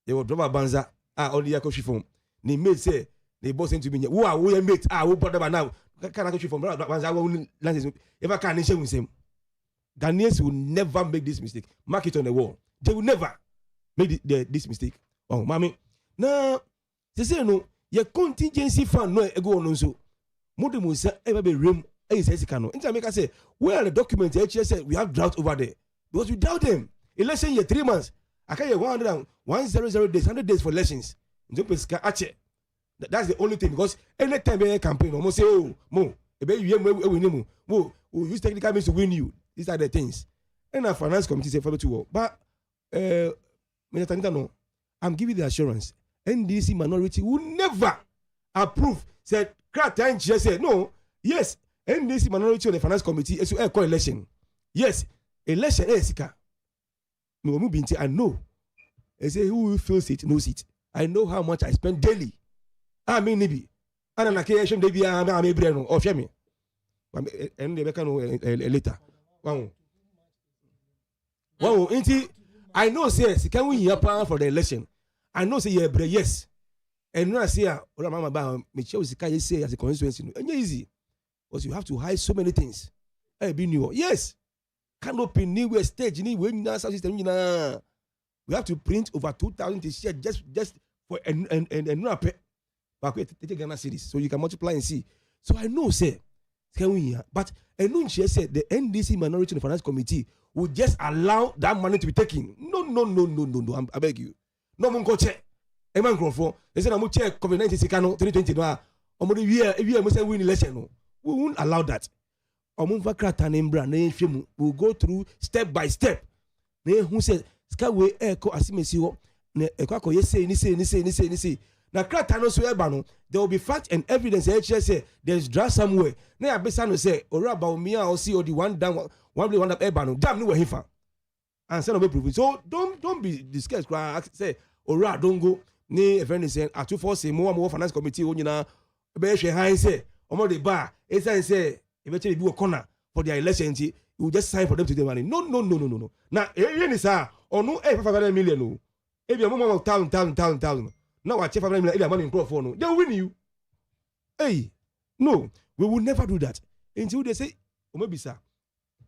They will drop a banza. Only a coffee phone. They may say they both sent to me, who are we mate? Ah, who brought them now? Can I get you from once I won't license? If I can't share with him, Ghanaians will never make this mistake. Mark it on the wall. They will never make this mistake. Oh, mommy. Now, they say no, your contingency fund no go on so. Modi Musa ever be rim. Intermaker say, where are the documents? HS said we have drought over there because without them, election year 3 months. I can't get 100 days, 100 days for elections. That's the only thing because anytime they campaign, almost say, oh, mo, we use technical means to win you. These are the things. And our finance committee say follow to work. But Mr. Tanita, I'm giving the assurance. NDC minority will never approve. Said, Kratan just said, no, yes, NDC minority on the finance committee is to call election. Yes, election is Sika. I know. I say who feels it knows it. I know how much I spend daily. I mean, maybe. And an occasion, maybe I'm a brain or Shemi. And they can later. Wow. Wow, I know, says, can we hear power for the election? I know, say, yeah, yes. And when I say, what I'm about, Michelle say as a constituency, and easy. Because you have to hide so many things. I be new. Yes. Canopy, new stage, new system. We have to print over 2,000 t-shirts just for and take Ghana cities. So you can multiply and see. So I know, say, can we hear? But I know she said the NDC minority in the finance committee would just allow that money to be taken. No. I beg you. No one go check. A man for they said I'm going to check COVID-19 Sikano 2020. If you must win election, no. We won't allow that. We'll go through step by step. Who said Skyway Echo Asimesio Echo say. Now Kratano Suebano, there will be fact and evidence. Say there's draft somewhere. Now Besano say, or about me or see or the one down one up Ebano. Damn no hifa. And send away proof. So don't be discussed. Say, or don't go. Ne a friend saying at 247 more finance committee on you now. Be high say, or the bar. It's say eventually do a corner for their election. You will just sign for them to the money. No. Now, is or no 500 million. No, if you're more thousand. Now I check 500 million. If you're money in crowd for no, they'll win you. Hey, no, we will never do that until they say, oh, maybe sir,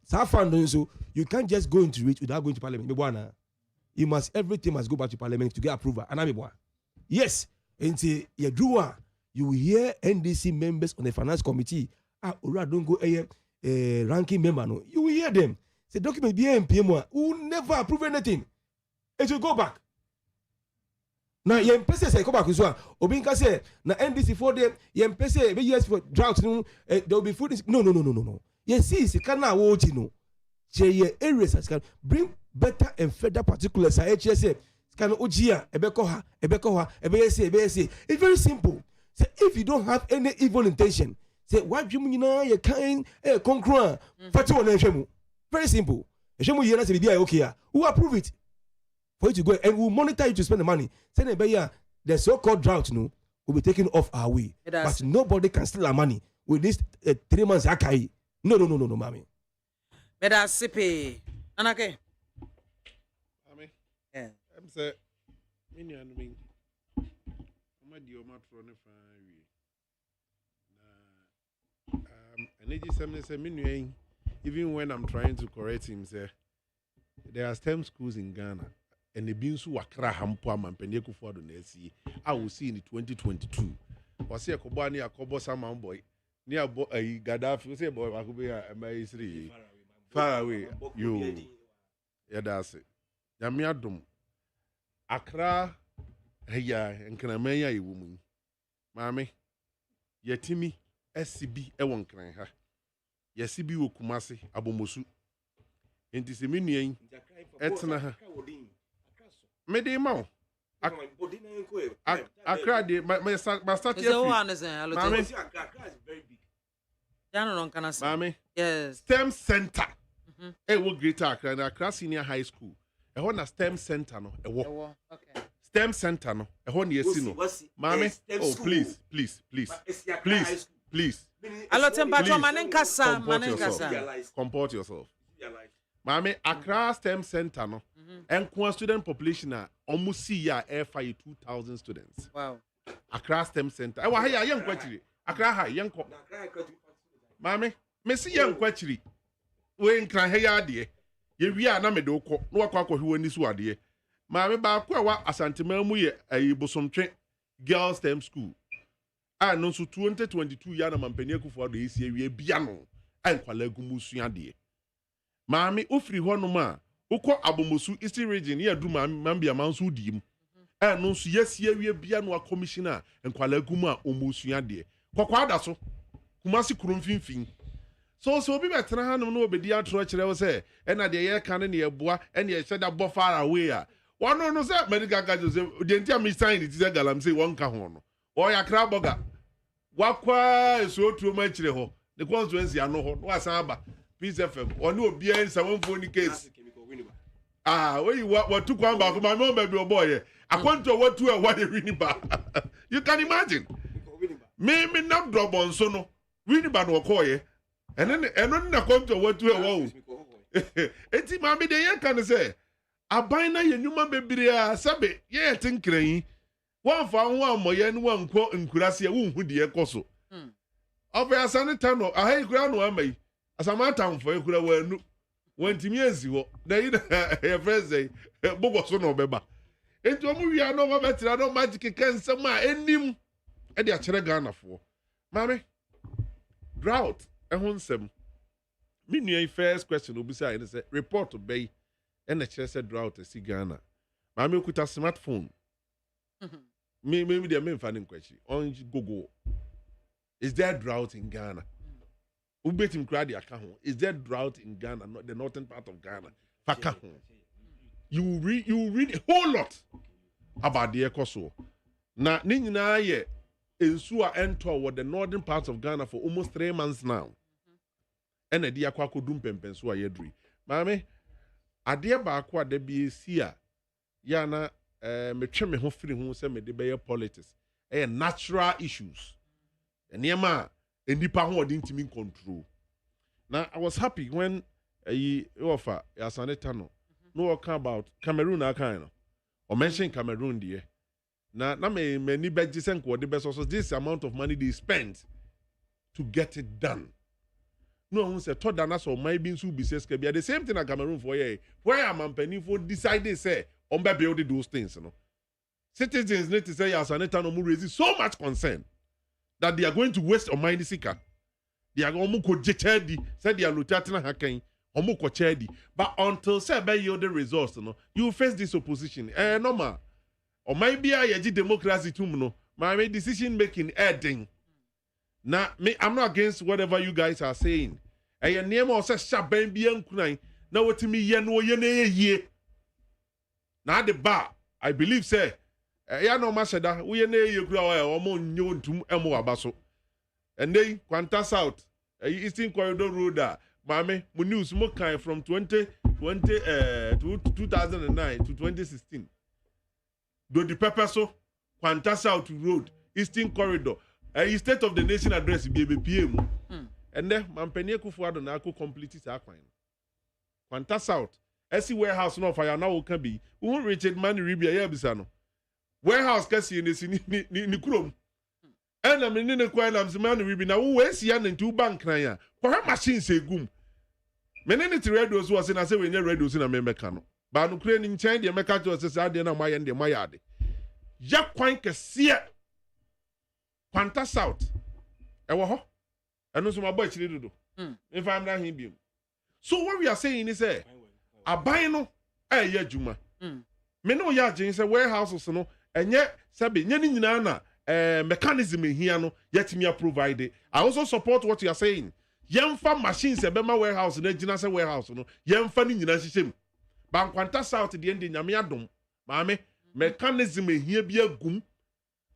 so you can't just go into it without going to parliament. Everything must go back to parliament to get approval. And yes, until you do you will hear NDC members on the finance committee. Don't go ranking member. No, you will hear them. Say document BIAMAH will never approve anything. It will go back. Now, you say go back as well. Obinka say na NDC for them. You say yes for drought. There will be food. No. Yes, see, can now watch no. Say areas can bring better and further particulars. HSA can ojia ebekoha ebese. It's very simple. Say if you don't have any evil intention, say what you mean you can concurrent. Very simple. Okay, who approve it for you to go and we'll monitor you to spend the money. Say the so-called drought will be taken off our way. But nobody can steal our money with this 3 months akai. No, mommy. Beda sipe. Anake. Ami. Yeah. I'm say mini anu mi. Oma di oma tro ne fa wi. Na energy semne say minu even when I'm trying to correct him say there are STEM schools in Ghana and the binsu wakra hampo amampende kufuado na esi. I will see in 2022. Wasi akobo ni akobo sama boy. Ni abo Gaddafi say boy akube ya MI3 far away you yeah that's it nyame adom Accra ya nkramanya yiwumu maame yetimi SCB ewon kran ha yesibi wo Kumasi abomosu enti se menuan etena ha mede ma Accra de my start here Accra is very big. Mami, yes. STEM Center. Wo Greater Accra na Accra Senior High School. Na STEM Center no. Okay. STEM Center no. Na yesi no. Mami, oh please. Alo temperature manenkasa. Comport yourself. Mami, Accra STEM Center no. And student population almost see ya air 2,000 students. Wow. Accra STEM Center. I was here, young quachiri. Accra High, young cop. Mammy, Messi young quachiri. We in Cran Hayadi. We are Namedoko, no Quaco who in this wadi. Mammy Bakwa, a Santimamu, a bosom train, girls' STEM school. I know so 2022 yana mampenyeku for the year biano and Qualegumusiadi. Mammy, Ufri Honoma, Uko Abomosu East region near Duma Mambia Mansudim. And no, yes, ye biano commissioner and Qualeguma Omusiadi. Quaquada so, Kumasi Kurumfin. So be better than no be the church I was say, and at the year cannon near Bois, and ye said that far away. One knows that medical gadgets, didn't tell me sign it is a galam say one cajon. Or ya craboga. Wakwa is so too much. The consequences are no what's about. Peace FM. Or no behind someone for any case. Where you what took one back? My mom, baby, boy. I want to what to a what winning bar. You can imagine. Maybe not drop on sono. Winning bar no coy. And then I come to what to a wall. It's mammy, the year can say. A bina, you know, baby, sabe, yeah, think rain. One found one more yen one quote in Curasia who dear Cosso. Of a Sunday town, a high ground one may, as a matter for you could have went to me as you they a friend say, Boboso no beba. Into a movie, I know better, I don't magic can somewhere end him at the Achagana for. Mammy, drought, a honsome. Meaning, first question will be said, report to Bay and the chest drought a cigana. Mammy could a smartphone. Maybe the main funding question on Google. Is there drought in Ghana? Who bet him cry the account? Is there drought in Ghana, not the northern part of Ghana? Fakahon. You read a whole lot about the Ecoso. Now, Nina ye in Sua enter what the northern parts of Ghana for almost 3 months now. And a dear Quaco Dumpen Pensua Yedri. Mammy, a dear Bakwa de be seer. Yana. Me tweme ho firi ho se me de be politics natural issues eniema enipa ho odin timi control. Now I was happy when offer Yasaneta no talk about Cameroon kind or mention Cameroon there. Na me ni beji senko de be so this amount of money they spent to get it done. No one said thought that so my being so business can be the same thing at Cameroon for ye where am company for decided say on by building those things, you know. Citizens need to say as an eternal raising so much concern that they are going to waste on money seeker. They are going to go said they are lutatina hacking, omoko chedi. But until say by you the results, you know, you face this opposition. No ma. Or maybe I democracy too, no. My decision making adding. Now, me, I'm not against whatever you guys are saying. And your name also sharp baby young kunai. Now what to me ye no ye. Now the bar, I believe say, ya no mashada, we ne ye kura o mo nyo ntum emo abaso. And then Quanta South, Eastern Corridor Road, mame, mo news mo kind from 2009 to 2016. Do the pepper so Quanta South Road, Eastern Corridor, State of the Nation address BBPM. And then Mampenie Kufuado na ko complete sa kwan. Quanta South SC warehouse no fire now can be. Who Richard Mani Ribia Yabisano. Warehouse kasi ni kurom. And I mean in the coin of the man Ribi now who is yan and 2 bank naya. For her machine say gum. Many radios was in a 7 year radios in a memecano. But Ukrainian chain the mechato says I didn't my and the Mayade. Jack Quank Sia Quanta South. Ewa and also my boy do. If I'm not him. So what we are saying is Abayno ye juma. Me no ya jin say warehouses no enye sabe nyani nyina na mechanism here no yetimi provide. I also support what you are saying. Yemfa machines e be ma warehouse na gina say warehouse no yemfa ni nyina hyehyem. Bankwanta South de ende nyame adom. Maame mechanism here bi agum.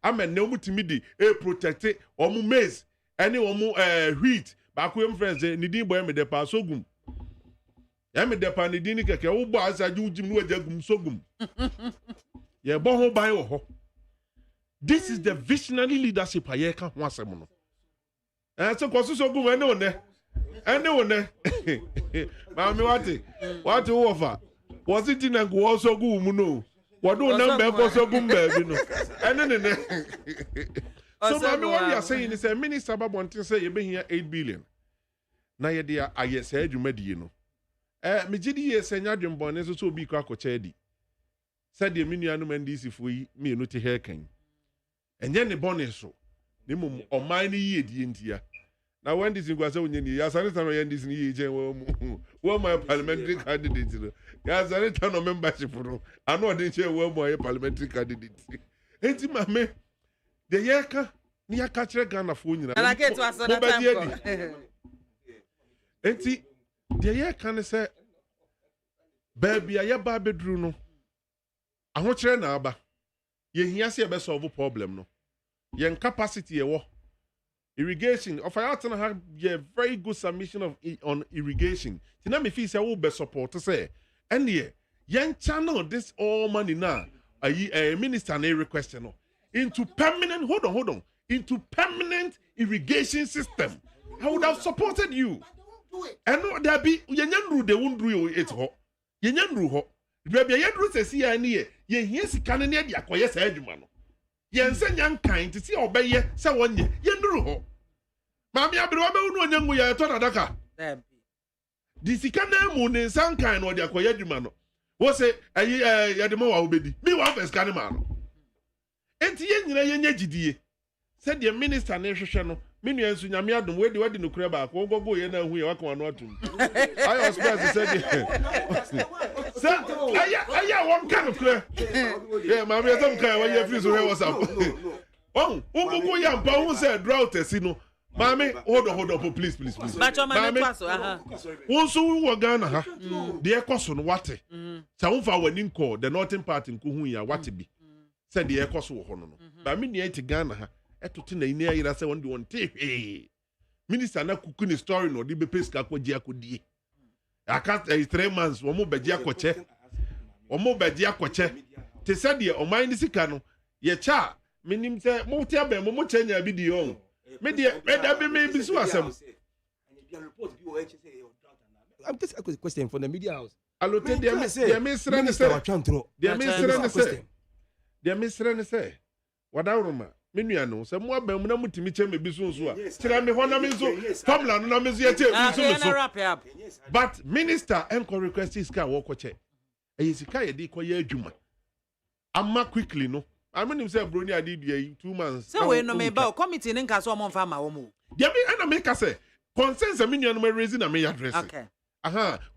Amen na omutimi di protect omu maize ene omu wheat ba ko em friends ni din boy me de pa so gum. Yami depa ni dini keke wo bo asaju jim no agum sogum. Ye bo ho ban wo ho. This is the visionary leadership aye ka ho asem no. So koso sogum ene one. Ene one. Ma me what wo fa. Was it in go sogum no. What do number for so boom baby no? And then so what we are saying is a minister wanting say you be here 8 billion. Na ye dia aye say adwumadi no. Me gidi ye senya dwembone so obi kwa kochedi. Said the minianu mandisi fo yi me no te hekan. Enye ne bone so. Ne mum o man ni ye die ntia. Na when this ngwa say onye ni ya sare tan ye this ni ye je wo my parliamentary candidate no. Ya sare tan no membership no. Ano odi che wo mo parliamentary candidate. Enti mame de ye ka ni ya ka kire Ghana fo nyina. Na get to aso that time. Enti de ye ka ne say baby aye ba bedru no. Ahokire na aba. Ye hia se be solve problem no. Yen capacity e wo. Irrigation of I ought to have a very good submission of on irrigation. Tina me feel say we be support to say and yen channel this all money now a minister na request no into permanent hold on into permanent irrigation system. I would have supported you. And no there be yenyanru they won't do it ho. Yenyanru ho. Baby yenru say see ani ye hia sika ne de akoye sa adwuma no. Yense nyankan to see obeye se wonye yenru ho. Mami abiro be unu onyangu ya to nadaka. Di sika na mu ne sankan no de akoye adwuma no. Wo se ayi ya de mo wa obedi. Mi wa first kan ma no. Enti ye nyina yenye gidie. Se de minister na hwehwe no, me nua nsu nyame adom we de wadi no kura ba ko gogo ye na hu ye waka no atum. I express said se aya won kan kura. Yeah, mami ya some kan wa ye free so we WhatsApp. Oh, gogo ya mpa hu se drought asi no. Mami, hold on, please. Mami, also we Ghana ha. The ekoso no wate. Sa unfa wani nko the northern part nko hu ya wate bi. Said the ekoso wo no. Ba mi ne eti Ghana ha. Eto na ini ayira se won de won te. Minister na kuku ni story no di be peska kwaji akodie. Aka 3 months wo mo baji akoche. Wo mo baji akoche. Te said the o mind sika no. Ye cha minim se mo te abem mo chenya bi di on. I'm just a question for the media house. Allote the minister say wadauruma menua no se mo abam na mutimi cheme bi so so a kira me hona me so formula no na me so ye so but minister enco request is ka wo koche e sika ye di koye adwuma amma quickly no I mean himself brony adi 2 months. So we no me ba committee nka so mo fa ma wo mo. Dia me na make say consensus me nua no me raise na me address. Okay.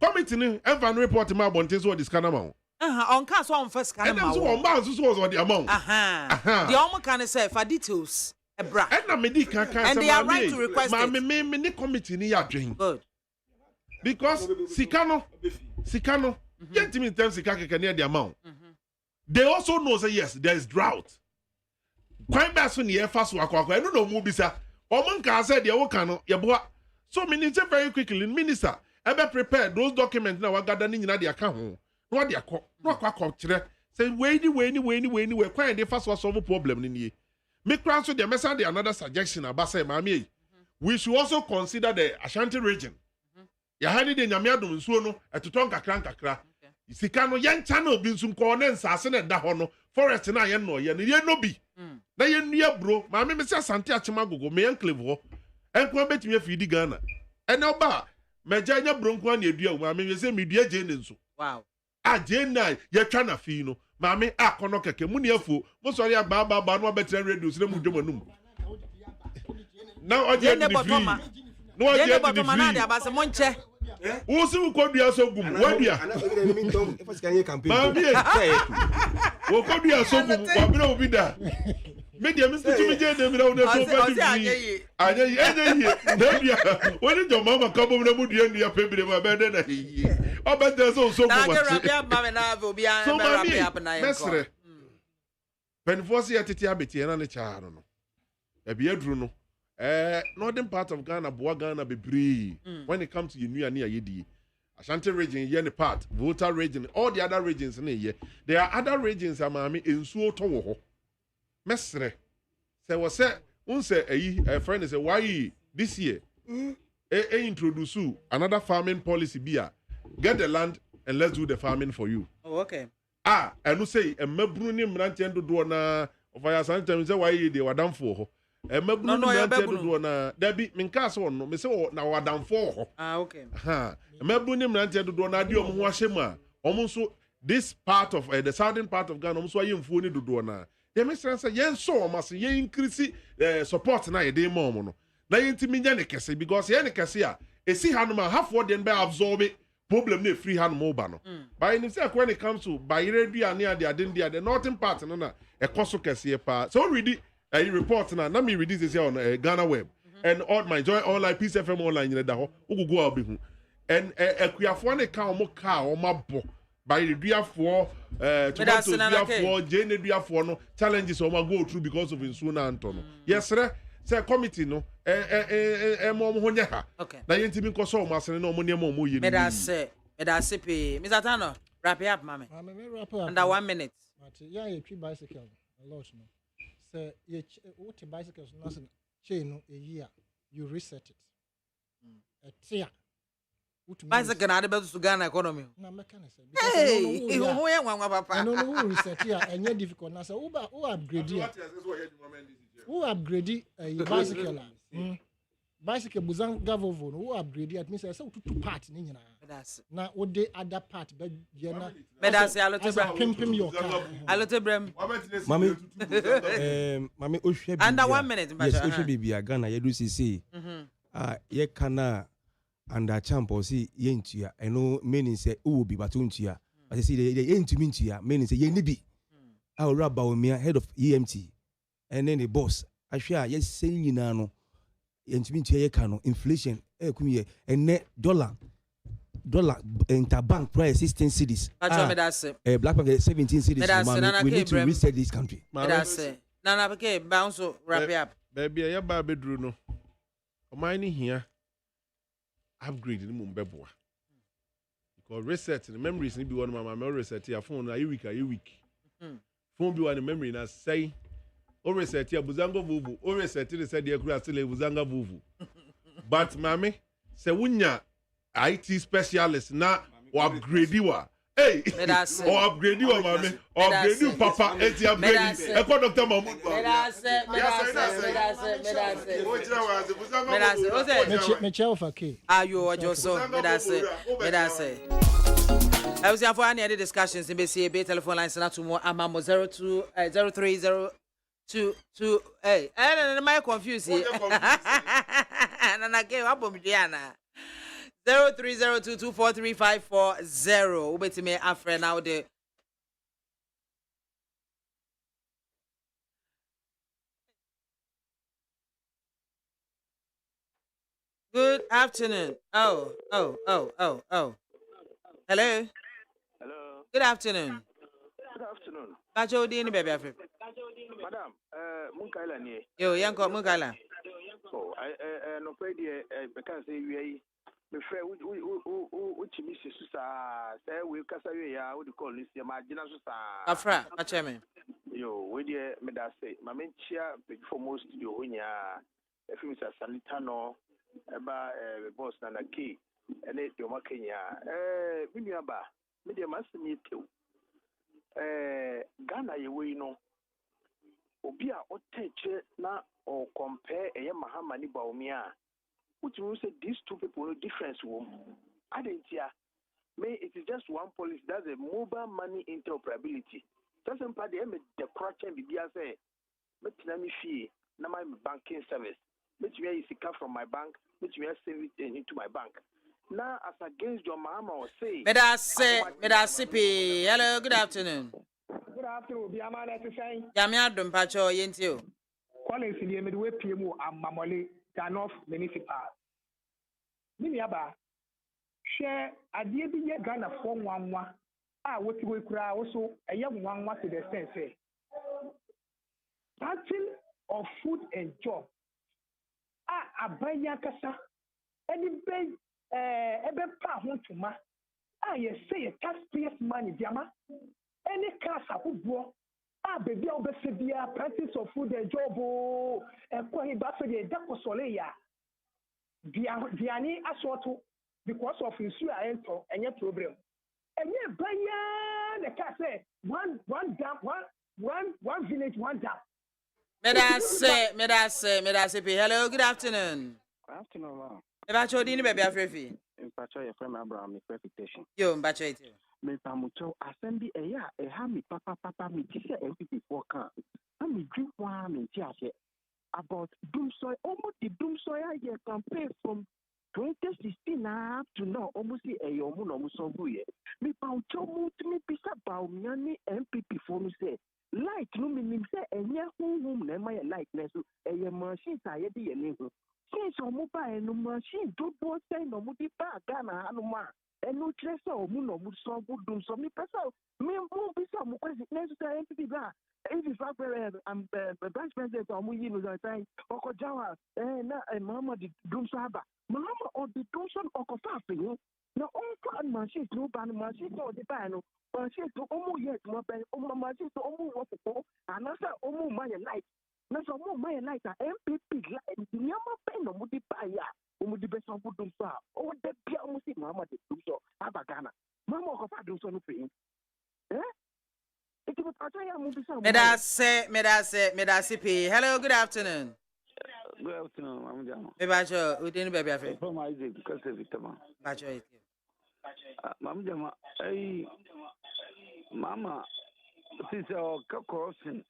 Committee ni envan report ma bonten so the scanner ma. On ka so on first scanner ma. And so on bounce so was the amount. The omo can say for details. Ebra. And na me di kan and they are right to request it. Me ni committee ni adwen. Good. Because sikano yentimi in terms sika keke near the amount. They also know say yes, there is drought. Quite best when you fast work. I don't know Mubisa. Oman said the Okano, Yaboa. So minister very quickly, minister, ever prepare those documents now gathering in the account. What they are no quack say we're quite the first was solve a problem in ye. Make so the message another suggestion about say Mami. We should also consider the Ashanti region. Yahani de Nyamiadum Suno at Tutonka Krankakra. Sikano yan channel bin sun ko ne nsase na da ho no forest na ye no ye no bi na ye nua bro ma me se asante achema gogo me enclave ho enko betimi afidi Ghana ene oba meja nya bro nko na edua ma me se medua je ne nso wow a je na ye twa na fi no ma me akono keke mu ne afu mo sori agba no betre radio sire mu dwomanum na oje ne botoma no oje ne botoma na de abase monche Usi ukodua so gum wadua ukodua so gum wabira obida media mi stitu mi je de mi na una so fa di anye wadua woni jo mama ka bo na mu dua ndia pebire ma be de na yi obeda so gum na ge rabia ma na obi an be rabia na yen ko penforce yetete abeti na ne cha no ebi aduru no northern part of Ghana, Boa Ghana, Bebree. When it comes to Yenu and Yedi, Ashanti region, Yeni part, Volta region, all the other regions in here. There are other regions, Amami, in Suoto. Mestre. Say, was said, a friend is a why this year, introduce another farming policy, get the land and let's do the farming for you. Oh, okay. ɛno sei mmabunu ne mmeranteɛ dodoɔ na ɔfa yɛ asantam sɛ wayɛ deɛ wadamfoɔ hɔ mmabunu ne mmeranteɛ dodoɔ na dabi menkaa sɛ ɔno mesɛ na wadamfoɔ wɔ hɔ mmabunu ne mmeranteɛ dodoɔ na adeɛ ɔmo ho ahyɛ mu a ɔmo nso this part of the southern part of Ghana ɔmo nso ayɛ mfuo ne dodoɔ na yɛn mesrɛ sɛ yɛn nsɔ ɔmo ase yɛn increase support na yɛde ma ɔmo no na yɛn ti mi nya ne kɛse because yɛn ne kɛse a esi hanom a hafoɔ deɛ no bɛ absorb problem na efiri hanom ɔba no by ne sɛ when it comes to bayere aduane ade the northern part no na ɛkɔ so kɛseɛ paa so read a report na me read this here on Ghana web and all my joy online Peace FM online nyina da hɔ ogugu a obehu and akuafoɔ ne ka ɔmo ka ɔmo abɔ bayere duafoɔ tomato duafoɔ jane duafoɔ no challenges ɔmo go through because of nsuo na antɔ no yɛsrɛ sɛ committee no mo ho nyɛ ha na yɛntimi nkɔ sɛ ɔmo asene na ɔmo nneɛma ɔmo yɛ medase pee Mr. Tano wrap it up mame under 1 minute yeah you treat bicycle a lot no say you what bicycles no say chain no a year you reset it a tear bicycle na ade to Ghana economy na mechanic say because no who yan papa no who reset here and difficult na say who upgrade here who upgrade bicycle bicycle buzanga vovo no who upgrade it means say to part ni nyina na wo de other part be je na medase alotebra pimpim your car alotebrem mame ohwe under 1 minute yes ohwe bibia Ghana yedu sisi ye kana under champ or see ye ntua eno meaning say wo bi bato ntua but say ye ntumi ntua meaning say ye ni bi awura baomia head of EMT and then the boss ahwe a ye sen nyina no ye ntumi ntua ye ka no inflation kum ye ene dollar interbank price 16 cedis black bank 17 cedis we need to reset this country nana okay bounce wrap it up baby ya ba bedru no o man ni hia upgrade ni mo mbeboa because reset the memories ni bi one mama reset your phone na week phone bi one memory na say o reset ya buzanga vuvu o reset the said the kura still buzanga vuvu but mama say wunya IT specialist na o upgrade wa hey o upgrade wa mama o upgrade papa eti upgrade e ko Dr. Mahmoud me chao fa ke ayo ojo so medase I was here for any other discussions in BCA telephone lines na to more amamo 03032 hey am I confused here na ke wa bom diana 0302243540 ubetime afre now the good afternoon. Oh. Hello. Good afternoon. Bajo di ni baby afre. Madam, Munkaila ni. Yo, yanko Munkaila. Oh, no pay because we me frɛ wo chimi sisu saa sɛ we kasa we ya wo de call this ma gina so saa afra ache me yo we de me da say ma me chia big for most studio ho nya efi mi sa sanita no eba boss na key ene de o ma kenya mi nua ba me de ma simi tew Ghana ye we no obi a o teche na o compare eye Mahama ni Baumia which means say these two people no difference Adentia may it is just one policy, that's a mobile money interoperability. Doesn't party the crutch and be say let me fee na my banking service which may is from my bank which may save it into my bank now as against your mama or say medasipi hello good afternoon BIAMAH to say Yamia dum pacho yentio Collins the midway PMO and Mamoli Ganoff Municipal. Miniaba share a dear be Ghana form 1 what we cry also a young one to the sense. Parting of food and job. A bayakasa any bay ebe pa hon to ma. Yes say a taxpayers money diama any class who bro. Baby, I'll be practice of food and job. And quite bad for the Dacosoleya. Diani Aswato because of his enter and your problem. And yet, the car say one dam, one village, one dam. Medase. Hello, good afternoon. Good afternoon, ma'am. Ebacho dini baby afrefi. Mpacho your friend Abraham, me reputation. Yo, mbacho ite. Me pamucho assembly ha mi papa me tise MPP for can. Na me drink one me ti ase about doomsoy, almost the doomsoy year campaign from 2016 up to now, almost a yomu no musombuye. Me pamucho mu me pisa ba mi MPP for me say. Like no meaning say enya hum na my likeness e machine sa ye di ene ho since o mo ba enu machine do bo say no mo di ba Ghana anu ma enu tresa o mu no mo so budum so me pesa me mo bi so mo kwesi next time MPP ba if you fact am vice president o mo yi no time oko jawa na mama di dum so aba mama o di dum so oko fa fe na on fa machine no ba machine so di ba no machine to omo yet mo ben omo machine to omo wo fo anasa omo ma ye light na so omo ma ye light MPP light nyama ben no mo di pa ya omo di be so budum so o de bia omo si mama de dum so aba Ghana mama ko fa dum so no fe it was ataya mo bi so medase pe. Hello, good afternoon. Good afternoon, mama jama. Ebacho udini baby afrefi. From Isaac kase vitama. Bacho ite. Mama jama ai mama since our crossing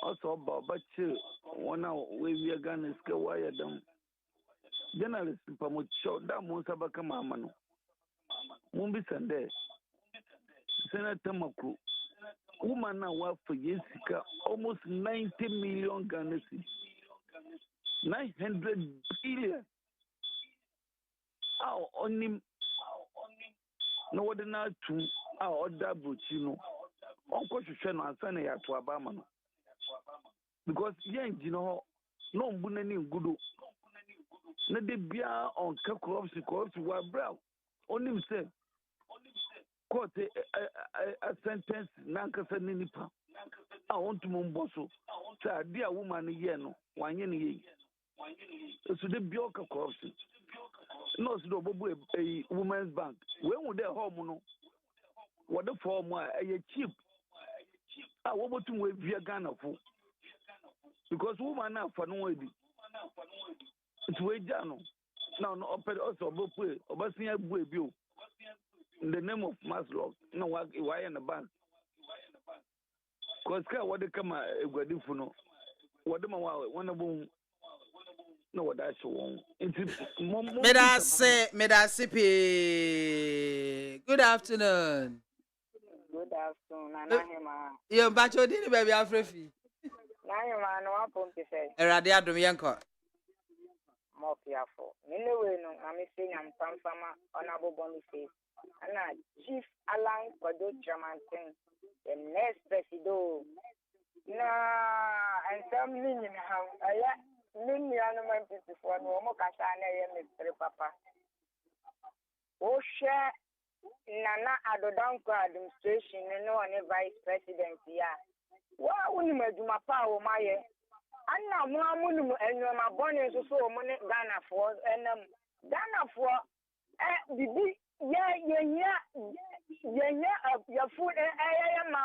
also about one we are gonna scale wire them journalists pamucho da mo sabaka mama no mumbi sande Senator Maku woman now work for Jessica almost 90 million Ghana cedis 900 billion only no what na to our other buchino onko hwehwe no ansana ya to abama no because yen no mbu na ni ngudo na de bia on ka corruption wa bra onim say court a sentence na nkasa ni nipa onto mo mboso sa dia woman ye no wanye ne ye so de bia ka corruption no so do bobu a women's bank when would their home no what the form a cheap what botum we via Ghana for because woman na fa no edi it we jano now no opere also bopu obasia bu ebio in the name of mass law no why in the bank cause what they come egwadi fu no what them one of no what that show medase pe. Good afternoon. Good afternoon, Nanahema. Yo, Bacho dini baby afrefi. Nanahema no apompi say. Erade adom yenko. Mopiafo. Milewe no amisi nyam pamfama honorable Boniface. Ana Chief Alan Kodo Chamantin, the next president. Na and some nini ha aya nini anu MPP for no mo kasa na ye Mr. Papa. O share Nana Adodanko administration no one vice president ya. Wa uni meduma pa o maye. Anna mo amunu enyo ma bone so so mo ne Ghana for enam Ghana for bibi ya food ma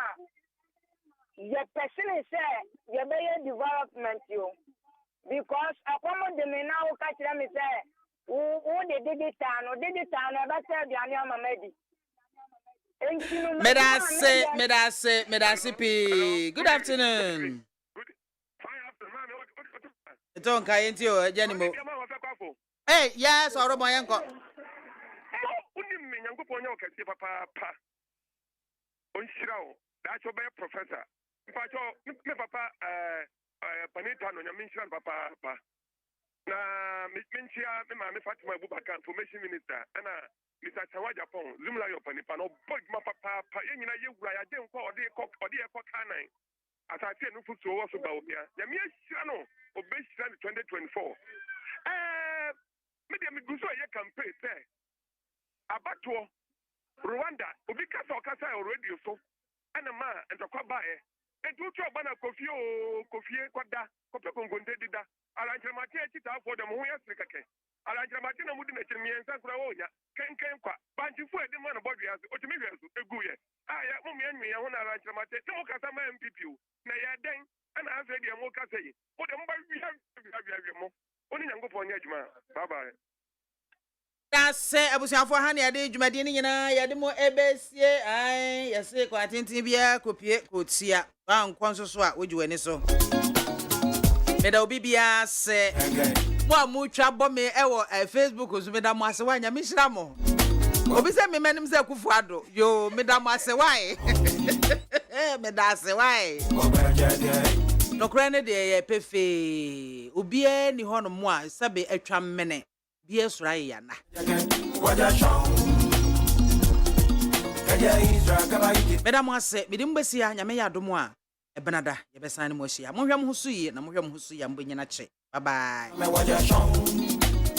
ya person say ya be development you because akomo de me na o ka kire me say o de tano ba say biane amamadi. Medase P. Good afternoon. Don't kai into your Janimo. Hey, yes, or my uncle. Papa. That's your professor. Papa, Panita, no, your papa. Na Minchia, my Fatima Bubaka, information minister, and Mr. Chawaja Pong, Zumla Yopanipano, but my papa, you I didn't call the cock or the cock canine. As I said, no food to also about here. The mere channel of base 2024. Medium Guso, you can pay, sir. Abato, Rwanda, Ubika Sokasa already so, and a man and a Kwabae. And two Bana Kofio, Koda, Kopakongonde dida. Arrange my for them who are sick. Alanjamati na mudi na chemiensa kura wonya kenken kwa banchifu edi mwana bodi yasu otimi yasu eguye aya mu mienwe ya hona alanjamati temo kasa ma MPP na ya den ana afa de mo kasa yi mo de mba wi mo oni nyango po nya adwuma bye bye. That's abusiafo ha na yade dwumade ni nyina yade mo ebesie ai yese kwa tintin bia kopie kotia ba nkonso so a woji wani so meda obi bia se mo amutwa bome ewo Facebook so meda mo ase wanya mihira mo obi se me menim se kufu ado yo meda mo ase wai meda ase wai no krane de ye pefe obi ni hono mo a sabe atwa mene bia sura ya na meda mo ase midim besi ya nyame ya domo a ebenada ye besan mo hia mo hwam ho so yi na mo hwam ho so ya mbo nyina che bye bye.